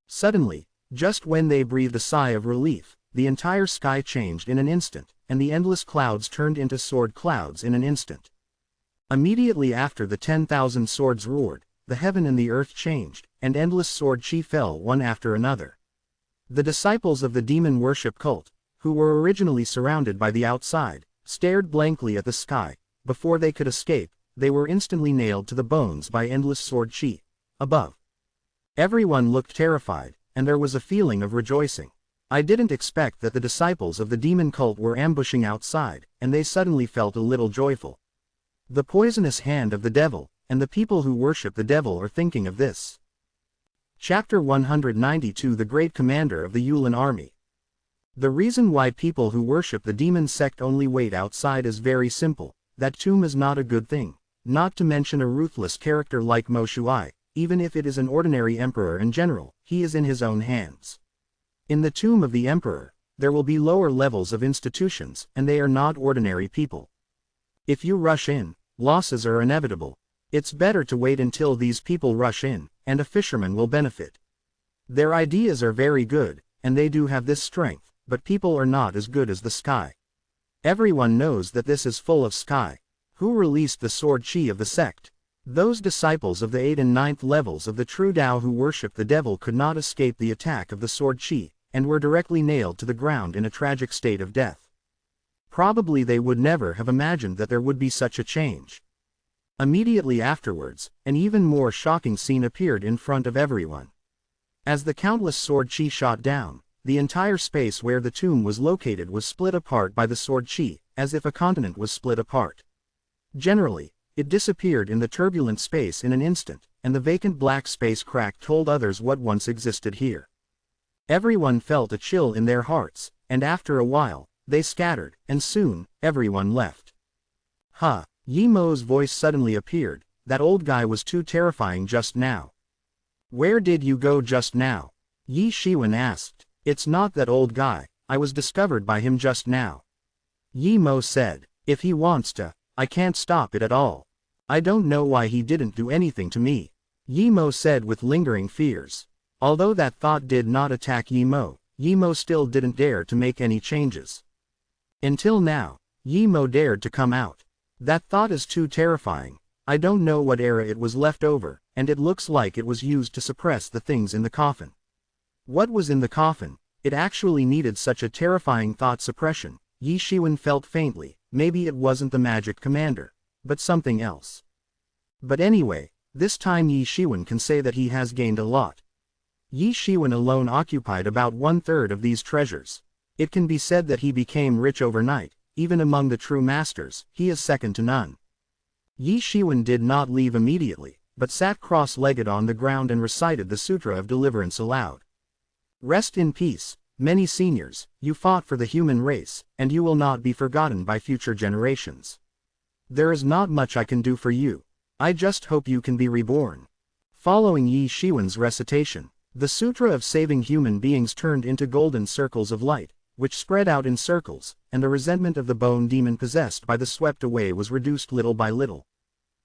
Suddenly, just when they breathed a sigh of relief, the entire sky changed in an instant, and the endless clouds turned into sword clouds in an instant. Immediately after the 10,000 swords roared, the heaven and the earth changed, and endless sword chi fell one after another. The disciples of the demon worship cult, who were originally surrounded by the outside, stared blankly at the sky. Before they could escape, they were instantly nailed to the bones by endless sword chi. Above. Everyone looked terrified, and there was a feeling of rejoicing. I didn't expect that the disciples of the demon cult were ambushing outside, and they suddenly felt a little joyful. The poisonous hand of the devil, and the people who worship the devil are thinking of this. Chapter 192 The Great Commander of the Yulin Army. The reason why people who worship the demon sect only wait outside is very simple. That tomb is not a good thing, not to mention a ruthless character like Mo Shui. even if it is an ordinary emperor and general, he is in his own hands. In the tomb of the emperor, there will be lower levels of institutions, and they are not ordinary people. If you rush in, losses are inevitable. It's better to wait until these people rush in, and a fisherman will benefit. Their ideas are very good, and they do have this strength, but people are not as good as the sky. Everyone knows that this is full of sky. Who released the sword chi of the sect? Those disciples of the 8th and 9th levels of the true Tao who worshipped the devil could not escape the attack of the sword chi, and were directly nailed to the ground in a tragic state of death. Probably they would never have imagined that there would be such a change. Immediately afterwards, an even more shocking scene appeared in front of everyone. As the countless sword chi shot down, the entire space where the tomb was located was split apart by the sword chi, as if a continent was split apart. Generally, it disappeared in the turbulent space in an instant, and the vacant black space crack told others what once existed here. Everyone felt a chill in their hearts, and after a while, they scattered, and soon, everyone left. Yi Mo's voice suddenly appeared. That old guy was too terrifying just now. Where did you go just now? Yi Shiwen asked. It's not that old guy, I was discovered by him just now. Yi Mo said, if he wants to, I can't stop it at all. I don't know why he didn't do anything to me. Yi Mo said with lingering fears. Although that thought did not attack Yi Mo still didn't dare to make any changes. Until now, Yi Mo dared to come out. That thought is too terrifying. I don't know what era it was left over, and it looks like it was used to suppress the things in the coffin. What was in the coffin? It actually needed such a terrifying thought suppression. Yi Shiwen felt faintly, maybe it wasn't the magic commander, but something else. But anyway, this time Yi Shiwen can say that he has gained a lot. Yi Shiwen alone occupied about 1/3 of these treasures. It can be said that he became rich overnight. Even among the true masters, he is second to none. Yi Shiwen did not leave immediately, but sat cross-legged on the ground and recited the Sutra of Deliverance aloud. Rest in peace, many seniors, you fought for the human race, and you will not be forgotten by future generations. There is not much I can do for you. I just hope you can be reborn. Following Yi Shiwen's recitation, the Sutra of Saving Human Beings turned into golden circles of light, which spread out in circles, and the resentment of the bone demon possessed by the swept away was reduced little by little.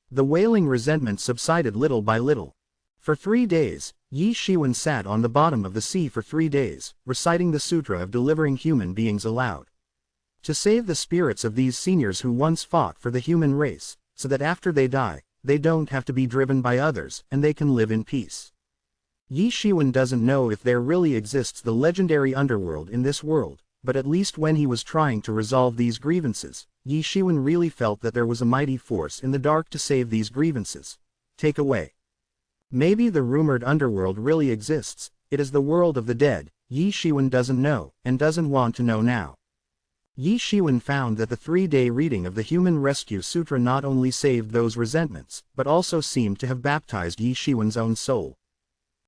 The wailing resentment subsided little by little. For 3 days, Yi Shiwen sat on the bottom of the sea for 3 days, reciting the Sutra of Delivering Human Beings aloud. To save the spirits of these seniors who once fought for the human race, so that after they die, they don't have to be driven by others, and they can live in peace. Yi Shiwen doesn't know if there really exists the legendary underworld in this world, but at least when he was trying to resolve these grievances, Yi Shiwen really felt that there was a mighty force in the dark to save these grievances. Take away. Maybe the rumored underworld really exists. It is the world of the dead. Yi Shiwen doesn't know, and doesn't want to know now. Yi Shiwen found that the 3-day reading of the Human Rescue Sutra not only saved those resentments, but also seemed to have baptized Yi Shiwen's own soul.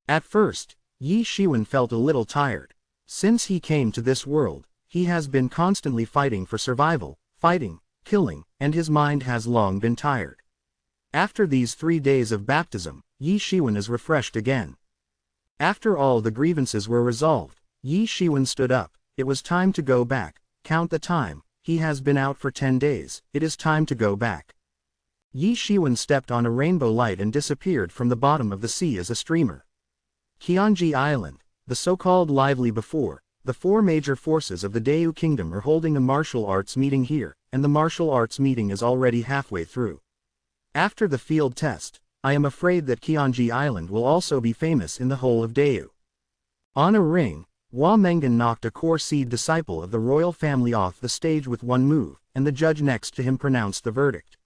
At first, Yi Shiwen felt a little tired. Since he came to this world, he has been constantly fighting for survival, fighting, killing, and his mind has long been tired. After these 3 days of baptism, Yi Shiwen is refreshed again. After all the grievances were resolved, Yi Shiwen stood up. It was time to go back. Count the time. He has been out for 10 days. It is time to go back. Yi Shiwen stepped on a rainbow light and disappeared from the bottom of the sea as a streamer. Qianji Island, the so-called lively before, the 4 major forces of the Dayu Kingdom are holding a martial arts meeting here, and the martial arts meeting is already halfway through. After the field test, I am afraid that Qianji Island will also be famous in the whole of Dayu. On a ring, Hua Mengan knocked a core seed disciple of the royal family off the stage with one move, and the judge next to him pronounced the verdict.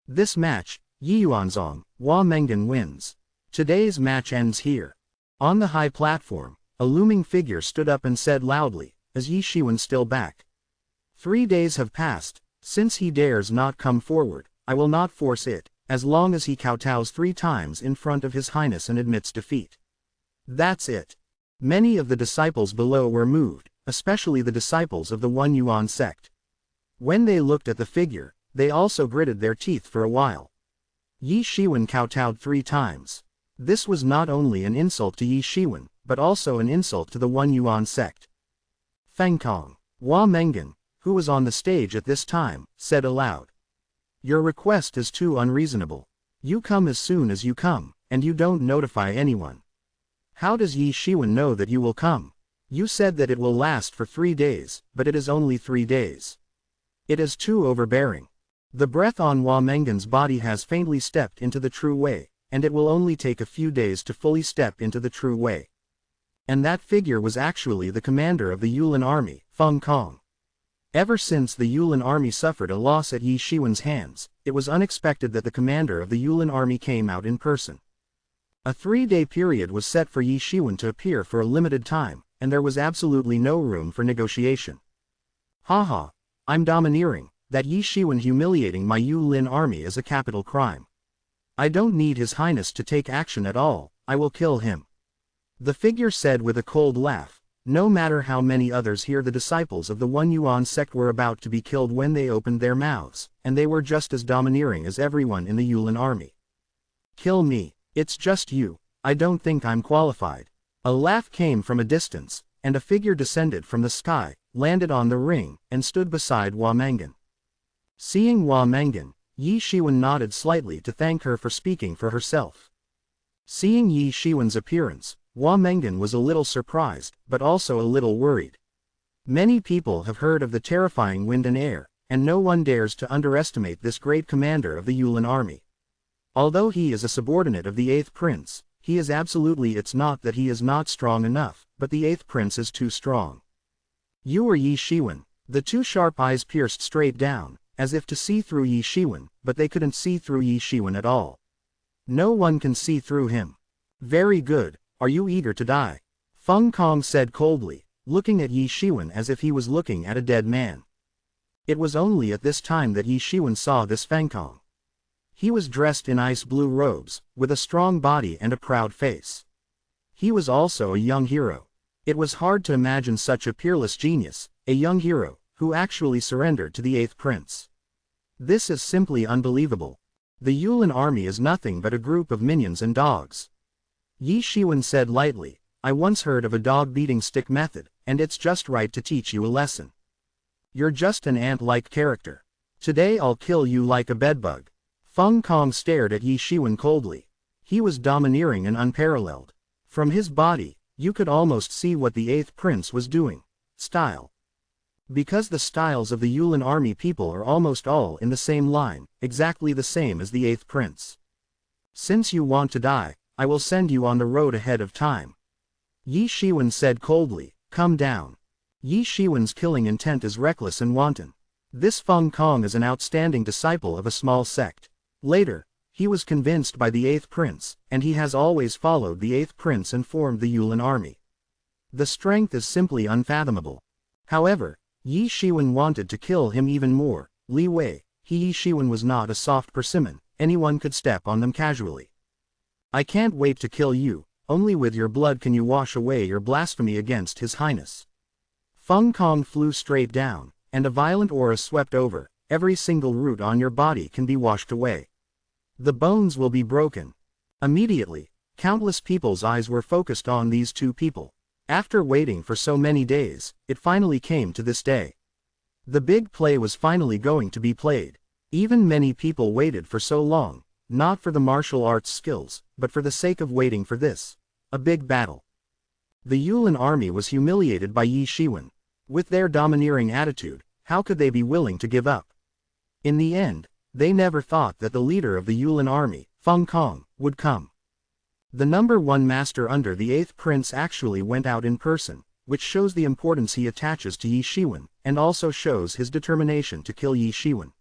This match, Yi Yuanzong, Hua Mengan wins. Today's match ends here. On the high platform, a looming figure stood up and said loudly, "Is Yi Shiwen still back? 3 days have passed. Since he dares not come forward, I will not force it, as long as he kowtows 3 times in front of His Highness and admits defeat." That's it. Many of the disciples below were moved, especially the disciples of the One Yuan sect. When they looked at the figure, they also gritted their teeth for a while. Yi Shiwen kowtowed 3 times. This was not only an insult to Yi Shiwen, but also an insult to the One Yuan sect. Feng Kong. Hua Mengan, who was on the stage at this time, said aloud. Your request is too unreasonable. You come as soon as you come, and you don't notify anyone. How does Yi Shiwen know that you will come? You said that it will last for 3 days, but it is only 3 days. It is too overbearing. The breath on Hua Mengan's body has faintly stepped into the true way, and it will only take a few days to fully step into the true way. And that figure was actually the commander of the Yulin army, Feng Kong. Ever since the Yulin army suffered a loss at Yi Shiwen's hands, it was unexpected that the commander of the Yulin army came out in person. A 3-day period was set for Yi Shiwen to appear for a limited time, and there was absolutely no room for negotiation. Haha, I'm domineering. That Yi Shiwen humiliating my Yulin army is a capital crime. I don't need His Highness to take action at all, I will kill him. The figure said with a cold laugh. No matter how many others here, the disciples of the One Yuan sect were about to be killed when they opened their mouths, and they were just as domineering as everyone in the Yulin army. Kill me, it's just you, I don't think I'm qualified. A laugh came from a distance, and a figure descended from the sky, landed on the ring, and stood beside Hua Mengan. Seeing Hua Mengan, Yi Shiwen nodded slightly to thank her for speaking for herself. Seeing Yi Shiwen's appearance, Hua Mengan was a little surprised, but also a little worried. Many people have heard of the terrifying wind and air, and no one dares to underestimate this great commander of the Yulin army. Although he is a subordinate of the 8th prince, he is absolutely it's not that he is not strong enough, but the 8th prince is too strong. You are Yi Shiwen. The two sharp eyes pierced straight down, as if to see through Yi Shiwen, but they couldn't see through Yi Shiwen at all. No one can see through him. Very good, are you eager to die? Feng Kong said coldly, looking at Yi Shiwen as if he was looking at a dead man. It was only at this time that Yi Shiwen saw this Feng Kong. He was dressed in ice blue robes, with a strong body and a proud face. He was also a young hero. It was hard to imagine such a peerless genius, a young hero, who actually surrendered to the 8th prince. This is simply unbelievable. The Yulin army is nothing but a group of minions and dogs. Yi Shiwen said lightly, I once heard of a dog-beating stick method, and it's just right to teach you a lesson. You're just an ant-like character. Today I'll kill you like a bedbug. Feng Kong stared at Yi Shiwen coldly. He was domineering and unparalleled. From his body, you could almost see what the 8th prince was doing. Style. Because the styles of the Yulin army people are almost all in the same line, exactly the same as the 8th prince. Since you want to die, I will send you on the road ahead of time. Yi Shiwen said coldly, come down. Yi Shiwen's killing intent is reckless and wanton. This Feng Kong is an outstanding disciple of a small sect. Later, he was convinced by the 8th prince, and he has always followed the 8th prince and formed the Yulin army. The strength is simply unfathomable. However, Yi Shiwen wanted to kill him even more. Li Wei, Yi Shiwen was not a soft persimmon, anyone could step on them casually. I can't wait to kill you, only with your blood can you wash away your blasphemy against His Highness. Feng Kong flew straight down, and a violent aura swept over, every single root on your body can be washed away. The bones will be broken. Immediately, countless people's eyes were focused on these two people. After waiting for so many days, it finally came to this day. The big play was finally going to be played. Even many people waited for so long, not for the martial arts skills, but for the sake of waiting for this. A big battle. The Yulin army was humiliated by Yi Shiwen. With their domineering attitude, how could they be willing to give up? In the end, they never thought that the leader of the Yulin army, Feng Kong, would come. The number 1 master under the 8th prince actually went out in person, which shows the importance he attaches to Yi Shiwen, and also shows his determination to kill Yi Shiwen.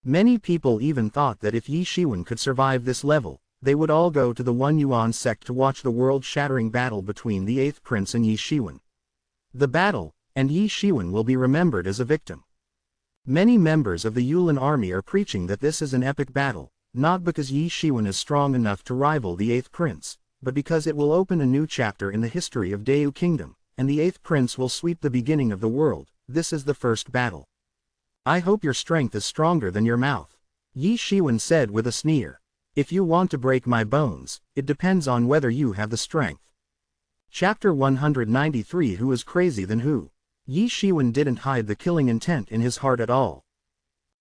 Many people even thought that if Yi Shiwen could survive this level, they would all go to the One Yuan sect to watch the world-shattering battle between the 8th prince and Yi Shiwen. The battle, and Yi Shiwen will be remembered as a victim. Many members of the Yulin army are preaching that this is an epic battle, not because Yi Shiwen is strong enough to rival the 8th prince, but because it will open a new chapter in the history of Dayu Kingdom, and the 8th prince will sweep the beginning of the world. This is the first battle. I hope your strength is stronger than your mouth. Yi Shiwen said with a sneer. If you want to break my bones, it depends on whether you have the strength. Chapter 193. Who is crazy than who? Yi Shiwen didn't hide the killing intent in his heart at all.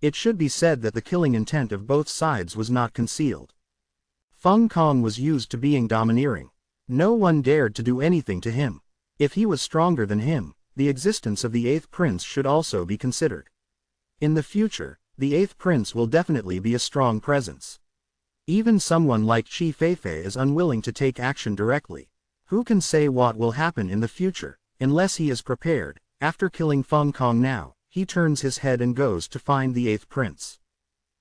It should be said that the killing intent of both sides was not concealed. Feng Kong was used to being domineering. No one dared to do anything to him. If he was stronger than him, the existence of the eighth prince should also be considered. In the future, the eighth prince will definitely be a strong presence. Even someone like Qi Feifei is unwilling to take action directly. Who can say what will happen in the future, unless he is prepared? After killing Feng Kong now, he turns his head and goes to find the eighth prince.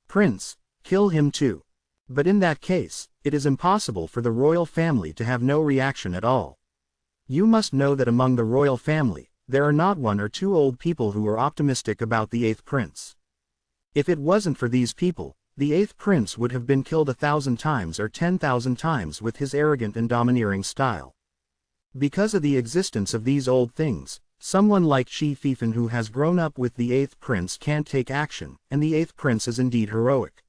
Prince, kill him too. But in that case, it is impossible for the royal family to have no reaction at all. You must know that among the royal family, there are not one or two old people who are optimistic about the eighth prince. If it wasn't for these people, the eighth prince would have been killed 1,000 times or 10,000 times with his arrogant and domineering style. Because of the existence of these old things, someone like Qi Feifei who has grown up with the eighth prince can't take action, and the eighth prince is indeed heroic.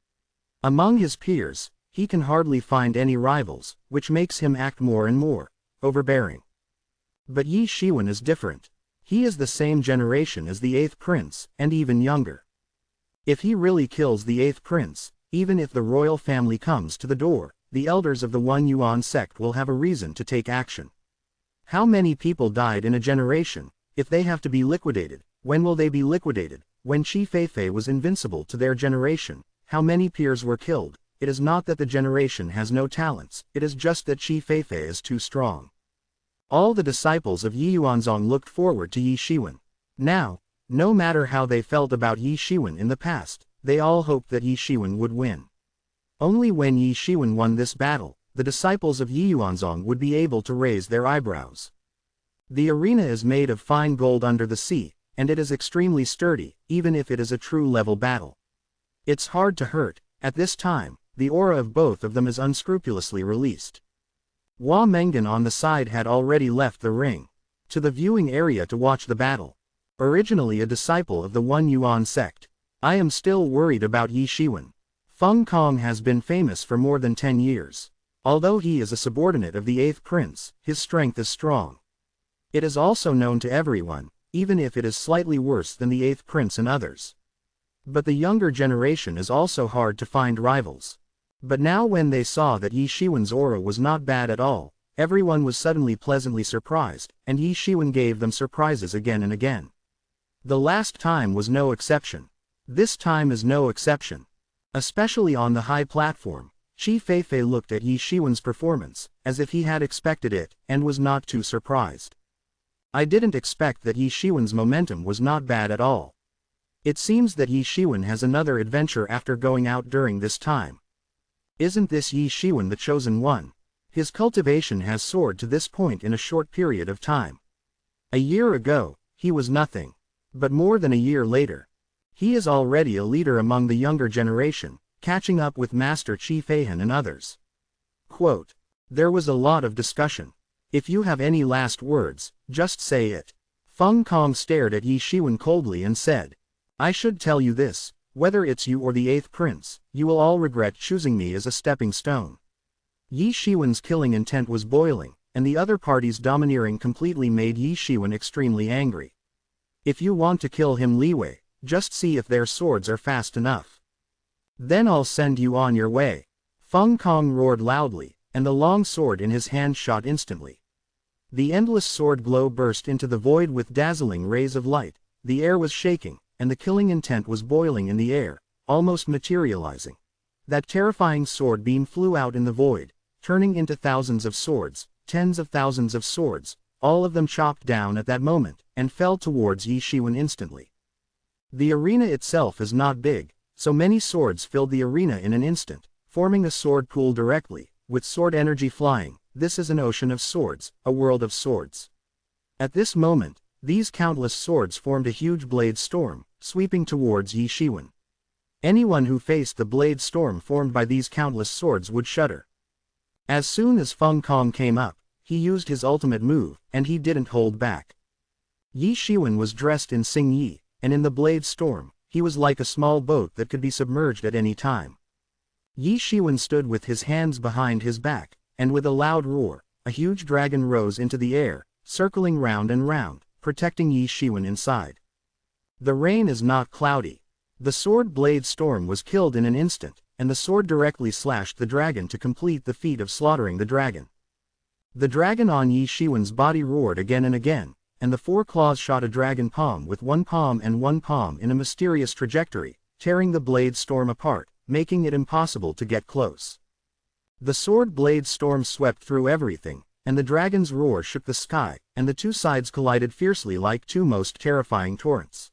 Among his peers, he can hardly find any rivals, which makes him act more and more overbearing. But Yi Shiwen is different. He is the same generation as the eighth prince, and even younger. If he really kills the eighth prince, even if the royal family comes to the door, the elders of the One Yuan sect will have a reason to take action. How many people died in a generation? If they have to be liquidated, when will they be liquidated? When Qi Feifei was invincible to their generation, how many peers were killed? It is not that the generation has no talents, it is just that Qi Feifei is too strong. All the disciples of Yi Yuanzong looked forward to Yi Shiwen. Now, no matter how they felt about Yi Shiwen in the past, they all hoped that Yi Shiwen would win. Only when Yi Shiwen won this battle, the disciples of Yi Yuanzong would be able to raise their eyebrows. The arena is made of fine gold under the sea, and it is extremely sturdy, even if it is a true level battle. It's hard to hurt. At this time, the aura of both of them is unscrupulously released. Hua Mengan on the side had already left the ring to the viewing area to watch the battle. Originally a disciple of the One Yuan sect, I am still worried about Yi Shiwen. Feng Kong has been famous for more than 10 years. Although he is a subordinate of the eighth prince, his strength is strong. It is also known to everyone, even if it is slightly worse than the eighth prince and others. But the younger generation is also hard to find rivals. But now when they saw that Yi Shiwen's aura was not bad at all, everyone was suddenly pleasantly surprised, and Yi Shiwen gave them surprises again and again. The last time was no exception. This time is no exception. Especially on the high platform, Qi Feifei looked at Yi Shiwen's performance, as if he had expected it, and was not too surprised. I didn't expect that Yi Shiwen's momentum was not bad at all. It seems that Yi Shiwen has another adventure after going out during this time. Isn't this Yi Shiwen the chosen one? His cultivation has soared to this point in a short period of time. A year ago, he was nothing. But more than a year later, he is already a leader among the younger generation, catching up with Master Qi Feifei and others. Quote, there was a lot of discussion. If you have any last words, just say it. Feng Kong stared at Yi Shiwen coldly and said, I should tell you this, whether it's you or the eighth prince, you will all regret choosing me as a stepping stone. Yi Shiwen's killing intent was boiling, and the other party's domineering completely made Yi Shiwen extremely angry. If you want to kill him Li Wei, just see if their swords are fast enough. Then I'll send you on your way. Feng Kong roared loudly, and the long sword in his hand shot instantly. The endless sword glow burst into the void with dazzling rays of light, the air was shaking, and the killing intent was boiling in the air, almost materializing. That terrifying sword beam flew out in the void, turning into thousands of swords, tens of thousands of swords, all of them chopped down at that moment, and fell towards Yi Shiwen instantly. The arena itself is not big, so many swords filled the arena in an instant, forming a sword pool directly, with sword energy flying. This is an ocean of swords, a world of swords. At this moment, these countless swords formed a huge blade storm, sweeping towards Yi Shiwen. Anyone who faced the blade storm formed by these countless swords would shudder. As soon as Feng Kong came up, he used his ultimate move, and he didn't hold back. Yi Shiwen was dressed in Xing Yi, and in the blade storm, he was like a small boat that could be submerged at any time. Yi Shiwen stood with his hands behind his back, and with a loud roar, a huge dragon rose into the air, circling round and round, protecting Yi Shiwen inside. The rain is not cloudy. The sword blade storm was killed in an instant, and the sword directly slashed the dragon to complete the feat of slaughtering the dragon. The dragon on Yi Shiwen's body roared again and again, and the four claws shot a dragon palm with one palm in a mysterious trajectory, tearing the blade storm apart, making it impossible to get close. The sword blade storm swept through everything, and the dragon's roar shook the sky, and the two sides collided fiercely like two most terrifying torrents.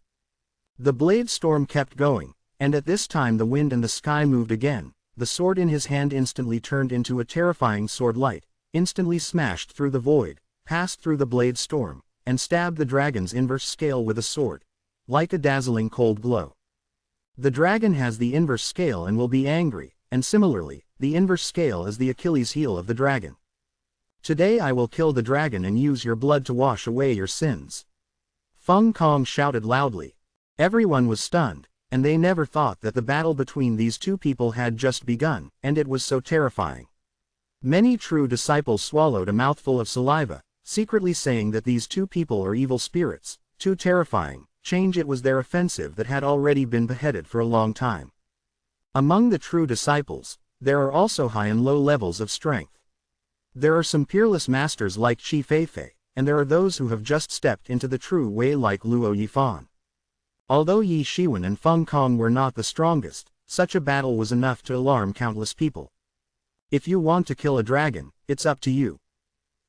The blade storm kept going, and at this time the wind and the sky moved again. The sword in his hand instantly turned into a terrifying sword light, instantly smashed through the void, passed through the blade storm, and stabbed the dragon's inverse scale with a sword, like a dazzling cold glow. The dragon has the inverse scale and will be angry, and similarly, the inverse scale is the Achilles heel of the dragon. Today I will kill the dragon and use your blood to wash away your sins. Feng Kong shouted loudly. Everyone was stunned, and they never thought that the battle between these two people had just begun, and it was so terrifying. Many true disciples swallowed a mouthful of saliva, secretly saying that these two people are evil spirits, too terrifying. Change it was their offensive that had already been beheaded for a long time. Among the true disciples, there are also high and low levels of strength. There are some peerless masters like Qi Feifei, and there are those who have just stepped into the true way like Luo Yifan. Although Yi Shiwen and Feng Kong were not the strongest, such a battle was enough to alarm countless people. If you want to kill a dragon, it's up to you.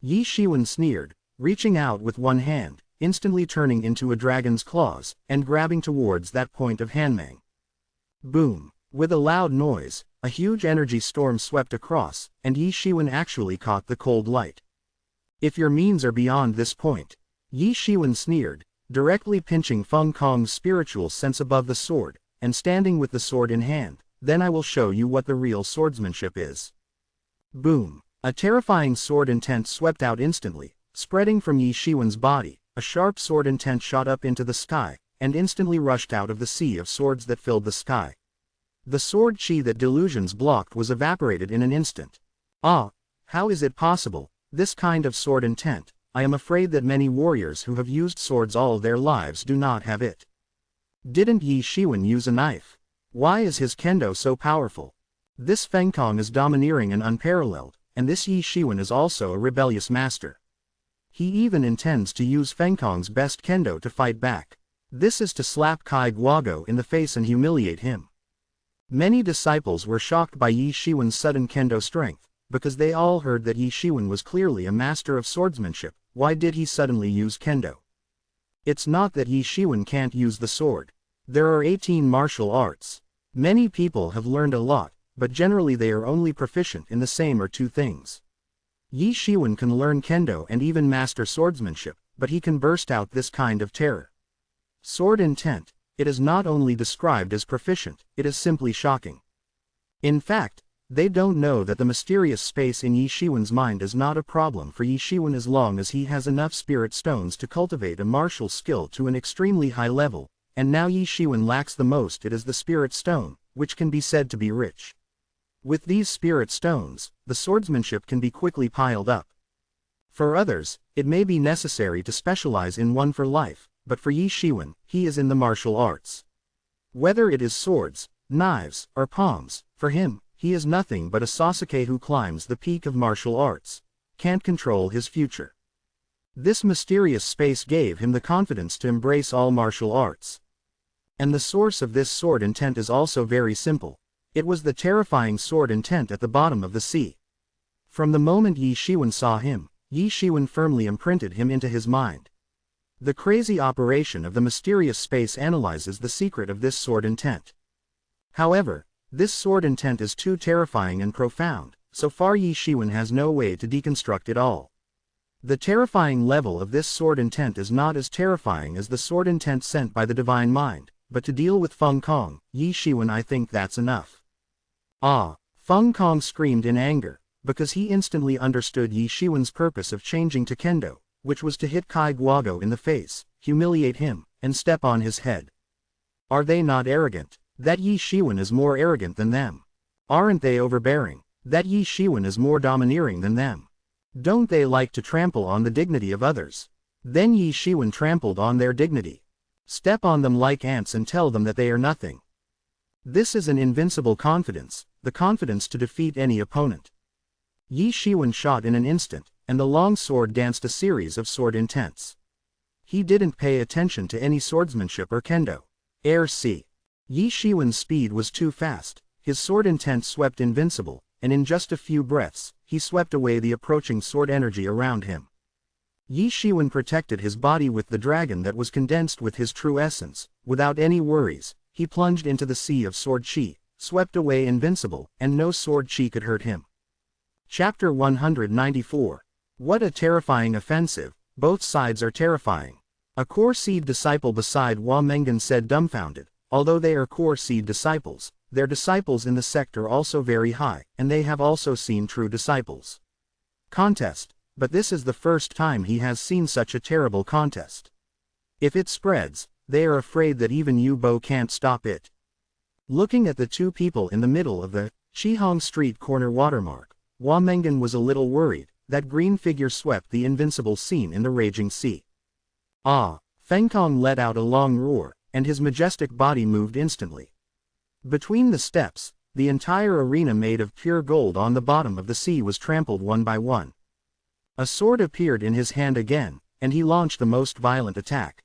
Yi Shiwen sneered, reaching out with one hand, instantly turning into a dragon's claws, and grabbing towards that point of Hanmang. Boom! With a loud noise, a huge energy storm swept across, and Yi Shiwen actually caught the cold light. If your means are beyond this point, Yi Shiwen sneered, directly pinching Feng Kong's spiritual sense above the sword, and standing with the sword in hand, then I will show you what the real swordsmanship is. Boom! A terrifying sword intent swept out instantly, spreading from Yi Shiwen's body. A sharp sword intent shot up into the sky, and instantly rushed out of the sea of swords that filled the sky. The sword chi that delusions blocked was evaporated in an instant. Ah! How is it possible, this kind of sword intent? I am afraid that many warriors who have used swords all their lives do not have it. Didn't Yi Shiwen use a knife? Why is his kendo so powerful? This Feng Kong is domineering and unparalleled, and this Yi Shiwen is also a rebellious master. He even intends to use Feng Kong's best kendo to fight back. This is to slap Kai Guogo in the face and humiliate him. Many disciples were shocked by Yi Shiwen's sudden kendo strength, because they all heard that Yi Shiwen was clearly a master of swordsmanship. Why did he suddenly use kendo? It's not that Yi Shiwen can't use the sword. There are 18 martial arts. Many people have learned a lot, but generally they are only proficient in the same or two things. Yi Shiwen can learn kendo and even master swordsmanship, but he can burst out this kind of terror. Sword intent, it is not only described as proficient, it is simply shocking. In fact, they don't know that the mysterious space in Yi Shiwen's mind is not a problem for Yi Shiwen as long as he has enough spirit stones to cultivate a martial skill to an extremely high level, and now Yi Shiwen lacks the most, it is the spirit stone, which can be said to be rich. With these spirit stones, the swordsmanship can be quickly piled up. For others, it may be necessary to specialize in one for life, but for Yi Shiwen, he is in the martial arts. Whether it is swords, knives, or palms, for him, he is nothing but a Sasuke who climbs the peak of martial arts, can't control his future. This mysterious space gave him the confidence to embrace all martial arts. And the source of this sword intent is also very simple. It was the terrifying sword intent at the bottom of the sea. From the moment Yi Shiwen saw him, Yi Shiwen firmly imprinted him into his mind. The crazy operation of the mysterious space analyzes the secret of this sword intent. However, this sword intent is too terrifying and profound, so far Yi Shiwen has no way to deconstruct it all. The terrifying level of this sword intent is not as terrifying as the sword intent sent by the divine mind, but to deal with Feng Kong, Yi Shiwen, I think that's enough. Ah! Feng Kong screamed in anger, because he instantly understood Yi Shiwen's purpose of changing to kendo, which was to hit Kai Guogo in the face, humiliate him, and step on his head. Are they not arrogant? That Yi Shiwen is more arrogant than them. Aren't they overbearing? That Yi Shiwen is more domineering than them. Don't they like to trample on the dignity of others? Then Yi Shiwen trampled on their dignity. Step on them like ants and tell them that they are nothing. This is an invincible confidence, the confidence to defeat any opponent. Yi Shiwen shot in an instant, and the long sword danced a series of sword intents. He didn't pay attention to any swordsmanship or kendo. Air C. Yi Shiwen's speed was too fast, his sword intent swept invincible, and in just a few breaths, he swept away the approaching sword energy around him. Yi Shiwen protected his body with the dragon that was condensed with his true essence. Without any worries, he plunged into the sea of sword chi, swept away invincible, and no sword chi could hurt him. Chapter 194. What a terrifying offensive, both sides are terrifying. A core seed disciple beside Hua Mengan said dumbfounded, although they are core seed disciples, their disciples in the sect are also very high, and they have also seen true disciples. Contest, but this is the first time he has seen such a terrible contest. If it spreads, they are afraid that even Yu Bo can't stop it. Looking at the two people in the middle of the Chihong Street corner watermark, Hua Mengan was a little worried. That green figure swept the invincible scene in the raging sea. Ah! Feng Kong let out a long roar, and his majestic body moved instantly. Between the steps, the entire arena made of pure gold on the bottom of the sea was trampled one by one. A sword appeared in his hand again, and he launched the most violent attack.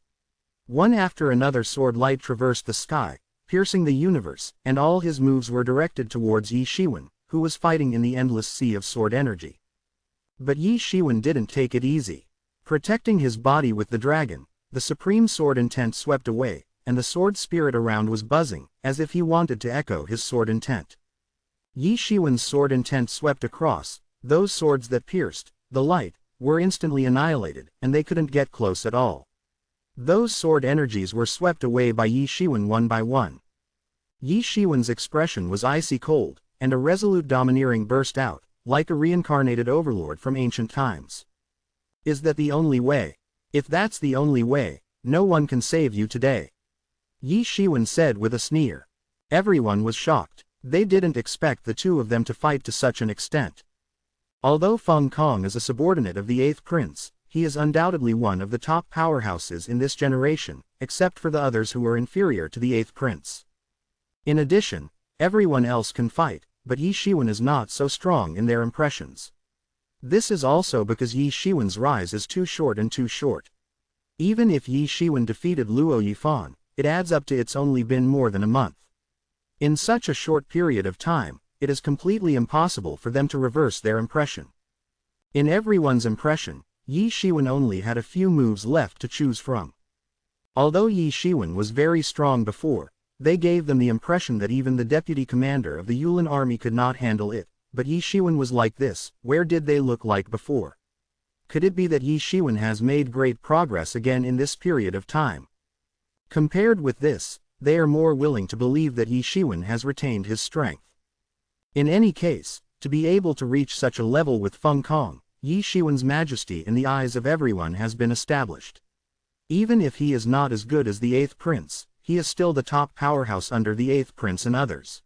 One after another sword light traversed the sky, piercing the universe, and all his moves were directed towards Yi Shiwen, who was fighting in the endless sea of sword energy. But Yi Shiwen didn't take it easy. Protecting his body with the dragon, the supreme sword intent swept away, and the sword spirit around was buzzing, as if he wanted to echo his sword intent. Yi Shiwen's sword intent swept across, those swords that pierced the light were instantly annihilated, and they couldn't get close at all. Those sword energies were swept away by Yi Shiwen one by one. Yi Shiwen's expression was icy cold, and a resolute domineering burst out, like a reincarnated overlord from ancient times. Is that the only way? If that's the only way, no one can save you today. Yi Shiwen said with a sneer. Everyone was shocked. They didn't expect the two of them to fight to such an extent. Although Feng Kong is a subordinate of the 8th Prince, he is undoubtedly one of the top powerhouses in this generation, except for the others who are inferior to the 8th Prince. In addition, everyone else can fight, but Yi Shiwen is not so strong in their impressions. This is also because Yi Shiwen's rise is too short and too short. Even if Yi Shiwen defeated Luo Yifan, it adds up to it's only been more than a month. In such a short period of time, it is completely impossible for them to reverse their impression. In everyone's impression, Yi Shiwen only had a few moves left to choose from. Although Yi Shiwen was very strong before, they gave them the impression that even the deputy commander of the Yulin army could not handle it, but Yi Shiwen was like this. Where did they look like before? Could it be that Yi Shiwen has made great progress again in this period of time? Compared with this, they are more willing to believe that Yi Shiwen has retained his strength. In any case, to be able to reach such a level with Feng Kong, Yi Shiwen's majesty in the eyes of everyone has been established. Even if he is not as good as the 8th Prince, he is still the top powerhouse under the 8th Prince and others.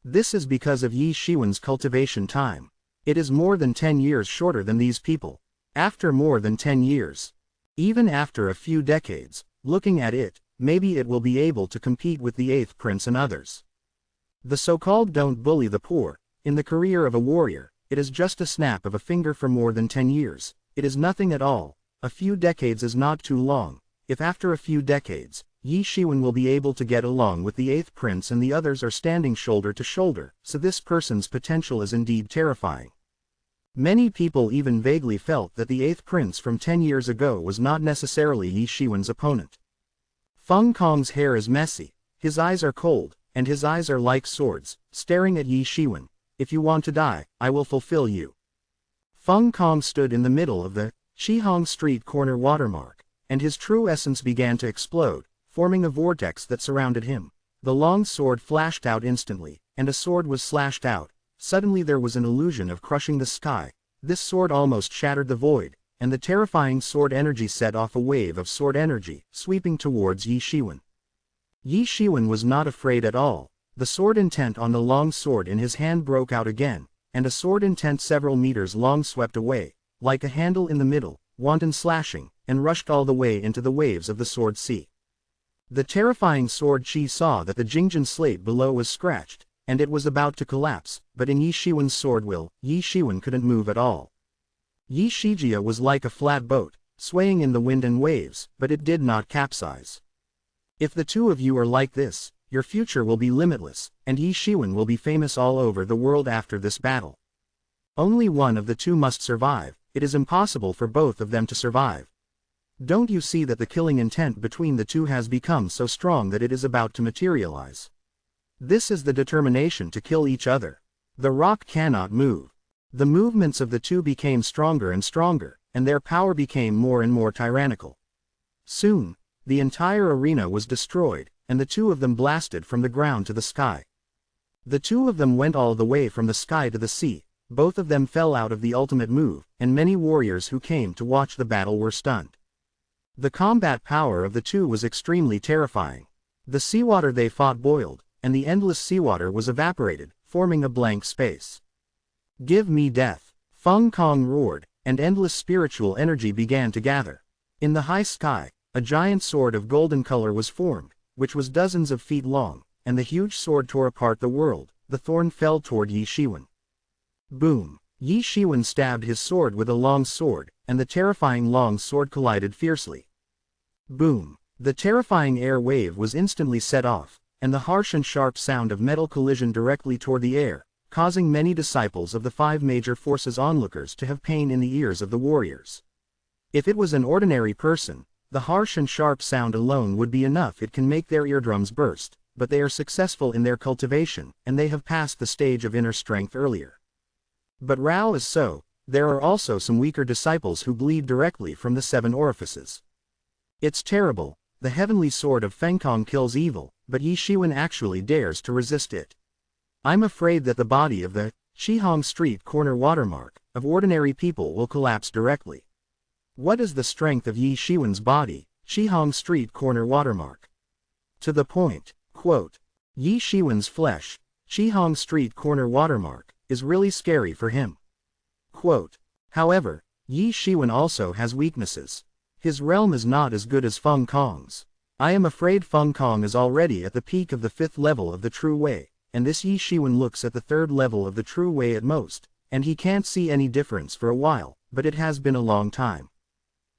This is because of Yi Shiwen's cultivation time. It is more than 10 years shorter than these people. After more than 10 years, even after a few decades, looking at it, maybe it will be able to compete with the 8th Prince and others. The so-called don't bully the poor. In the career of a warrior, it is just a snap of a finger for more than 10 years. It is nothing at all. A few decades is not too long. If after a few decades, Yi Shiwen will be able to get along with the 8th Prince and the others are standing shoulder to shoulder, so this person's potential is indeed terrifying. Many people even vaguely felt that the 8th Prince from 10 years ago was not necessarily Yi Shiwen's opponent. Feng Kong's hair is messy, his eyes are cold, and his eyes are like swords, staring at Yi Shiwen. If you want to die, I will fulfill you. Feng Kong stood in the middle of the Chihong Street corner watermark, and his true essence began to explode, forming a vortex that surrounded him. The long sword flashed out instantly, and a sword was slashed out. Suddenly there was an illusion of crushing the sky. This sword almost shattered the void, and the terrifying sword energy set off a wave of sword energy, sweeping towards Yi Shiwen. Yi Shiwen was not afraid at all. The sword intent on the long sword in his hand broke out again, and a sword intent several meters long swept away, like a handle in the middle, wanton slashing, and rushed all the way into the waves of the sword sea. The terrifying sword chi saw that the Jingjian slate below was scratched, and it was about to collapse, but in Yi Shiwen's sword will, Yi Shiwen couldn't move at all. Yi Shijia was like a flat boat, swaying in the wind and waves, but it did not capsize. If the two of you are like this, your future will be limitless, and Yi Shiwen will be famous all over the world after this battle. Only one of the two must survive. It is impossible for both of them to survive. Don't you see that the killing intent between the two has become so strong that it is about to materialize? This is the determination to kill each other. The rock cannot move. The movements of the two became stronger and stronger, and their power became more and more tyrannical. Soon, the entire arena was destroyed, and the two of them blasted from the ground to the sky. The two of them went all the way from the sky to the sea. Both of them fell out of the ultimate move, and many warriors who came to watch the battle were stunned. The combat power of the two was extremely terrifying. The seawater they fought boiled, and the endless seawater was evaporated, forming a blank space. "Give me death!" Feng Kong roared, and endless spiritual energy began to gather. In the high sky, a giant sword of golden color was formed, which was dozens of feet long, and the huge sword tore apart the world. The thorn fell toward Yi Shiwen. Boom! Yi Shiwen stabbed his sword with a long sword, and the terrifying long sword collided fiercely. Boom! The terrifying air wave was instantly set off, and the harsh and sharp sound of metal collision directly toward the air, causing many disciples of the five major forces onlookers to have pain in the ears of the warriors. If it was an ordinary person, the harsh and sharp sound alone would be enough. It can make their eardrums burst, but they are successful in their cultivation, and they have passed the stage of inner strength earlier. But Rao is so. There are also some weaker disciples who bleed directly from the 7 orifices. It's terrible. The heavenly sword of Fengkong kills evil, but Yi Shiwen actually dares to resist it. I'm afraid that the body of the Shihong Street corner watermark of ordinary people will collapse directly. What is the strength of Yi Shiwen's body, Shihong Street corner watermark? To the point, quote, Yi Shiwen's flesh, Shihong Street corner watermark, is really scary for him. Quote, however, Yi Shiwen also has weaknesses. His realm is not as good as Feng Kong's. I am afraid Feng Kong is already at the peak of the 5th level of the true way, and this Yi Shiwen looks at the 3rd level of the true way at most, and he can't see any difference for a while, but it has been a long time.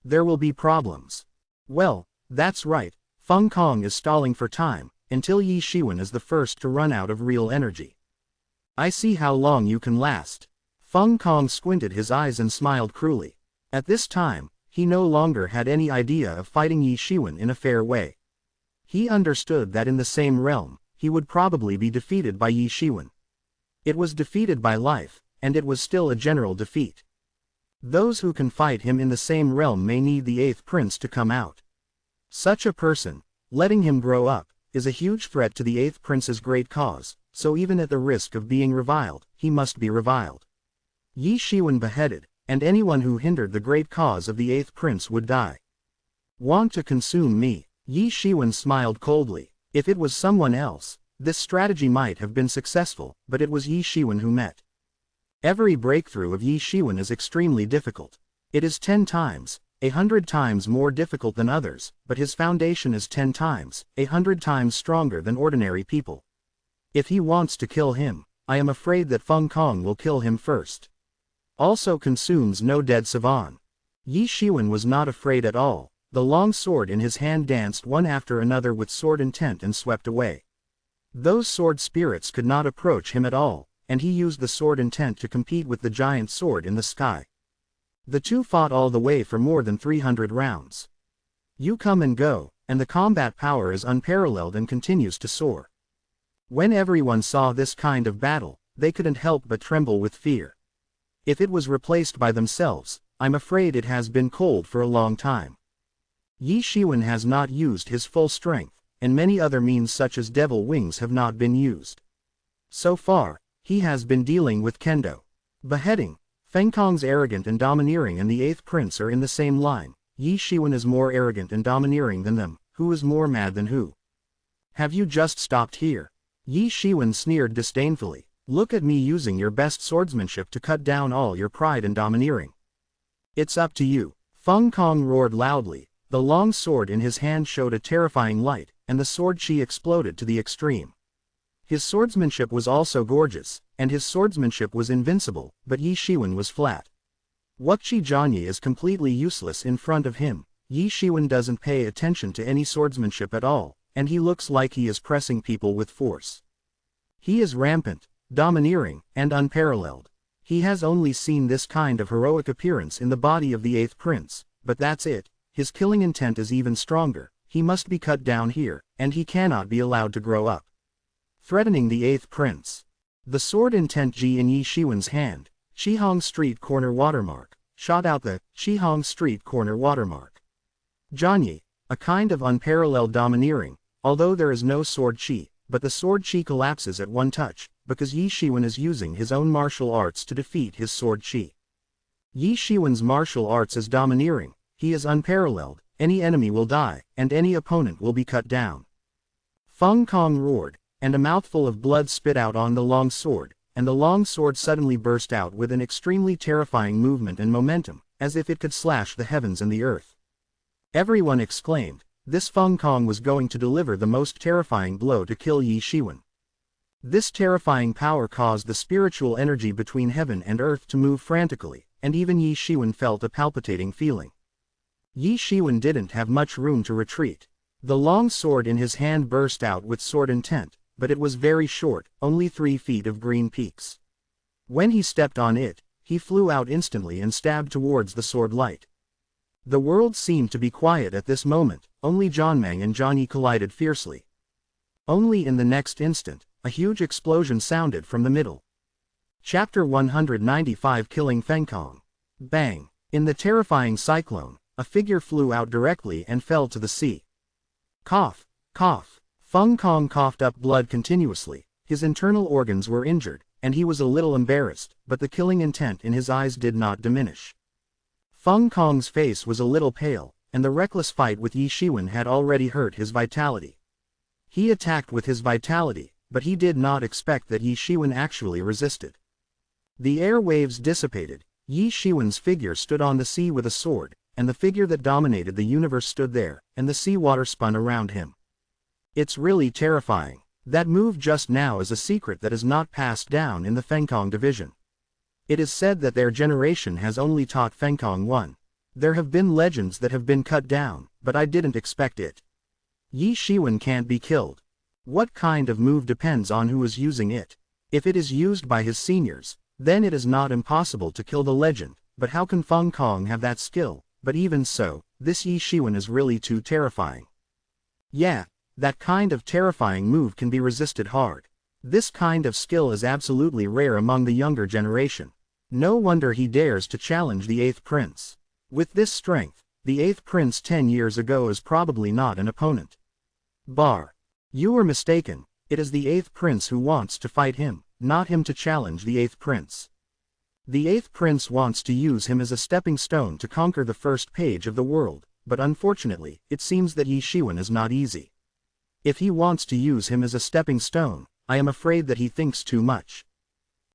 There will be problems. Well, that's right, Feng Kong is stalling for time, until Yi Shiwen is the first to run out of real energy. I see how long you can last. Feng Kong squinted his eyes and smiled cruelly. At this time, he no longer had any idea of fighting Yi Shiwen in a fair way. He understood that in the same realm, he would probably be defeated by Yi Shiwen. It was defeated by life, and it was still a general defeat. Those who can fight him in the same realm may need the 8th prince to come out. Such a person, letting him grow up, is a huge threat to the 8th prince's great cause, so even at the risk of being reviled, he must be reviled. Yi Shiwen beheaded, and anyone who hindered the great cause of the 8th prince would die. Want to consume me? Yi Shiwen smiled coldly. If it was someone else, this strategy might have been successful, but it was Yi Shiwen who met. Every breakthrough of Yi Shiwen is extremely difficult. It is 10 times, 100 times more difficult than others, but his foundation is 10 times, 100 times stronger than ordinary people. If he wants to kill him, I am afraid that Feng Kong will kill him first. Also consumes no dead savant. Yi Shiwen was not afraid at all. The long sword in his hand danced one after another with sword intent and swept away. Those sword spirits could not approach him at all, and he used the sword intent to compete with the giant sword in the sky. The two fought all the way for more than 300 rounds. You come and go, and the combat power is unparalleled and continues to soar. When everyone saw this kind of battle, they couldn't help but tremble with fear. If it was replaced by themselves, I'm afraid it has been cold for a long time. Yi Shiwen has not used his full strength, and many other means such as devil wings have not been used. So far, he has been dealing with kendo. Beheading. Feng Kong's arrogant and domineering and the 8th prince are in the same line. Yi Shiwen is more arrogant and domineering than them. Who is more mad than who? Have you just stopped here? Yi Shiwen sneered disdainfully. Look at me using your best swordsmanship to cut down all your pride and domineering. It's up to you. Feng Kong roared loudly. The long sword in his hand showed a terrifying light, and the sword chi exploded to the extreme. His swordsmanship was also gorgeous, and his swordsmanship was invincible, but Yi Shiwen was flat. What Qi Jianye is completely useless in front of him. Yi Shiwen doesn't pay attention to any swordsmanship at all, and he looks like he is pressing people with force. He is rampant, domineering, and unparalleled. He has only seen this kind of heroic appearance in the body of the 8th prince, but that's it. His killing intent is even stronger. He must be cut down here, and he cannot be allowed to grow up. Threatening the 8th prince. The sword intent Ji in Yi Shiwen's hand, Shihong Street corner watermark, shot out the Shihong Street corner watermark. Jianye, a kind of unparalleled domineering, although there is no sword chi, but the sword chi collapses at one touch, because Yi Shiwen is using his own martial arts to defeat his sword chi. Yi Shiwen's martial arts is domineering, he is unparalleled, any enemy will die, and any opponent will be cut down. Feng Kong roared, and a mouthful of blood spit out on the long sword, and the long sword suddenly burst out with an extremely terrifying movement and momentum, as if it could slash the heavens and the earth. Everyone exclaimed, this Feng Kong was going to deliver the most terrifying blow to kill Yi Shiwen. This terrifying power caused the spiritual energy between heaven and earth to move frantically, and even Yi Shiwen felt a palpitating feeling. Yi Shiwen didn't have much room to retreat. The long sword in his hand burst out with sword intent, but it was very short, only 3 feet of green peaks. When he stepped on it, he flew out instantly and stabbed towards the sword light. The world seemed to be quiet at this moment, only Jianmeng and Jianye collided fiercely. Only in the next instant, a huge explosion sounded from the middle. Chapter 195 Killing Feng Kong. Bang! In the terrifying cyclone, a figure flew out directly and fell to the sea. Cough, cough. Feng Kong coughed up blood continuously, his internal organs were injured, and he was a little embarrassed, but the killing intent in his eyes did not diminish. Feng Kong's face was a little pale, and the reckless fight with Yi Shiwen had already hurt his vitality. He attacked with his vitality, but he did not expect that Yi Shiwen actually resisted. The air waves dissipated, Yi Shiwen's figure stood on the sea with a sword, and the figure that dominated the universe stood there, and the sea water spun around him. It's really terrifying. That move just now is a secret that is not passed down in the Feng Kong division. It is said that their generation has only taught Feng Kong one. There have been legends that have been cut down, but I didn't expect it. Yi Shiwen can't be killed. What kind of move depends on who is using it. If it is used by his seniors, then it is not impossible to kill the legend, but how can Feng Kong have that skill? But even so, this Yi Shiwen is really too terrifying. Yeah, that kind of terrifying move can be resisted hard. This kind of skill is absolutely rare among the younger generation. No wonder he dares to challenge the 8th prince. With this strength, the 8th prince 10 years ago is probably not an opponent. Bar. You are mistaken, it is the 8th prince who wants to fight him, not him to challenge the 8th prince. The 8th prince wants to use him as a stepping stone to conquer the first page of the world, but unfortunately, it seems that Yi Shiwen is not easy. If he wants to use him as a stepping stone, I am afraid that he thinks too much.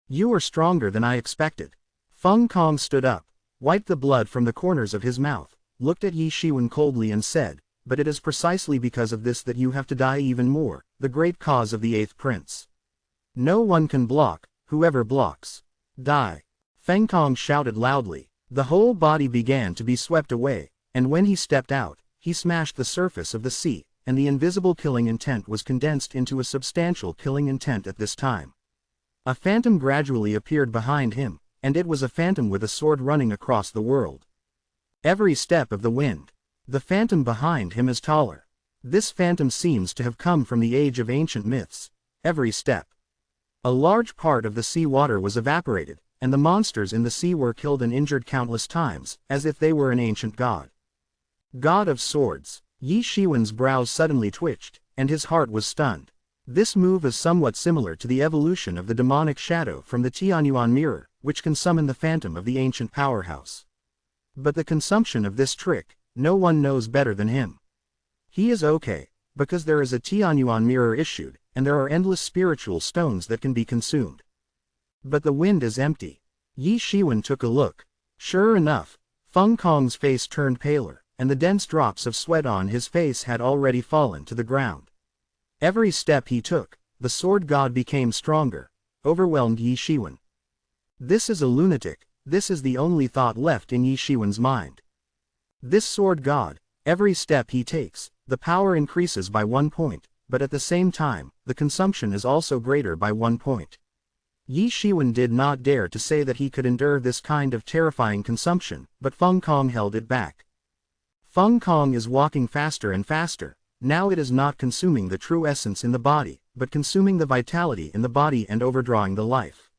You are stronger than I expected. Feng Kong stood up, wiped the blood from the corners of his mouth, looked at Yi Shiwen coldly and said, but it is precisely because of this that you have to die even more, the great cause of the 8th prince. No one can block, whoever blocks. Die. Feng Kong shouted loudly. The whole body began to be swept away, and when he stepped out, he smashed the surface of the sea, and the invisible killing intent was condensed into a substantial killing intent at this time. A phantom gradually appeared behind him, and it was a phantom with a sword running across the world. Every step of the wind. The phantom behind him is taller. This phantom seems to have come from the age of ancient myths. Every step. A large part of the sea water was evaporated, and the monsters in the sea were killed and injured countless times, as if they were an ancient god. God of swords. Yi Shiwen's brows suddenly twitched, and his heart was stunned. This move is somewhat similar to the evolution of the demonic shadow from the Tianyuan mirror, which can summon the phantom of the ancient powerhouse. But the consumption of this trick, no one knows better than him. He is okay, because there is a Tianyuan mirror issued, and there are endless spiritual stones that can be consumed. But the wind is empty. Yi Shiwen took a look. Sure enough, Feng Kong's face turned paler, and the dense drops of sweat on his face had already fallen to the ground. Every step he took, the sword god became stronger, overwhelmed Yi Shiwen. This is a lunatic, this is the only thought left in Yi Shiwen's mind. This sword god, every step he takes, the power increases by 1 point, but at the same time, the consumption is also greater by 1 point. Yi Shiwen did not dare to say that he could endure this kind of terrifying consumption, but Feng Kong held it back. Feng Kong is walking faster and faster, now it is not consuming the true essence in the body, but consuming the vitality in the body and overdrawing the life.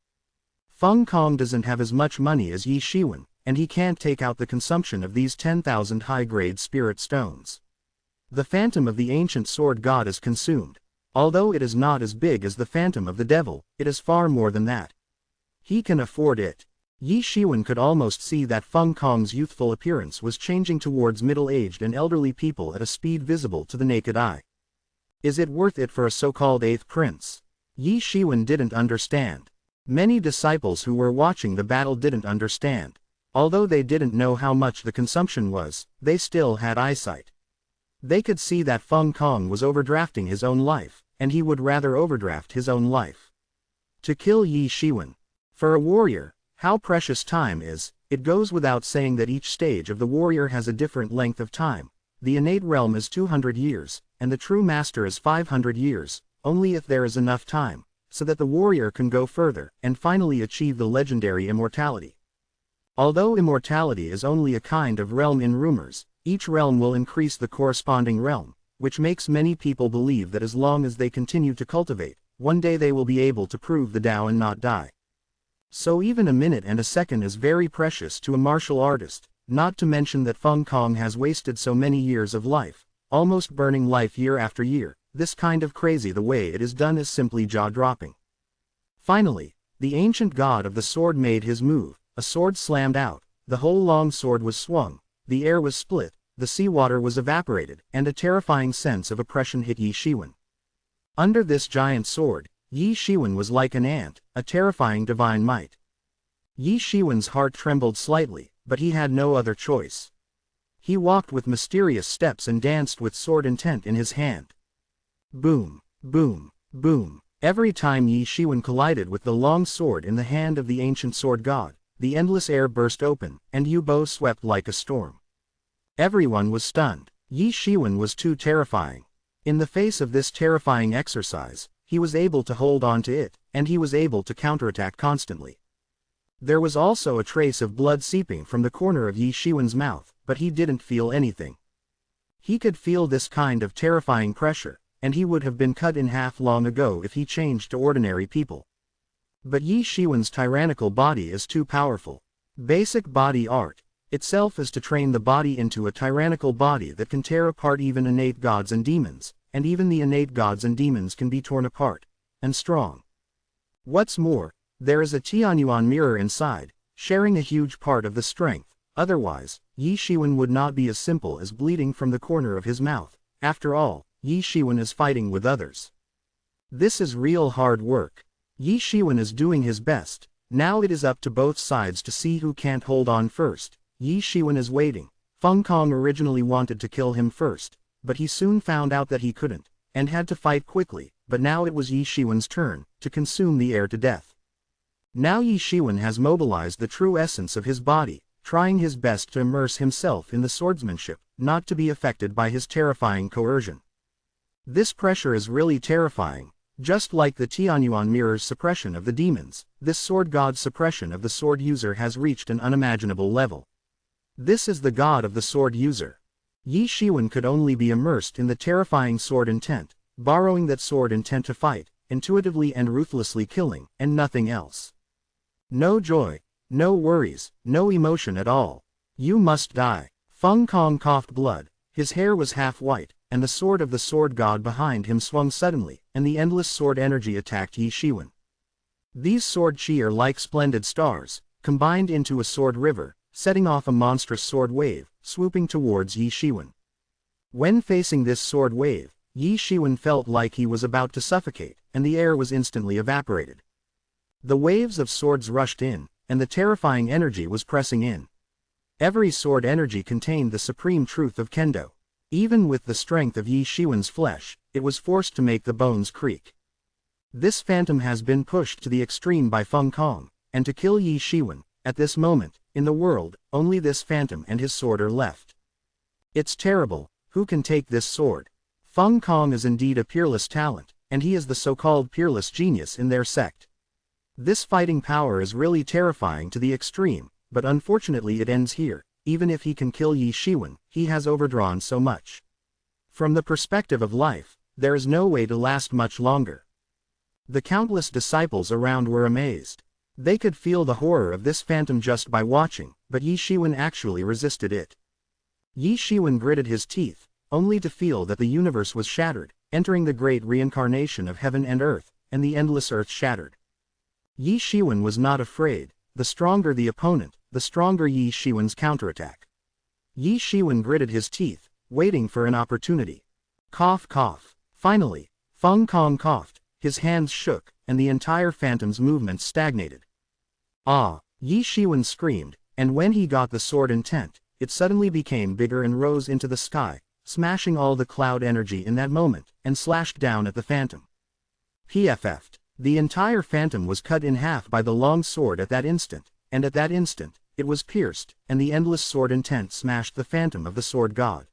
Feng Kong doesn't have as much money as Yi Shiwen, and he can't take out the consumption of these 10,000 high-grade spirit stones. The phantom of the ancient sword god is consumed. Although it is not as big as the phantom of the devil, it is far more than that. He can afford it. Yi Shiwen could almost see that Feng Kong's youthful appearance was changing towards middle-aged and elderly people at a speed visible to the naked eye. Is it worth it for a so-called 8th prince? Yi Shiwen didn't understand. Many disciples who were watching the battle didn't understand. Although they didn't know how much the consumption was, they still had eyesight. They could see that Feng Kong was overdrafting his own life, and he would rather overdraft his own life. To kill Yi Shiwen. For a warrior, how precious time is, it goes without saying that each stage of the warrior has a different length of time. The innate realm is 200 years, and the true master is 500 years, only if there is enough time, so that the warrior can go further, and finally achieve the legendary immortality. Although immortality is only a kind of realm in rumors, each realm will increase the corresponding realm, which makes many people believe that as long as they continue to cultivate, one day they will be able to prove the Tao and not die. So even a minute and a second is very precious to a martial artist, not to mention that Feng Kong has wasted so many years of life, almost burning life year after year. This kind of crazy the way it is done is simply jaw-dropping. Finally, the ancient god of the sword made his move, a sword slammed out, the whole long sword was swung, the air was split, the seawater was evaporated, and a terrifying sense of oppression hit Yi Shiwen. Under this giant sword, Yi Shiwen was like an ant, a terrifying divine might. Yi Shiwen's heart trembled slightly, but he had no other choice. He walked with mysterious steps and danced with sword intent in his hand. Boom, boom, boom. Every time Yi Shiwen collided with the long sword in the hand of the ancient sword god, the endless air burst open, and Yu Bo swept like a storm. Everyone was stunned. Yi Shiwen was too terrifying. In the face of this terrifying exercise, he was able to hold on to it, and he was able to counterattack constantly. There was also a trace of blood seeping from the corner of Yi Shiwen's mouth, but he didn't feel anything. He could feel this kind of terrifying pressure, and he would have been cut in half long ago if he changed to ordinary people. But Yi Shiwen's tyrannical body is too powerful. Basic body art itself is to train the body into a tyrannical body that can tear apart even innate gods and demons, and even the innate gods and demons can be torn apart, and strong. What's more, there is a Tianyuan mirror inside, sharing a huge part of the strength, otherwise, Yi Shiwen would not be as simple as bleeding from the corner of his mouth. After all, Yi Shiwen is fighting with others. This is real hard work. Yi Shiwen is doing his best. Now it is up to both sides to see who can't hold on first. Yi Shiwen is waiting. Feng Kong originally wanted to kill him first, but he soon found out that he couldn't, and had to fight quickly, but now it was Yi Shiwen's turn, to consume the air to death. Now Yi Shiwen has mobilized the true essence of his body, trying his best to immerse himself in the swordsmanship, not to be affected by his terrifying coercion. This pressure is really terrifying. Just like the Tianyuan mirror's suppression of the demons, this sword god's suppression of the sword user has reached an unimaginable level. This is the god of the sword user. Yi Shiwen could only be immersed in the terrifying sword intent, borrowing that sword intent to fight, intuitively and ruthlessly killing, and nothing else. No joy, no worries, no emotion at all. You must die. Feng Kong coughed blood, his hair was half white, and the sword of the sword god behind him swung suddenly, and the endless sword energy attacked Yi Shiwen. These sword chi are like splendid stars, combined into a sword river, setting off a monstrous sword wave, swooping towards Yi Shiwen. When facing this sword wave, Yi Shiwen felt like he was about to suffocate, and the air was instantly evaporated. The waves of swords rushed in, and the terrifying energy was pressing in. Every sword energy contained the supreme truth of Kendo. Even with the strength of Yi Shiwen's flesh, it was forced to make the bones creak. This phantom has been pushed to the extreme by Feng Kong, and to kill Yi Shiwen, at this moment, in the world, only this phantom and his sword are left. It's terrible, who can take this sword? Feng Kong is indeed a peerless talent, and he is the so-called peerless genius in their sect. This fighting power is really terrifying to the extreme, but unfortunately it ends here. Even if he can kill Yi Shiwen, he has overdrawn so much. From the perspective of life, there is no way to last much longer. The countless disciples around were amazed. They could feel the horror of this phantom just by watching, but Yi Shiwen actually resisted it. Yi Shiwen gritted his teeth, only to feel that the universe was shattered, entering the great reincarnation of heaven and earth, and the endless earth shattered. Yi Shiwen was not afraid. The stronger the opponent, the stronger Yi Shiwen's counterattack. Yi Shiwen gritted his teeth, waiting for an opportunity. Cough cough. Finally, Feng Kong coughed, his hands shook, and the entire phantom's movements stagnated. Ah! Yi Shiwen screamed, and when he got the sword intent, it suddenly became bigger and rose into the sky, smashing all the cloud energy in that moment, and slashed down at the phantom. PFF'd. The entire phantom was cut in half by the long sword at that instant, and at that instant, it was pierced, and the endless sword intent smashed the phantom of the sword god.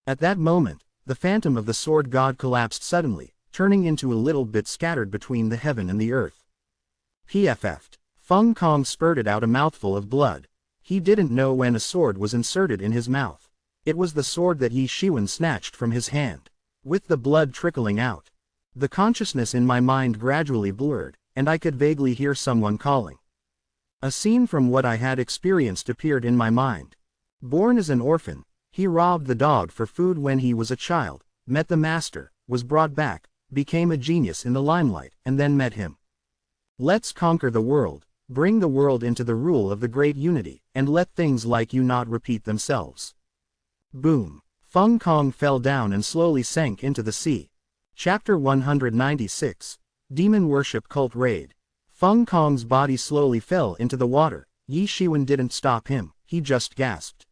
At that moment, the phantom of the sword god collapsed suddenly, turning into a little bit scattered between the heaven and the earth. PFF'd. Feng Kong spurted out a mouthful of blood. He didn't know when a sword was inserted in his mouth. It was the sword that Yi Shiwen snatched from his hand. With the blood trickling out, the consciousness in my mind gradually blurred, and I could vaguely hear someone calling. A scene from what I had experienced appeared in my mind. Born as an orphan, he robbed the dog for food when he was a child, met the master, was brought back, became a genius in the limelight, and then met him. Let's conquer the world, bring the world into the rule of the great unity, and let things like you not repeat themselves. Boom! Feng Kong fell down and slowly sank into the sea. Chapter 196. Demon Worship Cult Raid. Feng Kong's body slowly fell into the water. Yi Shiwen didn't stop him, he just gasped.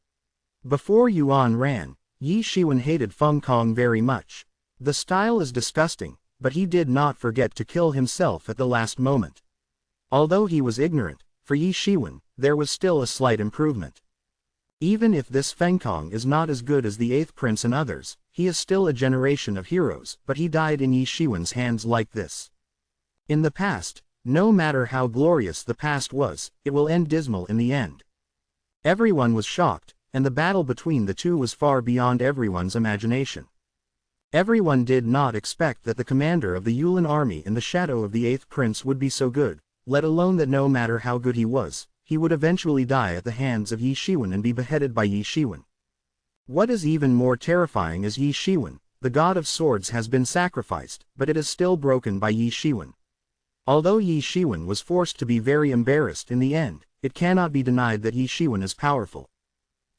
Before Yuan ran, Yi Shiwen hated Feng Kong very much. The style is disgusting, but he did not forget to kill himself at the last moment. Although he was ignorant, for Yi Shiwen, there was still a slight improvement. Even if this Feng Kong is not as good as the 8th Prince and others, he is still a generation of heroes, but he died in Yi Shiwen's hands like this. In the past, no matter how glorious the past was, it will end dismal in the end. Everyone was shocked, and the battle between the two was far beyond everyone's imagination. Everyone did not expect that the commander of the Yulin army in the shadow of the 8th Prince would be so good, let alone that no matter how good he was, he would eventually die at the hands of Yi Shiwen and be beheaded by Yi Shiwen. What is even more terrifying is Yi Shiwen, the god of swords has been sacrificed, but it is still broken by Yi Shiwen. Although Yi Shiwen was forced to be very embarrassed in the end, it cannot be denied that Yi Shiwen is powerful.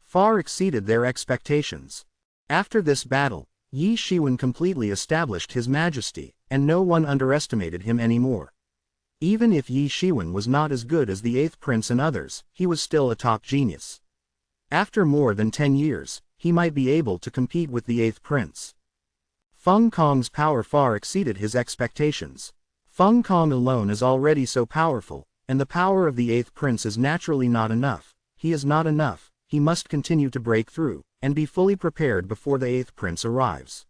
Far exceeded their expectations. After this battle, Yi Shiwen completely established his majesty, and no one underestimated him anymore. Even if Yi Shiwen was not as good as the 8th Prince and others, he was still a top genius. After more than 10 years, he might be able to compete with the 8th Prince. Feng Kong's power far exceeded his expectations. Feng Kong alone is already so powerful, and the power of the 8th Prince is naturally not enough. He is not enough, he must continue to break through, and be fully prepared before the 8th Prince arrives.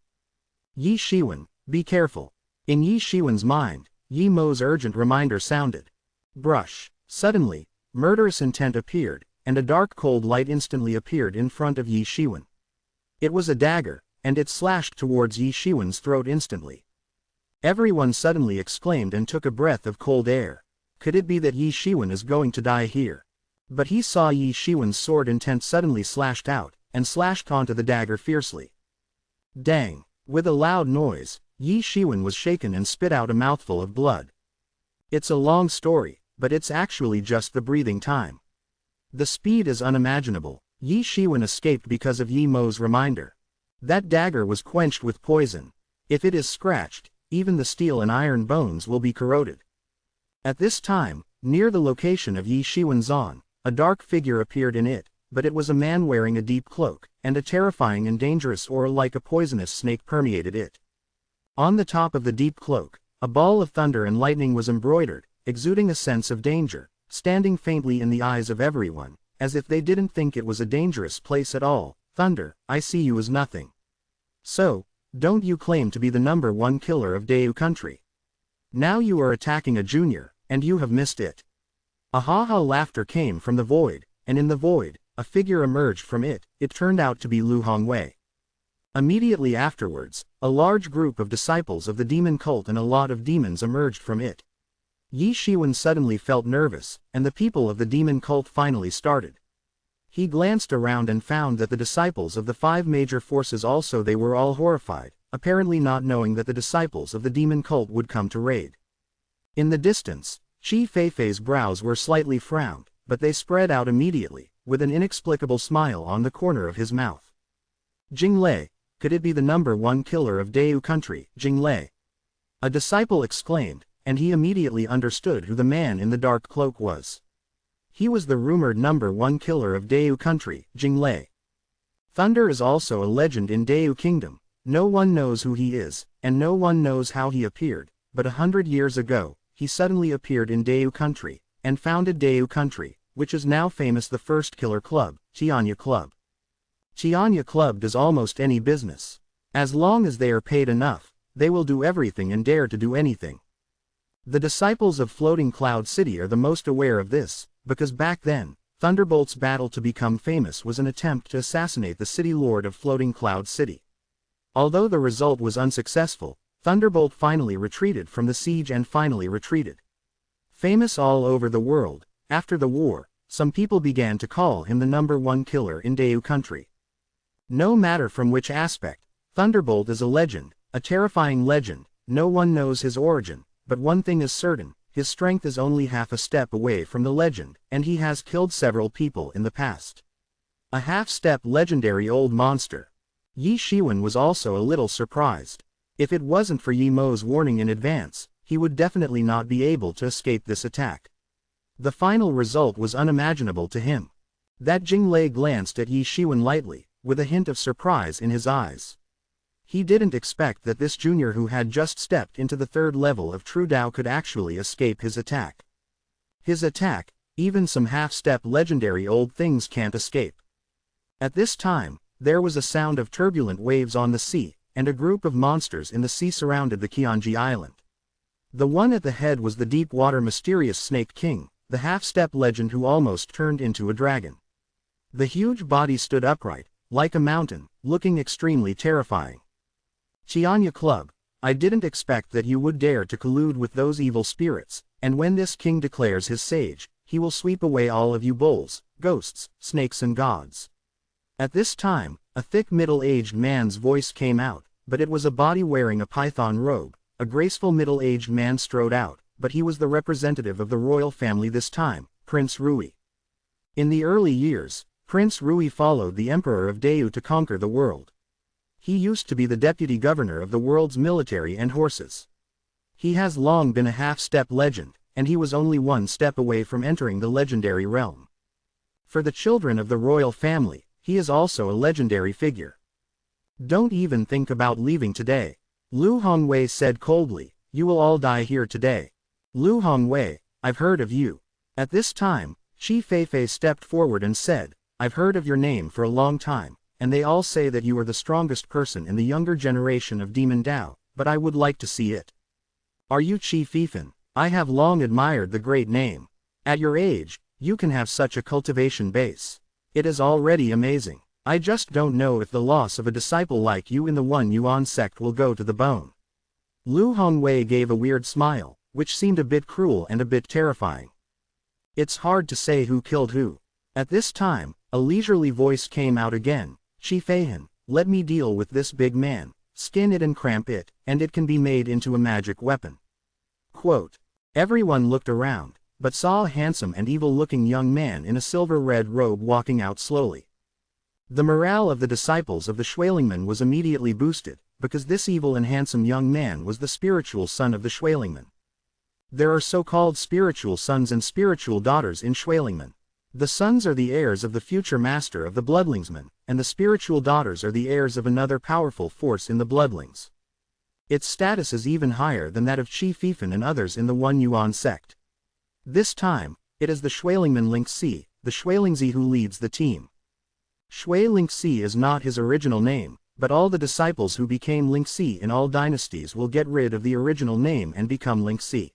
Yi Shiwen, be careful. In Yi Shiwen's mind, Yi Mo's urgent reminder sounded. Brush. Suddenly, murderous intent appeared, and a dark cold light instantly appeared in front of Yi Shiwen. It was a dagger, and it slashed towards Yi Shiwen's throat instantly. Everyone suddenly exclaimed and took a breath of cold air. Could it be that Yi Shiwen is going to die here? But he saw Yi Shiwen's sword intent suddenly slashed out, and slashed onto the dagger fiercely. Dang! With a loud noise, Yi Shiwen was shaken and spit out a mouthful of blood. It's a long story, but it's actually just the breathing time. The speed is unimaginable. Yi Shiwen escaped because of Yi Mo's reminder. That dagger was quenched with poison, If it is scratched, even the steel and iron bones will be corroded. At this time, near the location of Yi Shiwanzan, a dark figure appeared in it, but it was a man wearing a deep cloak, and a terrifying and dangerous aura like a poisonous snake permeated it. On the top of the deep cloak, a ball of thunder and lightning was embroidered, exuding a sense of danger, standing faintly in the eyes of everyone, as if they didn't think it was a dangerous place at all. Thunder, I see you as nothing. So, don't you claim to be the #1 killer of Dayu country? Now you are attacking a junior, and you have missed it. A ha-ha laughter came from the void, and in the void, a figure emerged from it. It turned out to be Lu Hongwei. Immediately afterwards, a large group of disciples of the demon cult and a lot of demons emerged from it. Yi Shiwen suddenly felt nervous, and the people of the demon cult finally started. He glanced around and found that the disciples of the 5 major forces also they were all horrified, apparently not knowing that the disciples of the demon cult would come to raid. In the distance, Qi Feifei's brows were slightly frowned, but they spread out immediately, with an inexplicable smile on the corner of his mouth. Jinglei, could it be the #1 killer of Dayu country, Jinglei? A disciple exclaimed, and he immediately understood who the man in the dark cloak was. He was the rumored #1 killer of Dayu country, Jinglei. Thunder is also a legend in Dayu kingdom. No one knows who he is, and no one knows how he appeared, but 100 years ago, he suddenly appeared in Dayu country, and founded Dayu country, which is now famous the first killer club, Tianya Club. Tianya Club does almost any business. As long as they are paid enough, they will do everything and dare to do anything. The disciples of Floating Cloud City are the most aware of this, because back then, Thunderbolt's battle to become famous was an attempt to assassinate the city lord of Floating Cloud City. Although the result was unsuccessful, Thunderbolt finally retreated from the siege and finally retreated. Famous all over the world, after the war, some people began to call him the #1 killer in Dayu country. No matter from which aspect, Thunderbolt is a legend, a terrifying legend. No one knows his origin, but one thing is certain, his strength is only half a step away from the legend, and he has killed several people in the past. A half-step legendary old monster. Yi Shiwen was also a little surprised. If it wasn't for Yi Mo's warning in advance, he would definitely not be able to escape this attack. The final result was unimaginable to him. That Jinglei glanced at Yi Shiwen lightly, with a hint of surprise in his eyes. He didn't expect that this junior who had just stepped into the 3rd level of True Dao could actually escape his attack. His attack, even some half-step legendary old things can't escape. At this time, there was a sound of turbulent waves on the sea, and a group of monsters in the sea surrounded the Qianji Island. The one at the head was the deep-water mysterious Snake King, the half-step legend who almost turned into a dragon. The huge body stood upright, like a mountain, looking extremely terrifying. Tianya Club, I didn't expect that you would dare to collude with those evil spirits, and when this king declares his sage, he will sweep away all of you bulls, ghosts, snakes and gods. At this time, a thick middle-aged man's voice came out, but it was a body wearing a python robe. A graceful middle-aged man strode out, but he was the representative of the royal family this time, Prince Rui. In the early years, Prince Rui followed the Emperor of Dayu to conquer the world. He used to be the deputy governor of the world's military and horses. He has long been a half-step legend, and he was only one step away from entering the legendary realm. For the children of the royal family, he is also a legendary figure. Don't even think about leaving today. Lu Hongwei said coldly, you will all die here today. Lu Hongwei, I've heard of you. At this time, Qi Feifei stepped forward and said, I've heard of your name for a long time, and they all say that you are the strongest person in the younger generation of Demon Dao, but I would like to see it. Are you Qi Feifei? I have long admired the great name. At your age, you can have such a cultivation base. It is already amazing. I just don't know if the loss of a disciple like you in the One Yuan sect will go to the bone. Lu Hongwei gave a weird smile, which seemed a bit cruel and a bit terrifying. It's hard to say who killed who. At this time, a leisurely voice came out again, Qi Feifei, let me deal with this big man, skin it and cramp it, and it can be made into a magic weapon. Quote. Everyone looked around, but saw a handsome and evil-looking young man in a silver-red robe walking out slowly. The morale of the disciples of the Shuilingmen was immediately boosted, because this evil and handsome young man was the spiritual son of the Schwelingman. There are so-called spiritual sons and spiritual daughters in Schwelingman. The sons are the heirs of the future master of the Bloodlingsman, and the spiritual daughters are the heirs of another powerful force in the Bloodlings. Its status is even higher than that of Chi Fifan and others in the One Yuan sect. This time, it is the Schwelingman Lingxi, the Schwelingzi who leads the team. Shui Lingxi is not his original name, but all the disciples who became Lingxi in all dynasties will get rid of the original name and become Lingxi.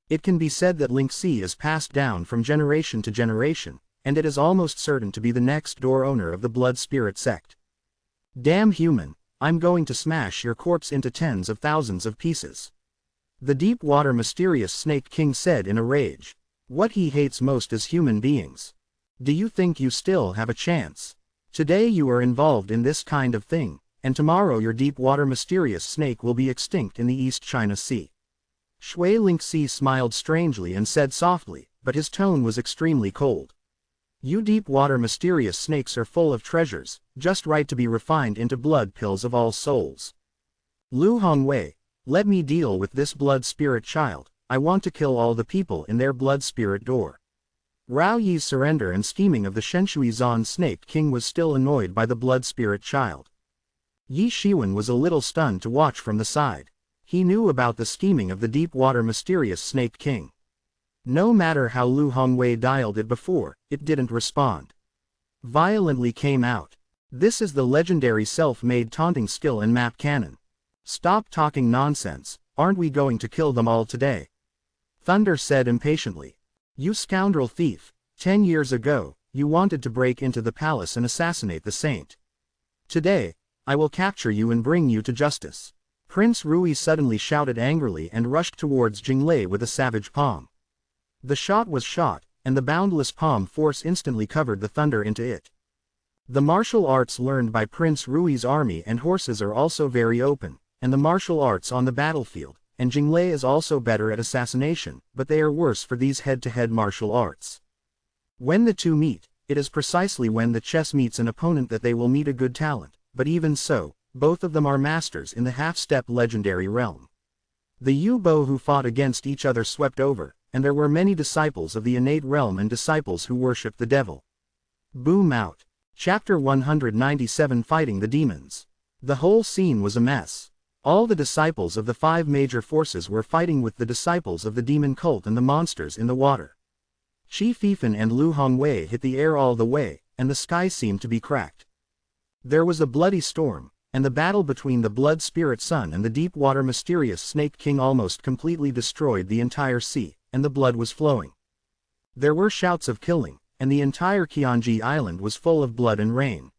It can be said that Lingxi is passed down from generation to generation, and it is almost certain to be the next door owner of the Blood Spirit sect. Damn human, I'm going to smash your corpse into tens of thousands of pieces. The deep-water mysterious Snake King said in a rage. What he hates most is human beings. Do you think you still have a chance? Today you are involved in this kind of thing, and tomorrow your deep-water mysterious snake will be extinct in the East China Sea. Shui Lingxi smiled strangely and said softly, but his tone was extremely cold. You deep-water mysterious snakes are full of treasures, just right to be refined into blood pills of all souls. Lu Hongwei, let me deal with this blood spirit child. I want to kill all the people in their blood spirit door. Rao Yi's surrender and scheming of the Shenshui Zan Snake King was still annoyed by the blood spirit child. Yi Shiwen was a little stunned to watch from the side. He knew about the scheming of the deep-water mysterious Snake King. No matter how Lu Hongwei dialed it before, it didn't respond. Violently came out. This is the legendary self-made taunting skill in map cannon. Stop talking nonsense, aren't we going to kill them all today? Thunder said impatiently. You scoundrel thief, 10 years ago, you wanted to break into the palace and assassinate the saint. Today, I will capture you and bring you to justice. Prince Rui suddenly shouted angrily and rushed towards Jinglei with a savage palm. The shot was shot, and the boundless palm force instantly covered the thunder into it. The martial arts learned by Prince Rui's army and horses are also very open, and the martial arts on the battlefield, and Jinglei is also better at assassination, but they are worse for these head-to-head martial arts. When the two meet, it is precisely when the chess meets an opponent that they will meet a good talent, but even so, both of them are masters in the half-step legendary realm. The Yu-Bo who fought against each other swept over, and there were many disciples of the innate realm and disciples who worshipped the devil. Boom out. Chapter 197 Fighting the Demons. The whole scene was a mess. All the disciples of the 5 major forces were fighting with the disciples of the demon cult and the monsters in the water. Chi Fifan and Lu Hongwei hit the air all the way, and the sky seemed to be cracked. There was a bloody storm, and the battle between the Blood Spirit Sun and the deep-water mysterious Snake King almost completely destroyed the entire sea, and the blood was flowing. There were shouts of killing, and the entire Qianji Island was full of blood and rain.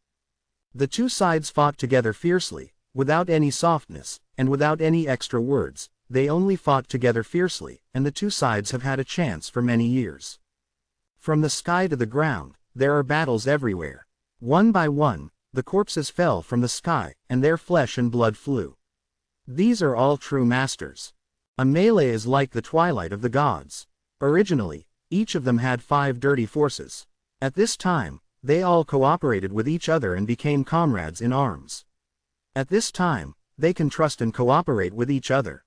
The two sides fought together fiercely, without any softness, and without any extra words. They only fought together fiercely, and the two sides have had a chance for many years. From the sky to the ground, there are battles everywhere. One by one, the corpses fell from the sky, and their flesh and blood flew. These are all true masters. A melee is like the twilight of the gods. Originally, each of them had 5 dirty forces. At this time, they all cooperated with each other and became comrades in arms. At this time, they can trust and cooperate with each other.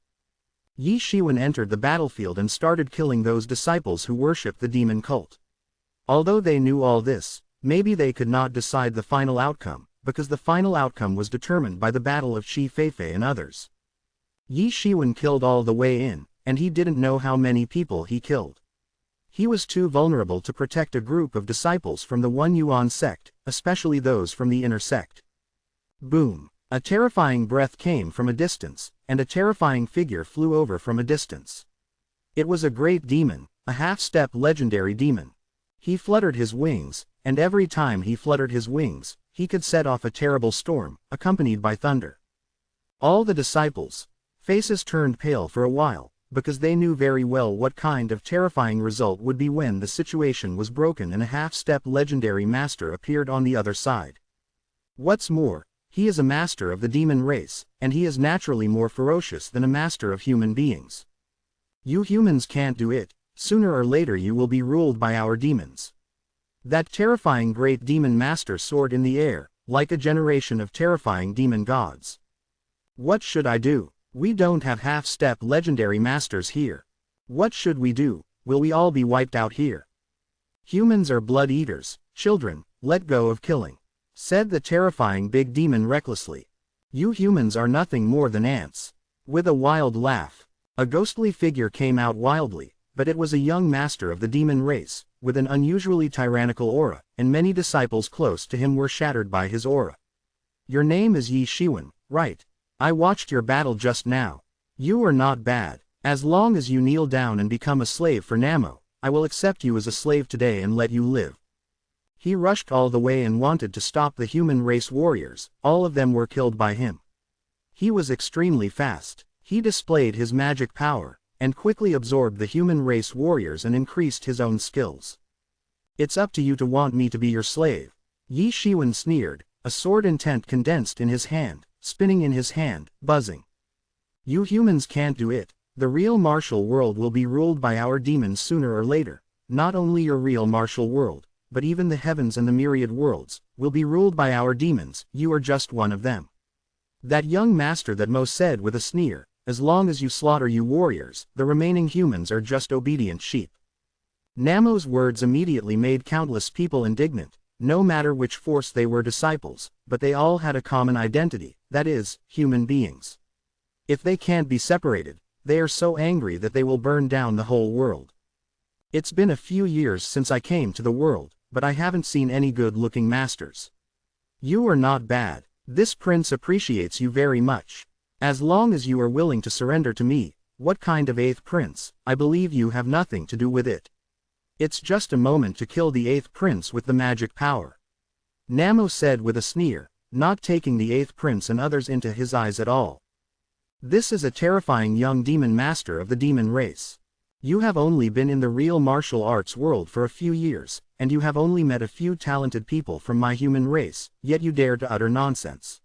Yi Shiwen entered the battlefield and started killing those disciples who worshipped the demon cult. Although they knew all this, maybe they could not decide the final outcome, because the final outcome was determined by the battle of Chi Feifei and others. Yi Shiwen killed all the way in, and he didn't know how many people he killed. He was too vulnerable to protect a group of disciples from the One Yuan sect, especially those from the inner sect. Boom! A terrifying breath came from a distance, and a terrifying figure flew over from a distance. It was a great demon, a half-step legendary demon. He fluttered his wings, and every time he fluttered his wings, he could set off a terrible storm, accompanied by thunder. All the disciples' faces turned pale for a while, because they knew very well what kind of terrifying result would be when the situation was broken and a half-step legendary master appeared on the other side. What's more, he is a master of the demon race, and he is naturally more ferocious than a master of human beings. You humans can't do it. Sooner or later you will be ruled by our demons. That terrifying great demon master soared in the air, like a generation of terrifying demon gods. What should I do? We don't have half-step legendary masters here. What should we do? Will we all be wiped out here? Humans are blood eaters. Children, let go of killing," said the terrifying big demon recklessly. "You humans are nothing more than ants." With a wild laugh, a ghostly figure came out wildly, but it was a young master of the demon race, with an unusually tyrannical aura, and many disciples close to him were shattered by his aura. "Your name is Yi Shiwen, right? I watched your battle just now. You are not bad. As long as you kneel down and become a slave for Namo, I will accept you as a slave today and let you live." He rushed all the way and wanted to stop the human race warriors. All of them were killed by him. He was extremely fast. He displayed his magic power, and quickly absorbed the human race warriors and increased his own skills. "It's up to you to want me to be your slave," Yi Shiwen sneered, a sword intent condensed in his hand, spinning in his hand, buzzing. "You humans can't do it. The real martial world will be ruled by our demons sooner or later. Not only your real martial world, but even the heavens and the myriad worlds, will be ruled by our demons. You are just one of them." That young master that Mo said with a sneer, "As long as you slaughter you warriors, the remaining humans are just obedient sheep." Namo's words immediately made countless people indignant, no matter which force they were disciples, but they all had a common identity, that is, human beings. If they can't be separated, they are so angry that they will burn down the whole world. "It's been a few years since I came to the world, but I haven't seen any good-looking masters. You are not bad. This prince appreciates you very much. As long as you are willing to surrender to me, what kind of 8th prince? I believe you have nothing to do with it. It's just a moment to kill the 8th prince with the magic power," Namo said with a sneer, not taking the 8th prince and others into his eyes at all. "This is a terrifying young demon master of the demon race. You have only been in the real martial arts world for a few years, and you have only met a few talented people from my human race, yet you dare to utter nonsense,"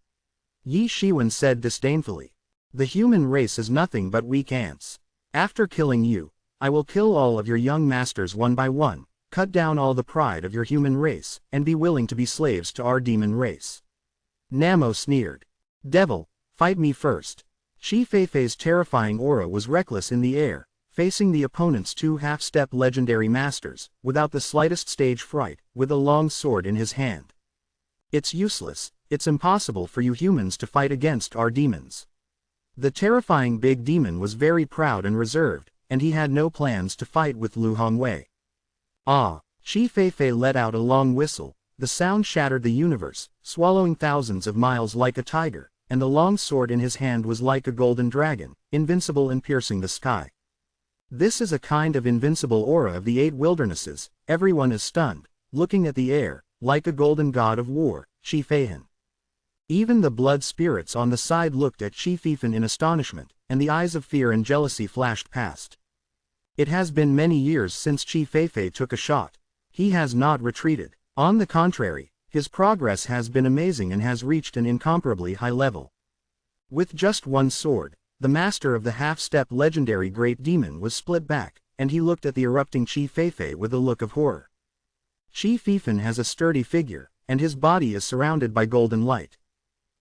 Yi Shiwen said disdainfully. "The human race is nothing but weak ants. After killing you, I will kill all of your young masters one by one, cut down all the pride of your human race, and be willing to be slaves to our demon race." Namo sneered. "Devil, fight me first." Chi Feifei's terrifying aura was reckless in the air, facing the opponent's 2 half-step legendary masters, without the slightest stage fright, with a long sword in his hand. "It's useless. It's impossible for you humans to fight against our demons." The terrifying big demon was very proud and reserved, and he had no plans to fight with Lu Hongwei. "Ah!" Chi Feifei let out a long whistle. The sound shattered the universe, swallowing thousands of miles like a tiger, and the long sword in his hand was like a golden dragon, invincible and piercing the sky. "This is a kind of invincible aura of the 8 wildernesses." Everyone is stunned, looking at the air, like a golden god of war, Chi Feihen. Even the blood spirits on the side looked at Chi Feifen in astonishment, and the eyes of fear and jealousy flashed past. It has been many years since Chi Feifei took a shot. He has not retreated. On the contrary, his progress has been amazing and has reached an incomparably high level. With just one sword, the master of the half-step legendary great demon was split back, and he looked at the erupting Chi Feifei with a look of horror. Chi Feifen has a sturdy figure, and his body is surrounded by golden light.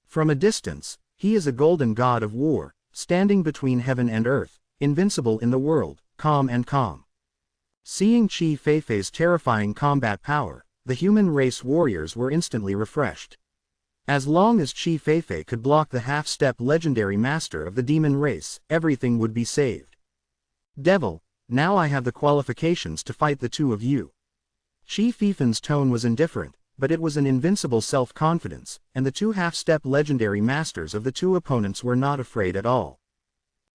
From a distance, he is a golden god of war, standing between heaven and earth, invincible in the world, calm and calm. Seeing Chi Feifei's terrifying combat power, the human race warriors were instantly refreshed. As long as Chi Feifei could block the half-step legendary master of the demon race, everything would be saved. "Devil, now I have the qualifications to fight the 2 of you." Chi Feifen's tone was indifferent, but it was an invincible self-confidence, and the 2 half-step legendary masters of the 2 opponents were not afraid at all.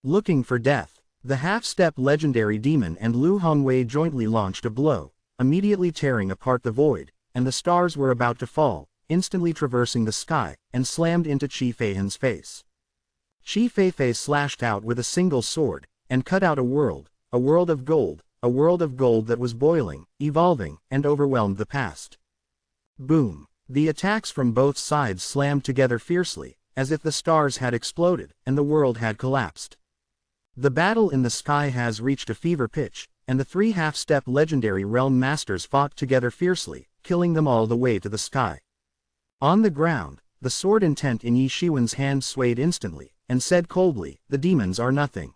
Looking for death, the half-step legendary demon and Lu Hongwei jointly launched a blow, immediately tearing apart the void, and the stars were about to fall, instantly traversing the sky, and slammed into Chi Feihen's face. Chi Feifei slashed out with a single sword, and cut out a world of gold, a world of gold that was boiling, evolving, and overwhelmed the past. Boom! The attacks from both sides slammed together fiercely, as if the stars had exploded, and the world had collapsed. The battle in the sky has reached a fever pitch, and the 3 half-step legendary realm masters fought together fiercely, killing them all the way to the sky. On the ground, the sword intent in Yi Shiwen's hand swayed instantly, and said coldly, "The demons are nothing.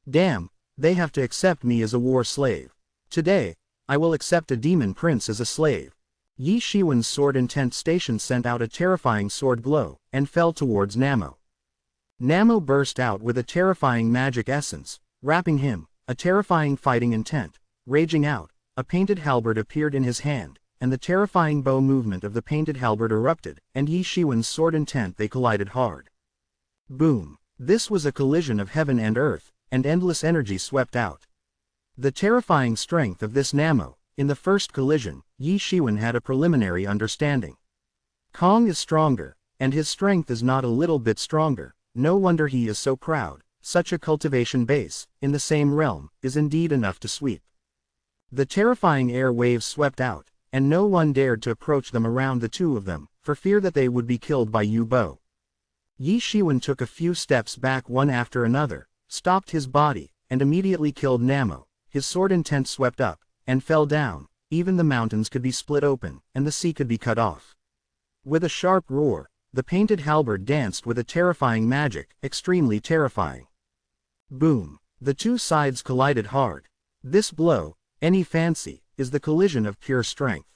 Damn, they have to accept me as a war slave. Today, I will accept a demon prince as a slave." Yi Shiwen's sword intent station sent out a terrifying sword glow, and fell towards Namo. Namo burst out with a terrifying magic essence, wrapping him, a terrifying fighting intent, raging out, a painted halberd appeared in his hand, and the terrifying bow movement of the painted halberd erupted, and Yi Shiwen's sword intent they collided hard. Boom! This was a collision of heaven and earth, and endless energy swept out. The terrifying strength of this Namo. In the first collision, Yi Shiwen had a preliminary understanding. Kong is stronger, and his strength is not a little bit stronger. No wonder he is so proud. Such a cultivation base, in the same realm, is indeed enough to sweep. The terrifying air waves swept out, and no one dared to approach them around the two of them, for fear that they would be killed by Yu Bo. Yi Shiwen took a few steps back one after another, stopped his body, and immediately killed Namo. His sword intent swept up, and fell down. Even the mountains could be split open, and the sea could be cut off. With a sharp roar, the painted halberd danced with a terrifying magic, extremely terrifying. Boom! The two sides collided hard. This blow, any fancy, is the collision of pure strength.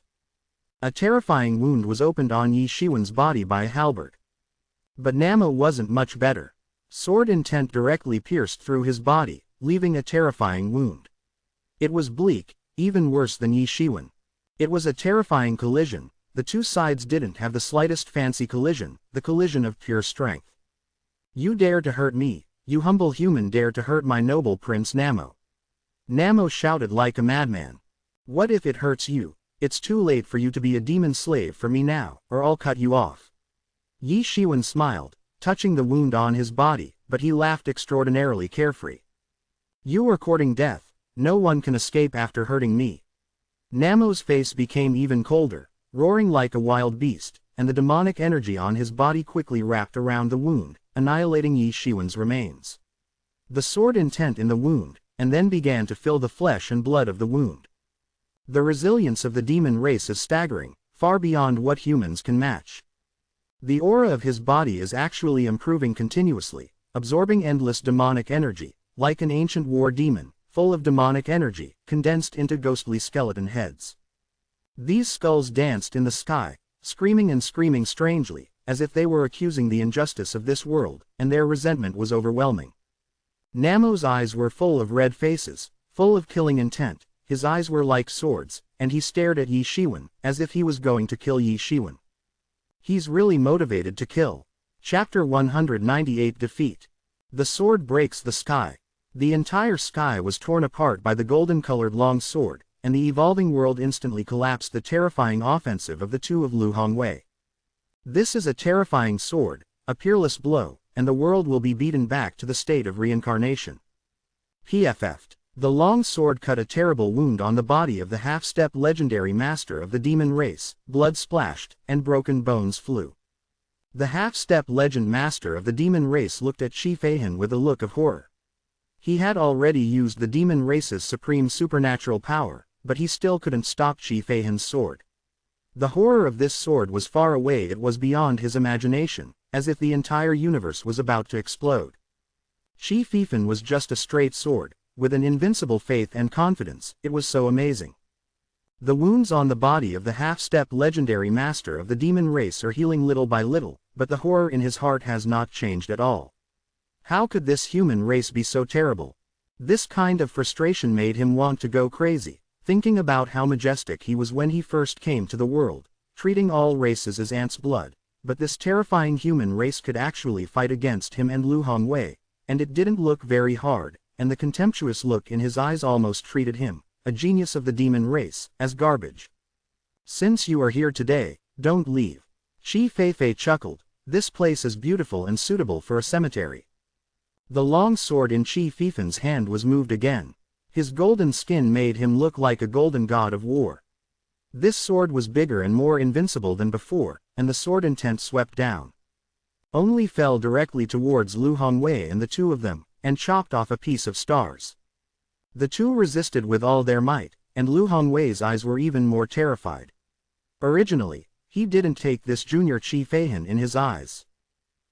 A terrifying wound was opened on Yi Shiwen's body by a halberd. But Namo wasn't much better. Sword intent directly pierced through his body, leaving a terrifying wound. It was bleak, even worse than Yi Shiwen. It was a terrifying collision. The two sides didn't have the slightest fancy collision, the collision of pure strength. "You dare to hurt me, you humble human dare to hurt my noble Prince Namo." Namo shouted like a madman. "What if it hurts you? It's too late for you to be a demon slave for me now, or I'll cut you off." Yi Shiwen smiled, touching the wound on his body, but he laughed extraordinarily carefree. "You are courting death. No one can escape after hurting me." Namo's face became even colder, roaring like a wild beast, and the demonic energy on his body quickly wrapped around the wound, annihilating Yi Shiwen's remains. The sword intent in the wound, and then began to fill the flesh and blood of the wound. The resilience of the demon race is staggering, far beyond what humans can match. The aura of his body is actually improving continuously, absorbing endless demonic energy, like an ancient war demon, full of demonic energy, condensed into ghostly skeleton heads. These skulls danced in the sky, screaming and screaming strangely, as if they were accusing the injustice of this world, and their resentment was overwhelming. Namo's eyes were full of red faces, full of killing intent. His eyes were like swords, and he stared at Yi Shiwen, as if he was going to kill Yi Shiwen. He's really motivated to kill. Chapter 198 Defeat. The sword breaks the sky. The entire sky was torn apart by the golden-colored long sword, and the evolving world instantly collapsed the terrifying offensive of the two of Lu Hongwei. This is a terrifying sword, a peerless blow, and the world will be beaten back to the state of reincarnation. PFF'd. The long sword cut a terrible wound on the body of the half-step legendary master of the demon race, blood splashed, and broken bones flew. The half-step legend master of the demon race looked at Shi Feihan with a look of horror. He had already used the demon race's supreme supernatural power, but he still couldn't stop Shi Feihan's sword. The horror of this sword was far away, it was beyond his imagination, as if the entire universe was about to explode. Shi Feihan was just a straight sword, with an invincible faith and confidence, it was so amazing. The wounds on the body of the half-step legendary master of the demon race are healing little by little, but the horror in his heart has not changed at all. How could this human race be so terrible? This kind of frustration made him want to go crazy, thinking about how majestic he was when he first came to the world, treating all races as ants' blood, but this terrifying human race could actually fight against him and Lu Hongwei, and it didn't look very hard, and the contemptuous look in his eyes almost treated him, a genius of the demon race, as garbage. "Since you are here today, don't leave." Shi Feifei chuckled, "This place is beautiful and suitable for a cemetery." The long sword in Shi Feifan's hand was moved again. His golden skin made him look like a golden god of war. This sword was bigger and more invincible than before, and the sword intent swept down. Only fell directly towards Lu Hongwei and the two of them, and chopped off a piece of stars. The two resisted with all their might, and Lu Hongwei's eyes were even more terrified. Originally, he didn't take this junior Shi Feihan in his eyes.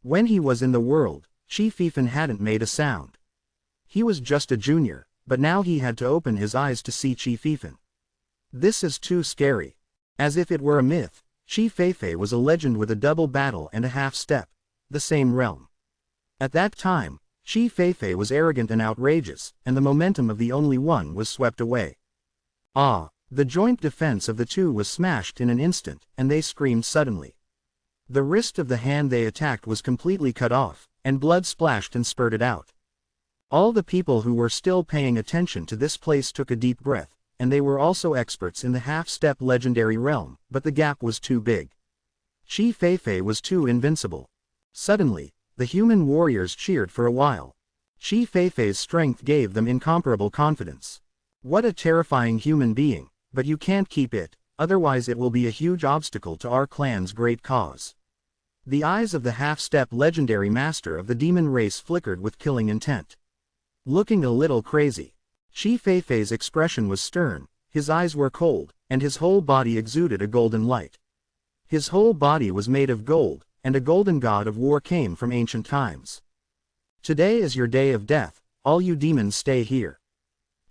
When he was in the world, Chi Fifan hadn't made a sound. He was just a junior, but now he had to open his eyes to see Chi Fifan. This is too scary. As if it were a myth, Chi Feifei was a legend with a double battle and a half-step, the same realm. At that time, Chi Feifei was arrogant and outrageous, and the momentum of the only one was swept away. Ah! The joint defense of the two was smashed in an instant, and they screamed suddenly. The wrist of the hand they attacked was completely cut off, and blood splashed and spurted out. All the people who were still paying attention to this place took a deep breath, and they were also experts in the half-step legendary realm, but the gap was too big. Chi Feifei was too invincible. Suddenly, the human warriors cheered for a while. Chi Feifei's strength gave them incomparable confidence. What a terrifying human being, but you can't keep it, otherwise it will be a huge obstacle to our clan's great cause. The eyes of the half-step legendary master of the demon race flickered with killing intent. Looking a little crazy. Chi Feifei's expression was stern, his eyes were cold, and his whole body exuded a golden light. His whole body was made of gold, and a golden god of war came from ancient times. Today is your day of death, all you demons stay here.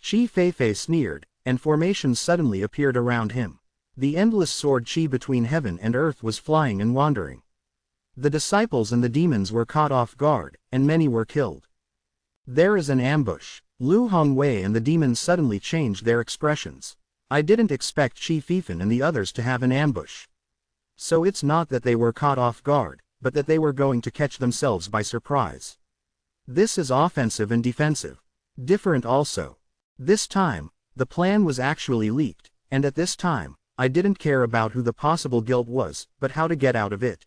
Chi Feifei sneered, and formations suddenly appeared around him. The endless sword Chi between heaven and earth was flying and wandering. The disciples and the demons were caught off guard, and many were killed. There is an ambush. Lu Hongwei and the demons suddenly changed their expressions. I didn't expect Chi Fifan and the others to have an ambush. So it's not that they were caught off guard, but that they were going to catch themselves by surprise. This is offensive and defensive. Different also. This time, the plan was actually leaked, and at this time, I didn't care about who the possible guilt was, but how to get out of it.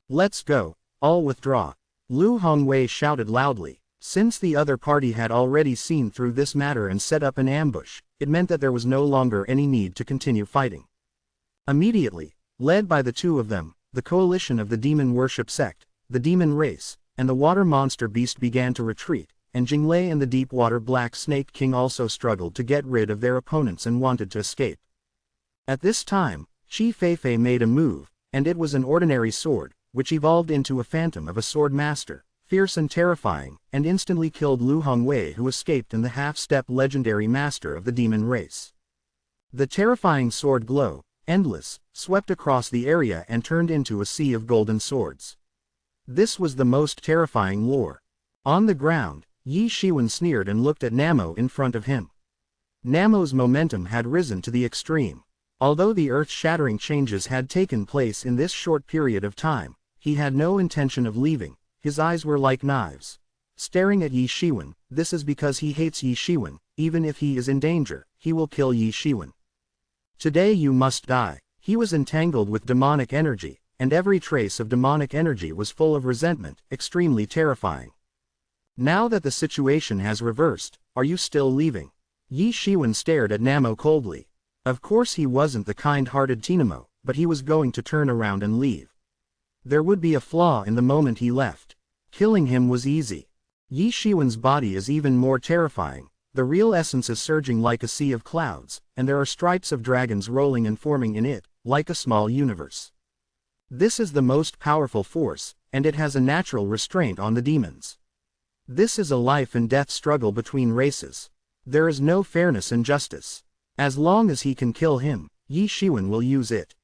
Let's go, all withdraw. Lu Hongwei shouted loudly. Since the other party had already seen through this matter and set up an ambush, it meant that there was no longer any need to continue fighting. Immediately, led by the two of them, the coalition of the demon worship sect, the demon race, and the water monster beast began to retreat, and Jinglei and the deep water black snake king also struggled to get rid of their opponents and wanted to escape. At this time, Chi Feifei made a move, and it was an ordinary sword, which evolved into a phantom of a sword master, fierce and terrifying, and instantly killed Lu Hongwei, who escaped in the half-step legendary master of the demon race. The terrifying sword glow, endless, swept across the area and turned into a sea of golden swords. This was the most terrifying lore. On the ground, Yi Shiwen sneered and looked at Namo in front of him. Namo's momentum had risen to the extreme. Although the earth-shattering changes had taken place in this short period of time, he had no intention of leaving. His eyes were like knives. Staring at Yi Shiwen, this is because he hates Yi Shiwen. Even if he is in danger, he will kill Yi Shiwen. Today you must die. He was entangled with demonic energy, and every trace of demonic energy was full of resentment, extremely terrifying. Now that the situation has reversed, are you still leaving? Yi Shiwen stared at Namo coldly. Of course he wasn't the kind-hearted Tinamo, but he was going to turn around and leave. There would be a flaw in the moment he left. Killing him was easy. Yi Shiwen's body is even more terrifying. The real essence is surging like a sea of clouds, and there are stripes of dragons rolling and forming in it, like a small universe. This is the most powerful force, and it has a natural restraint on the demons. This is a life and death struggle between races. There is no fairness and justice. As long as he can kill him, Yi Shiwen will use it.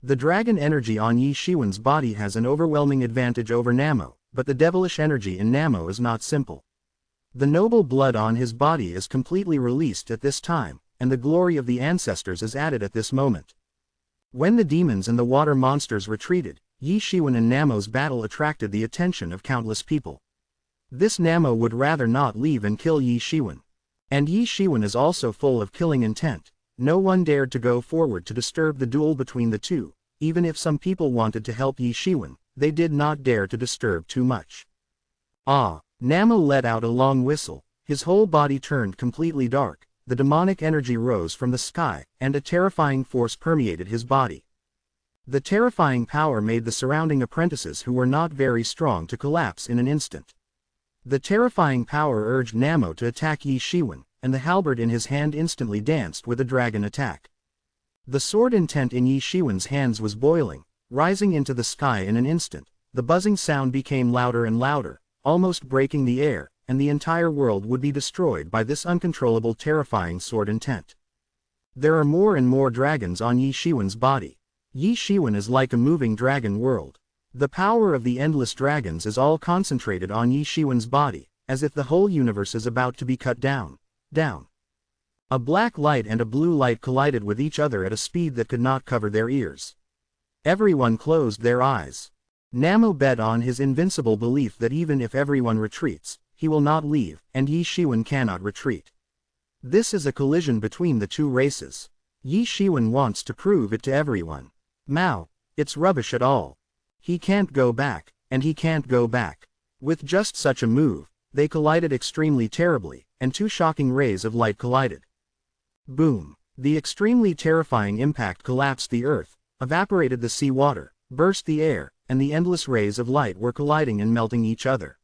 The dragon energy on Yi Shiwen's body has an overwhelming advantage over Namo, but the devilish energy in Namo is not simple. The noble blood on his body is completely released at this time, and the glory of the ancestors is added at this moment. When the demons and the water monsters retreated, Yi Shiwen and Namo's battle attracted the attention of countless people. This Namo would rather not leave and kill Yi Shiwen. And Yi Shiwen is also full of killing intent. No one dared to go forward to disturb the duel between the two. Even if some people wanted to help Yi Shiwen, they did not dare to disturb too much. Ah! Namo let out a long whistle. His whole body turned completely dark. The demonic energy rose from the sky, and a terrifying force permeated his body. The terrifying power made the surrounding apprentices who were not very strong to collapse in an instant. The terrifying power urged Namo to attack Yi Shiwen, and the halberd in his hand instantly danced with a dragon attack. The sword intent in Yi Shiwen's hands was boiling, rising into the sky in an instant. The buzzing sound became louder and louder. almost breaking the air, and the entire world would be destroyed by this uncontrollable terrifying sword intent. There are more and more dragons on Yi Shiwen's body. Yi Shiwen is like a moving dragon world. The power of the endless dragons is all concentrated on Yi Shiwen's body, as if the whole universe is about to be cut down. A black light and a blue light collided with each other at a speed that could not cover their ears. Everyone closed their eyes. Namo bet on his invincible belief that even if everyone retreats, he will not leave, and Yi Shiwen cannot retreat. This is a collision between the two races. Yi Shiwen wants to prove it to everyone. Mao, it's rubbish at all. He can't go back, and he can't go back. With just such a move, they collided extremely terribly, and two shocking rays of light collided. Boom! The extremely terrifying impact collapsed the earth, evaporated the seawater, burst the air, and the endless rays of light were colliding and melting each other.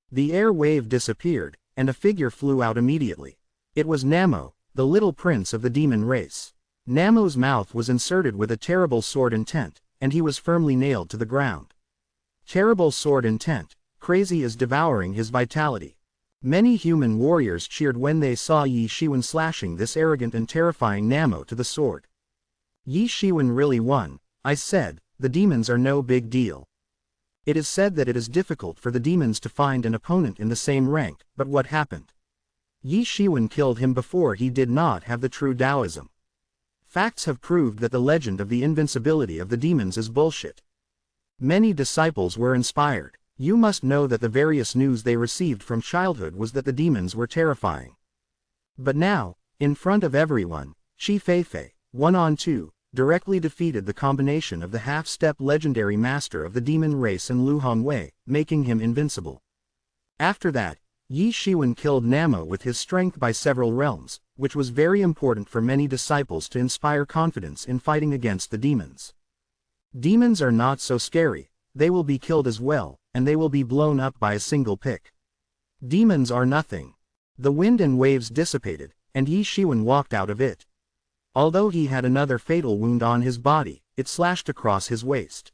The air wave disappeared, and a figure flew out immediately. It was Namo, the little prince of the demon race. Namo's mouth was inserted with a terrible sword intent, and he was firmly nailed to the ground. Terrible sword intent, crazy is devouring his vitality. Many human warriors cheered when they saw Yi Shiwen slashing this arrogant and terrifying Namo to the sword. Yi Shiwen really won, I said, the demons are no big deal. It is said that it is difficult for the demons to find an opponent in the same rank, but what happened? Yi Shiwen killed him before he did not have the true Taoism. Facts have proved that the legend of the invincibility of the demons is bullshit. Many disciples were inspired. You must know that the various news they received from childhood was that the demons were terrifying. But now, in front of everyone, Qi Feifei, 1-on-2, directly defeated the combination of the half-step legendary master of the demon race and Lu Hongwei, making him invincible. After that, Yi Shiwen killed Namo with his strength by several realms, which was very important for many disciples to inspire confidence in fighting against the demons. Demons are not so scary, they will be killed as well, and they will be blown up by a single pick. Demons are nothing. The wind and waves dissipated, and Yi Shiwen walked out of it. Although he had another fatal wound on his body, it slashed across his waist.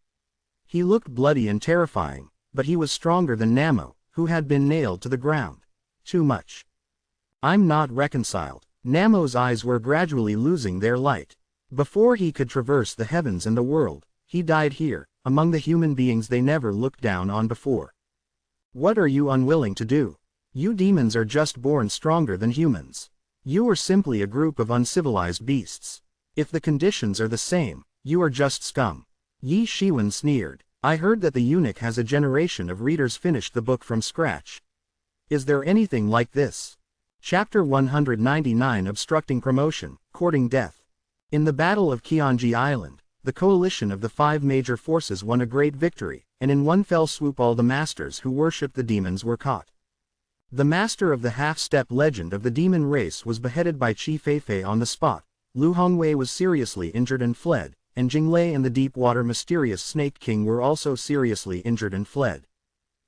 He looked bloody and terrifying, but he was stronger than Namo, who had been nailed to the ground. Too much. I'm not reconciled. Namo's eyes were gradually losing their light. Before he could traverse the heavens and the world, he died here, among the human beings they never looked down on before. What are you unwilling to do? You demons are just born stronger than humans. You are simply a group of uncivilized beasts. If the conditions are the same, you are just scum. Yi Shiwen sneered. I heard that the eunuch has a generation of readers finished the book from scratch. Is there anything like this? Chapter 199 Obstructing Promotion, Courting Death. In the Battle of Qianji Island, the coalition of the 5 major forces won a great victory, and in one fell swoop all the masters who worshipped the demons were caught. The master of the half-step legend of the demon race was beheaded by Qi Feifei on the spot, Lu Hongwei was seriously injured and fled, and Jinglei and the deep-water mysterious Snake King were also seriously injured and fled.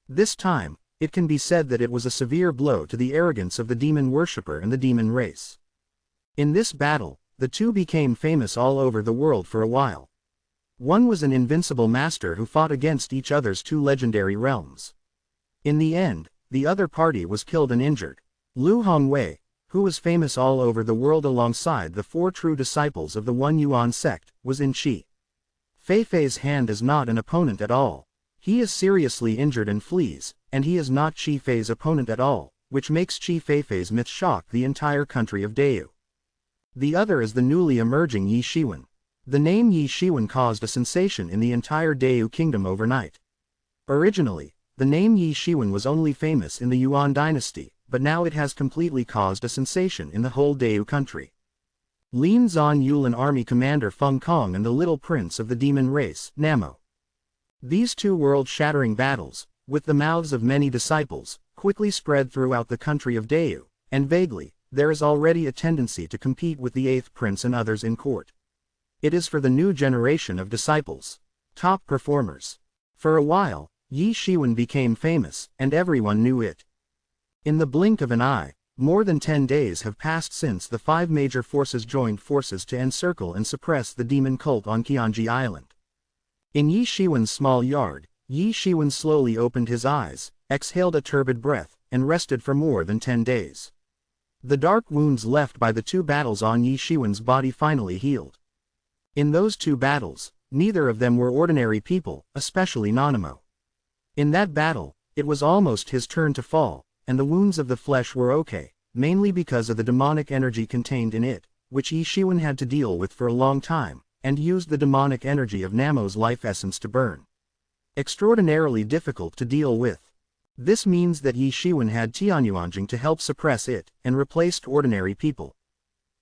This time, it can be said that it was a severe blow to the arrogance of the demon worshipper and the demon race. In this battle, the two became famous all over the world for a while. One was an invincible master who fought against each other's 2 legendary realms. In the end, the other party was killed and injured. Lu Hongwei, who was famous all over the world alongside the 4 true disciples of the One Yuan sect, was in Qi Feifei's hand as not an opponent at all. He is seriously injured and flees, and he is not Qi Fei's opponent at all, which makes Qi Feifei's myth shock the entire country of Deu. The other is the newly emerging Yi Shiwen. The name Yi Shiwen caused a sensation in the entire Deu kingdom overnight. Originally, the name Yi Shiwen was only famous in the Yuan dynasty, but now it has completely caused a sensation in the whole Deu country. Lin Zan Yulin army commander Feng Kong and the little prince of the demon race, Namo. These 2 world-shattering battles, with the mouths of many disciples, quickly spread throughout the country of Deu, and vaguely, there is already a tendency to compete with the 8th prince and others in court. It is for the new generation of disciples. Top performers. For a while, Yi Shiwen became famous, and everyone knew it. In the blink of an eye, more than 10 days have passed since the 5 major forces joined forces to encircle and suppress the demon cult on Qianji Island. In Yi Shiwen's small yard, Yi Shiwen slowly opened his eyes, exhaled a turbid breath, and rested for more than 10 days. The dark wounds left by the 2 battles on Yi Shiwen's body finally healed. In those 2 battles, neither of them were ordinary people, especially Nanamo. In that battle, it was almost his turn to fall, and the wounds of the flesh were okay, mainly because of the demonic energy contained in it, which Yi Shiwen had to deal with for a long time, and used the demonic energy of Namo's life essence to burn. Extraordinarily difficult to deal with. This means that Yi Shiwen had Tianyuanjing to help suppress it, and replaced ordinary people.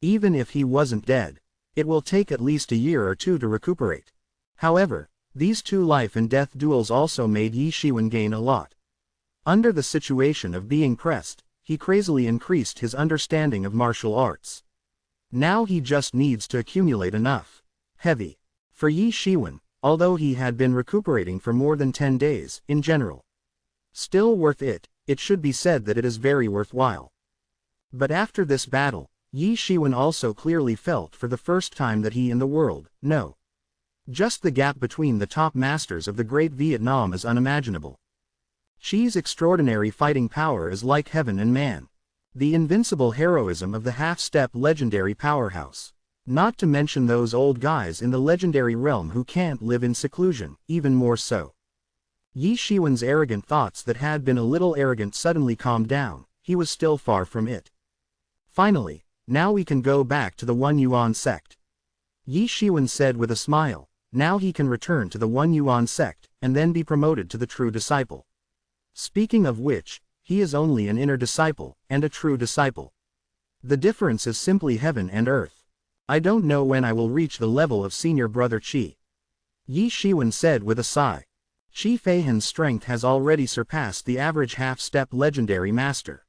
Even if he wasn't dead, it will take at least a year or 2 to recuperate. However, these 2 life and death duels also made Yi Shiwen gain a lot. Under the situation of being pressed, he crazily increased his understanding of martial arts. Now he just needs to accumulate enough heavy for Yi Shiwen, although he had been recuperating for more than 10 days, in general. Still worth it, it should be said that it is very worthwhile. But after this battle, Yi Shiwen also clearly felt for the first time that he in the world, no. Just the gap between the top masters of the Great Vietnam is unimaginable. Chi's extraordinary fighting power is like heaven and man. The invincible heroism of the half-step legendary powerhouse. Not to mention those old guys in the legendary realm who can't live in seclusion, even more so. Yi Shiwen's arrogant thoughts that had been a little arrogant suddenly calmed down, he was still far from it. Finally, now we can go back to the One Yuan sect. Yi Shiwen said with a smile, now he can return to the One Yuan sect, and then be promoted to the true disciple. Speaking of which, he is only an inner disciple, and a true disciple. The difference is simply heaven and earth. I don't know when I will reach the level of senior brother Chi. Yi Shiwen said with a sigh. Chi Feihan's strength has already surpassed the average half-step legendary master.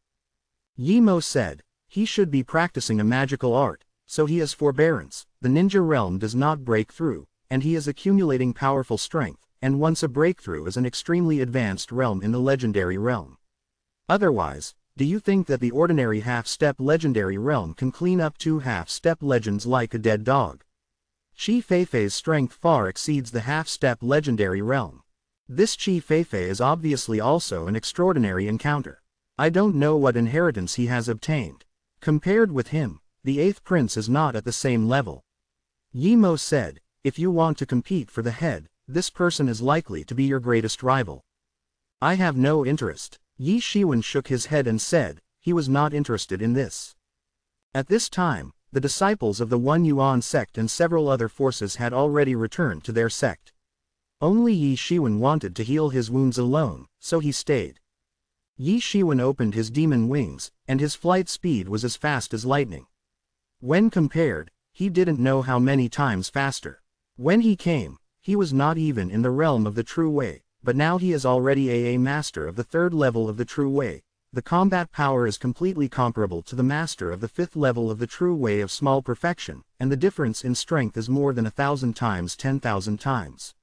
Yi Mo said, he should be practicing a magical art, so he has forbearance, the ninja realm does not break through, and he is accumulating powerful strength, and once a breakthrough is an extremely advanced realm in the legendary realm. Otherwise, do you think that the ordinary half-step legendary realm can clean up 2 half-step legends like a dead dog? Chi Feifei's strength far exceeds the half-step legendary realm. This Chi Feifei is obviously also an extraordinary encounter. I don't know what inheritance he has obtained. Compared with him, the 8th prince is not at the same level. Yi Mo said, if you want to compete for the head, this person is likely to be your greatest rival. I have no interest. Yi Shiwen shook his head and said, he was not interested in this. At this time, the disciples of the One Yuan sect and several other forces had already returned to their sect. Only Yi Shiwen wanted to heal his wounds alone, so he stayed. Yi Shiwen opened his demon wings, and his flight speed was as fast as lightning. When compared, he didn't know how many times faster. When he came, he was not even in the realm of the true way, but now he is already a master of the 3rd level of the true way. The combat power is completely comparable to the master of the 5th level of the true way of small perfection, and the difference in strength is more than 1,000 times 10,000 times.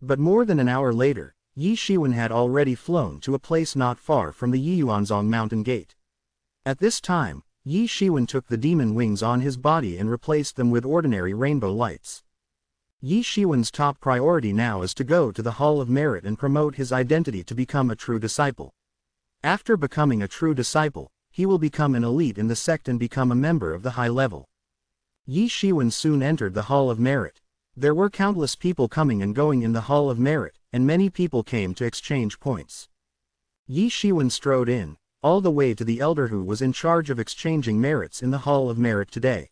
But more than an hour later, Yi Shiwen had already flown to a place not far from the Yiyuanzong mountain gate. At this time, Yi Shiwen took the demon wings on his body and replaced them with ordinary rainbow lights. Yi Shiwen's top priority now is to go to the Hall of Merit and promote his identity to become a true disciple. After becoming a true disciple, he will become an elite in the sect and become a member of the high level. Yi Shiwen soon entered the Hall of Merit. There were countless people coming and going in the Hall of Merit, and many people came to exchange points. Yi Shiwen strode in, all the way to the elder who was in charge of exchanging merits in the Hall of Merit today.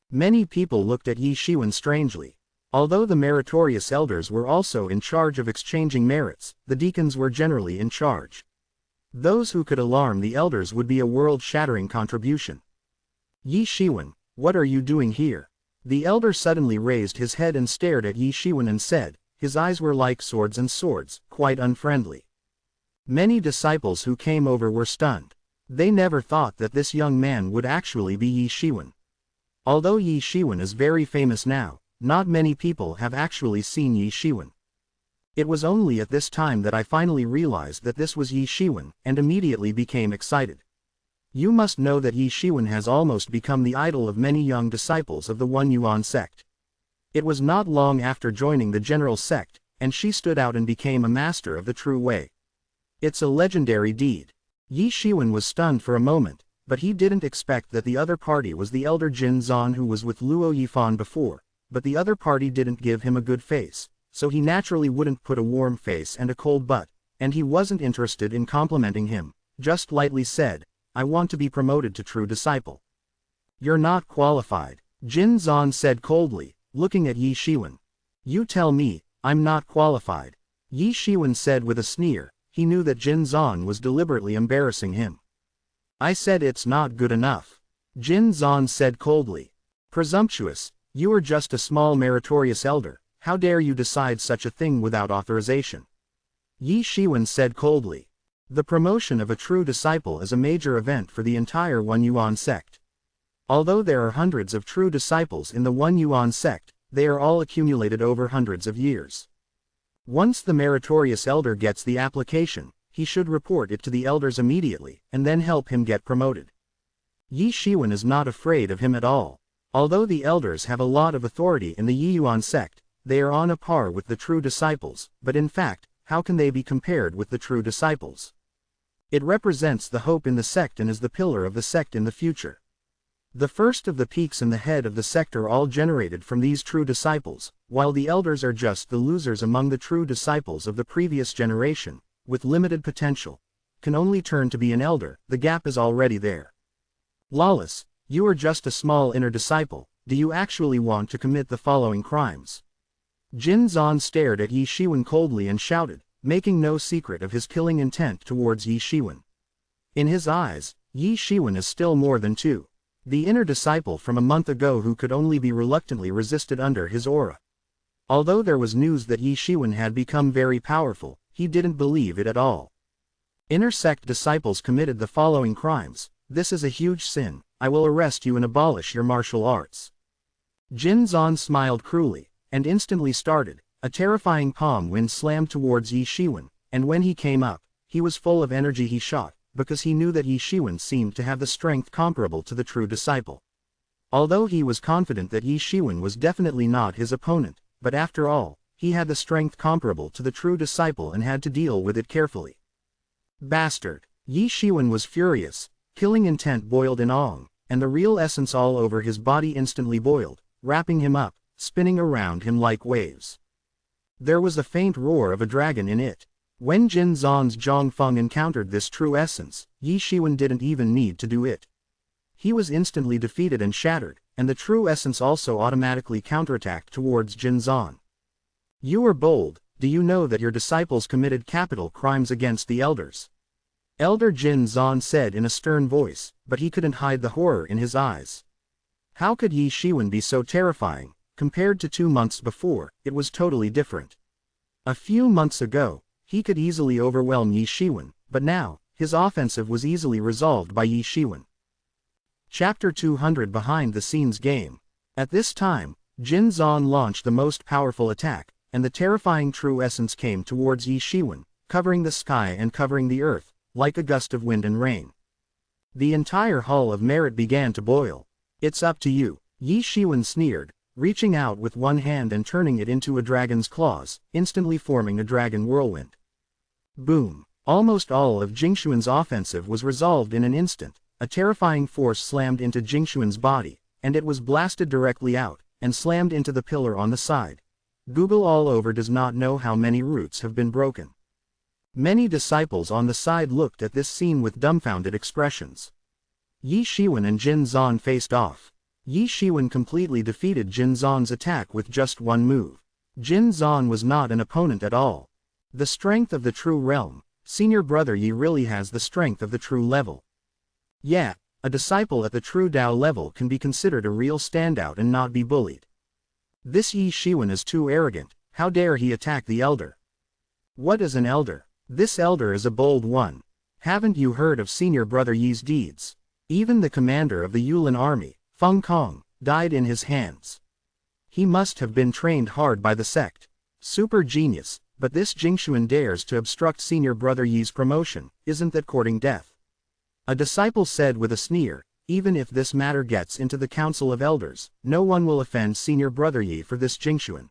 Many people looked at Yi Shiwen strangely. Although the meritorious elders were also in charge of exchanging merits, the deacons were generally in charge. Those who could alarm the elders would be a world-shattering contribution. Yi Shiwen, what are you doing here? The elder suddenly raised his head and stared at Yi Shiwen and said, his eyes were like swords and swords, quite unfriendly. Many disciples who came over were stunned. They never thought that this young man would actually be Yi Shiwen. Although Yi Shiwen is very famous now, not many people have actually seen Yi Shiwen. It was only at this time that I finally realized that this was Yi Shiwen, and immediately became excited. You must know that Yi Shiwen has almost become the idol of many young disciples of the One Yuan sect. It was not long after joining the general sect, and she stood out and became a master of the true way. It's a legendary deed. Yi Shiwen was stunned for a moment, but he didn't expect that the other party was the elder Jin Zan who was with Luo Yifan before, but the other party didn't give him a good face, so he naturally wouldn't put a warm face and a cold butt, and he wasn't interested in complimenting him, just lightly said, I want to be promoted to true disciple. You're not qualified, Jin Zan said coldly, looking at Yi Shiwen. You tell me, I'm not qualified. Yi Shiwen said with a sneer. He knew that Jin Zan was deliberately embarrassing him. I said it's not good enough. Jin Zan said coldly. Presumptuous, you are just a small meritorious elder, how dare you decide such a thing without authorization? Yi Shiwen said coldly. The promotion of a true disciple is a major event for the entire One Yuan sect. Although there are hundreds of true disciples in the One Yuan sect, they are all accumulated over hundreds of years. Once the meritorious elder gets the application, he should report it to the elders immediately, and then help him get promoted. Yi Shiwen is not afraid of him at all. Although the elders have a lot of authority in the Yi Yuan sect, they are on a par with the true disciples, but in fact, how can they be compared with the true disciples? It represents the hope in the sect and is the pillar of the sect in the future. The first of the peaks in the head of the sect are all generated from these true disciples, while the elders are just the losers among the true disciples of the previous generation, with limited potential, can only turn to be an elder, the gap is already there. Lawless, you are just a small inner disciple, do you actually want to commit the following crimes? Jin Zan stared at Yi Shiwen coldly and shouted, making no secret of his killing intent towards Yi Shiwen. In his eyes, Yi Shiwen is still more than two. The inner disciple from a month ago who could only be reluctantly resisted under his aura. Although there was news that Yi Shiwen had become very powerful, he didn't believe it at all. Inner sect disciples committed the following crimes. This is a huge sin. I will arrest you and abolish your martial arts. Jin Zan smiled cruelly, and instantly started. A terrifying palm wind slammed towards Yi Shiwen, and when he came up, he was full of energy. He shot, because he knew that Yi Shiwen seemed to have the strength comparable to the true disciple. Although he was confident that Yi Shiwen was definitely not his opponent, but after all, he had the strength comparable to the true disciple and had to deal with it carefully. Bastard! Yi Shiwen was furious, killing intent boiled in Ong, and the real essence all over his body instantly boiled, wrapping him up, spinning around him like waves. There was a faint roar of a dragon in it. When Jin Zan's Zhongfeng encountered this true essence, Yi Shiwen didn't even need to do it. He was instantly defeated and shattered, and the true essence also automatically counterattacked towards Jin Zan. You are bold, do you know that your disciples committed capital crimes against the elders? Elder Jin Zan said in a stern voice, but he couldn't hide the horror in his eyes. How could Yi Shiwen be so terrifying? Compared to 2 months before, it was totally different. A few months ago, he could easily overwhelm Yi Shiwen, but now, his offensive was easily resolved by Yi Shiwen. Chapter 200 Behind the Scenes Game. At this time, Jin Zan launched the most powerful attack, and the terrifying true essence came towards Yi Shiwen, covering the sky and covering the earth, like a gust of wind and rain. The entire hall of merit began to boil. It's up to you, Yi Shiwen sneered, reaching out with one hand and turning it into a dragon's claws, instantly forming a dragon whirlwind. Boom! Almost all of Jingshuan's offensive was resolved in an instant. A terrifying force slammed into Jingshuan's body, and it was blasted directly out, and slammed into the pillar on the side. Google all over does not know how many roots have been broken. Many disciples on the side looked at this scene with dumbfounded expressions. Yi Shiwen and Jin Zan faced off. Yi Shiwen completely defeated Jin Zan's attack with just one move. Jin Zan was not an opponent at all. The strength of the true realm, senior brother Yi really has the strength of the true level. Yeah, a disciple at the true Dao level can be considered a real standout and not be bullied. This Yi Shiwen is too arrogant, how dare he attack the elder? What is an elder? This elder is a bold one. Haven't you heard of senior brother Yi's deeds? Even the commander of the Yulin army, Feng Kong, died in his hands. He must have been trained hard by the sect. Super genius, but this Jingshuan dares to obstruct senior brother Yi's promotion, isn't that courting death? A disciple said with a sneer, even if this matter gets into the council of elders, no one will offend senior brother Yi for this Jingshuan.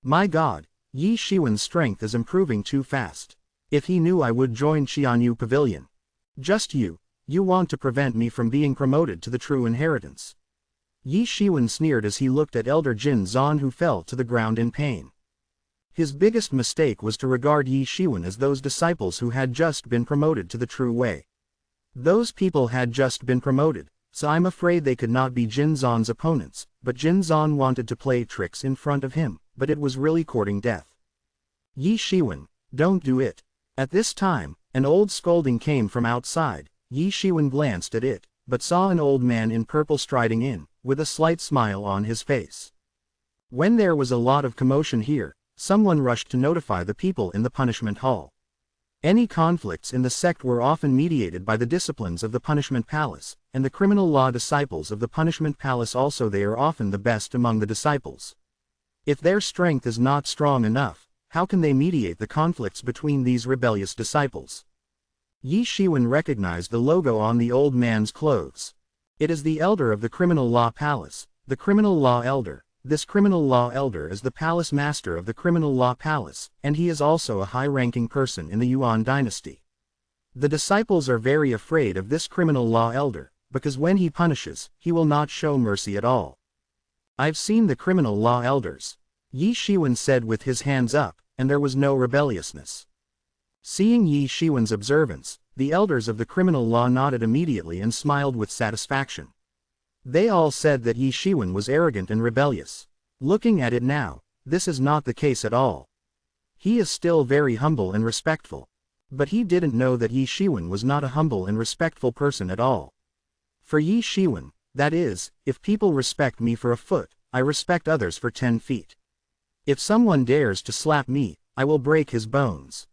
My god, Yi Shiwen's strength is improving too fast. If he knew I would join Qianyu Pavilion. Just you want to prevent me from being promoted to the true inheritance. Yi Shiwen sneered as he looked at Elder Jin Zan, who fell to the ground in pain. His biggest mistake was to regard Yi Shiwen as those disciples who had just been promoted to the true way. Those people had just been promoted, so I'm afraid they could not be Jin Zan's opponents, but Jin Zan wanted to play tricks in front of him, but it was really courting death. Yi Shiwen, don't do it. At this time, an old scolding came from outside. Yi Shiwen glanced at it, but saw an old man in purple striding in, with a slight smile on his face. When there was a lot of commotion here, someone rushed to notify the people in the punishment hall. Any conflicts in the sect were often mediated by the disciplines of the punishment palace, and the criminal law disciples of the punishment palace also, they are often the best among the disciples. If their strength is not strong enough, how can they mediate the conflicts between these rebellious disciples? Yi Shiwen recognized the logo on the old man's clothes. It is the elder of the criminal law palace, the criminal law elder. This criminal law elder is the palace master of the criminal law palace, and he is also a high-ranking person in the Yuan dynasty. The disciples are very afraid of this criminal law elder, because when he punishes, he will not show mercy at all. I've seen the criminal law elders, Yi Shiwen said with his hands up, and there was no rebelliousness. Seeing Yi Shiwen's observance, the elders of the criminal law nodded immediately and smiled with satisfaction. They all said that Yi Shiwen was arrogant and rebellious. Looking at it now, this is not the case at all. He is still very humble and respectful. But he didn't know that Yi Shiwen was not a humble and respectful person at all. For Yi Shiwen, that is, if people respect me for a foot, I respect others for 10 feet. If someone dares to slap me, I will break his bones.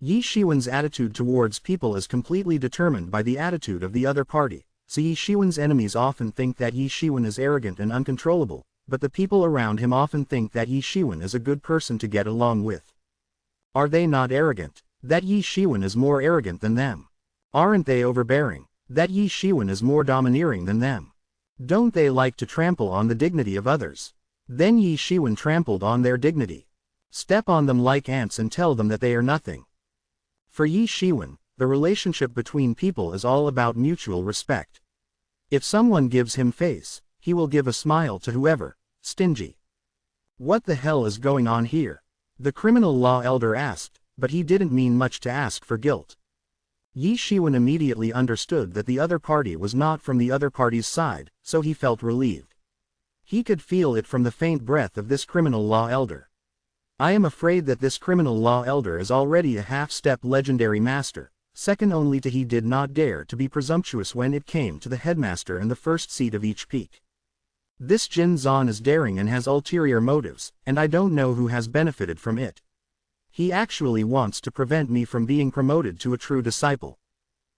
Yi Shiwen's attitude towards people is completely determined by the attitude of the other party. So Yi Shiwen's enemies often think that Yi Shiwen is arrogant and uncontrollable, but the people around him often think that Yi Shiwen is a good person to get along with. Are they not arrogant? That Yi Shiwen is more arrogant than them. Aren't they overbearing? That Yi Shiwen is more domineering than them. Don't they like to trample on the dignity of others? Then Yi Shiwen trampled on their dignity. Step on them like ants and tell them that they are nothing. For Yi Shiwen, the relationship between people is all about mutual respect. If someone gives him face, he will give a smile to whoever. Stingy. What the hell is going on here? The criminal law elder asked, but he didn't mean much to ask for guilt. Yi Shiwen immediately understood that the other party was not from the other party's side, so he felt relieved. He could feel it from the faint breath of this criminal law elder. I am afraid that this criminal law elder is already a half-step legendary master. Second only to he did not dare to be presumptuous when it came to the headmaster and the first seat of each peak. This Jin Zan is daring and has ulterior motives, and I don't know who has benefited from it. He actually wants to prevent me from being promoted to a true disciple.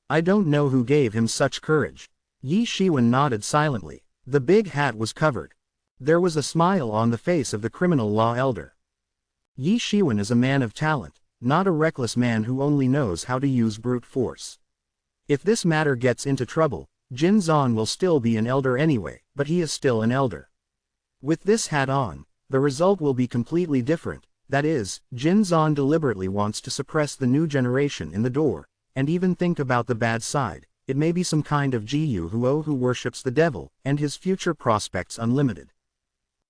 I don't know who gave him such courage. Yi Shiwen nodded silently. The big hat was covered. There was a smile on the face of the criminal law elder. Yi Shiwen is a man of talent, not a reckless man who only knows how to use brute force. If this matter gets into trouble, Jin Zan will still be an elder anyway, but he is still an elder. With this hat on, the result will be completely different, that is, Jin Zan deliberately wants to suppress the new generation in the door, and even think about the bad side. It may be some kind of Jiyu Huo who worships the devil, and his future prospects unlimited.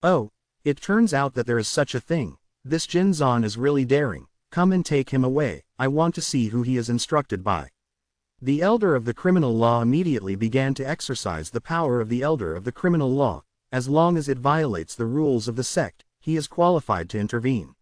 Oh, it turns out that there is such a thing. This Jin Zan is really daring. Come and take him away, I want to see who he is instructed by. The elder of the criminal law immediately began to exercise the power of the elder of the criminal law. As long as it violates the rules of the sect, he is qualified to intervene.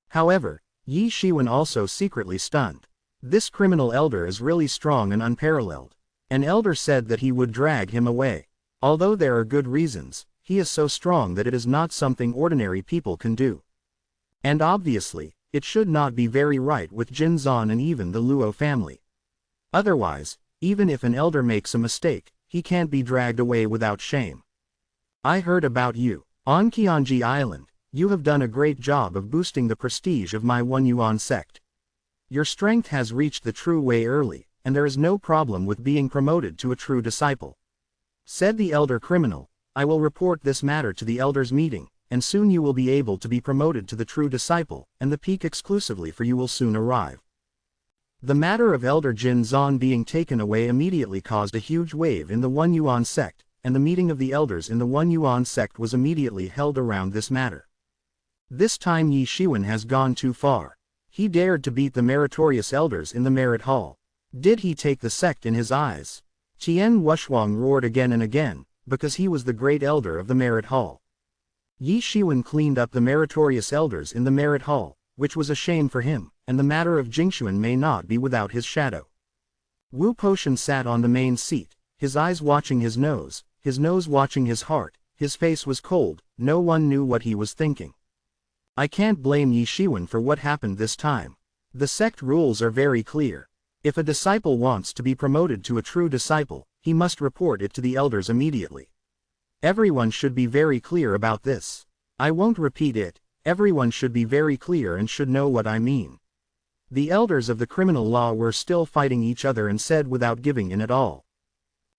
However, Yi Shiwen also secretly stunned. This criminal elder is really strong and unparalleled. An elder said that he would drag him away. Although there are good reasons, he is so strong that it is not something ordinary people can do. And obviously, it should not be very right with Jin Zan and even the Luo family. Otherwise, even if an elder makes a mistake, he can't be dragged away without shame. I heard about you. On Qianji Island, you have done a great job of boosting the prestige of my One Yuan sect. Your strength has reached the true way early, and there is no problem with being promoted to a true disciple. Said the elder criminal, I will report this matter to the elders' meeting, and soon you will be able to be promoted to the true disciple, and the peak exclusively for you will soon arrive. The matter of Elder Jin Zan being taken away immediately caused a huge wave in the One Yuan sect, and the meeting of the elders in the One Yuan sect was immediately held around this matter. This time Yi Shiwen has gone too far. He dared to beat the meritorious elders in the merit hall. Did he take the sect in his eyes? Tian Wushuang roared again and again, because he was the great elder of the merit hall. Yi Shiwen cleaned up the meritorious elders in the merit hall, which was a shame for him, and the matter of Jingxuan may not be without his shadow. Wu Potion sat on the main seat, his eyes watching his nose watching his heart, his face was cold, no one knew what he was thinking. I can't blame Yi Shiwen for what happened this time. The sect rules are very clear. If a disciple wants to be promoted to a true disciple, he must report it to the elders immediately. Everyone should be very clear about this. I won't repeat it, everyone should be very clear and should know what I mean. The elders of the criminal law were still fighting each other and said without giving in at all.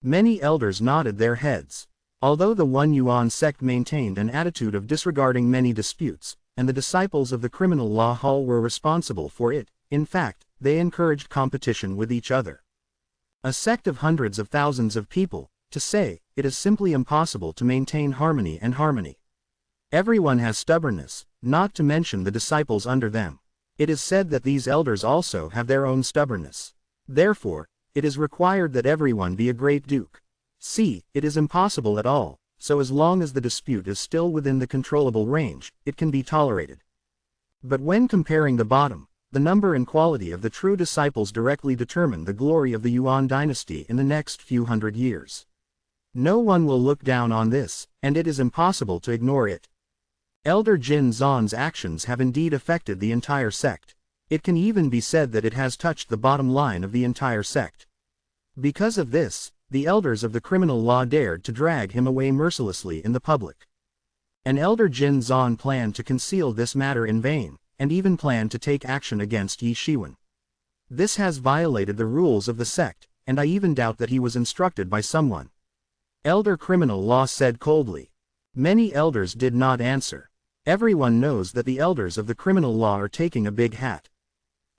Many elders nodded their heads. Although the One Yuan sect maintained an attitude of disregarding many disputes, and the disciples of the criminal law hall were responsible for it, in fact, they encouraged competition with each other. A sect of hundreds of thousands of people, to say, it is simply impossible to maintain harmony and harmony. Everyone has stubbornness, not to mention the disciples under them. It is said that these elders also have their own stubbornness. Therefore, it is required that everyone be a great duke. See, it is impossible at all, so as long as the dispute is still within the controllable range, it can be tolerated. But when comparing the bottom, the number and quality of the true disciples directly determine the glory of the Yuan dynasty in the next few hundred years. No one will look down on this, and it is impossible to ignore it. Elder Jin Zan's actions have indeed affected the entire sect. It can even be said that it has touched the bottom line of the entire sect. Because of this, the elders of the criminal law dared to drag him away mercilessly in the public. And Elder Jin Zan planned to conceal this matter in vain, and even planned to take action against Yi Shiwen. This has violated the rules of the sect, and I even doubt that he was instructed by someone. Elder Criminal Law said coldly. Many elders did not answer. Everyone knows that the elders of the criminal law are taking a big hat.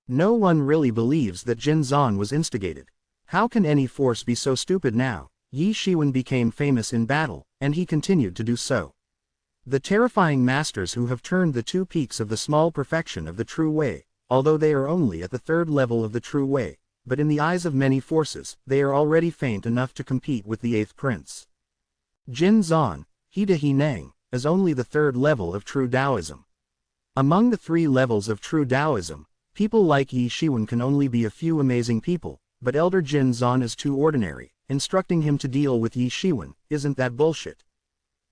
No one really believes that Jin Zan was instigated. How can any force be so stupid now? Yi Shiwen became famous in battle, and he continued to do so. The terrifying masters who have turned the two peaks of the small perfection of the true way, although they are only at the third level of the true way, but in the eyes of many forces, they are already faint enough to compete with the eighth prince. Jin Zan, He De He Nang, is only the third level of true Taoism. Among the three levels of true Taoism, people like Yi Shiwen can only be a few amazing people, but Elder Jin Zan is too ordinary. Instructing him to deal with Yi Shiwen, isn't that bullshit?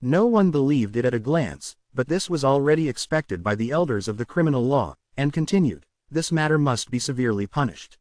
No one believed it at a glance, but this was already expected by the elders of the criminal law, and continued, this matter must be severely punished.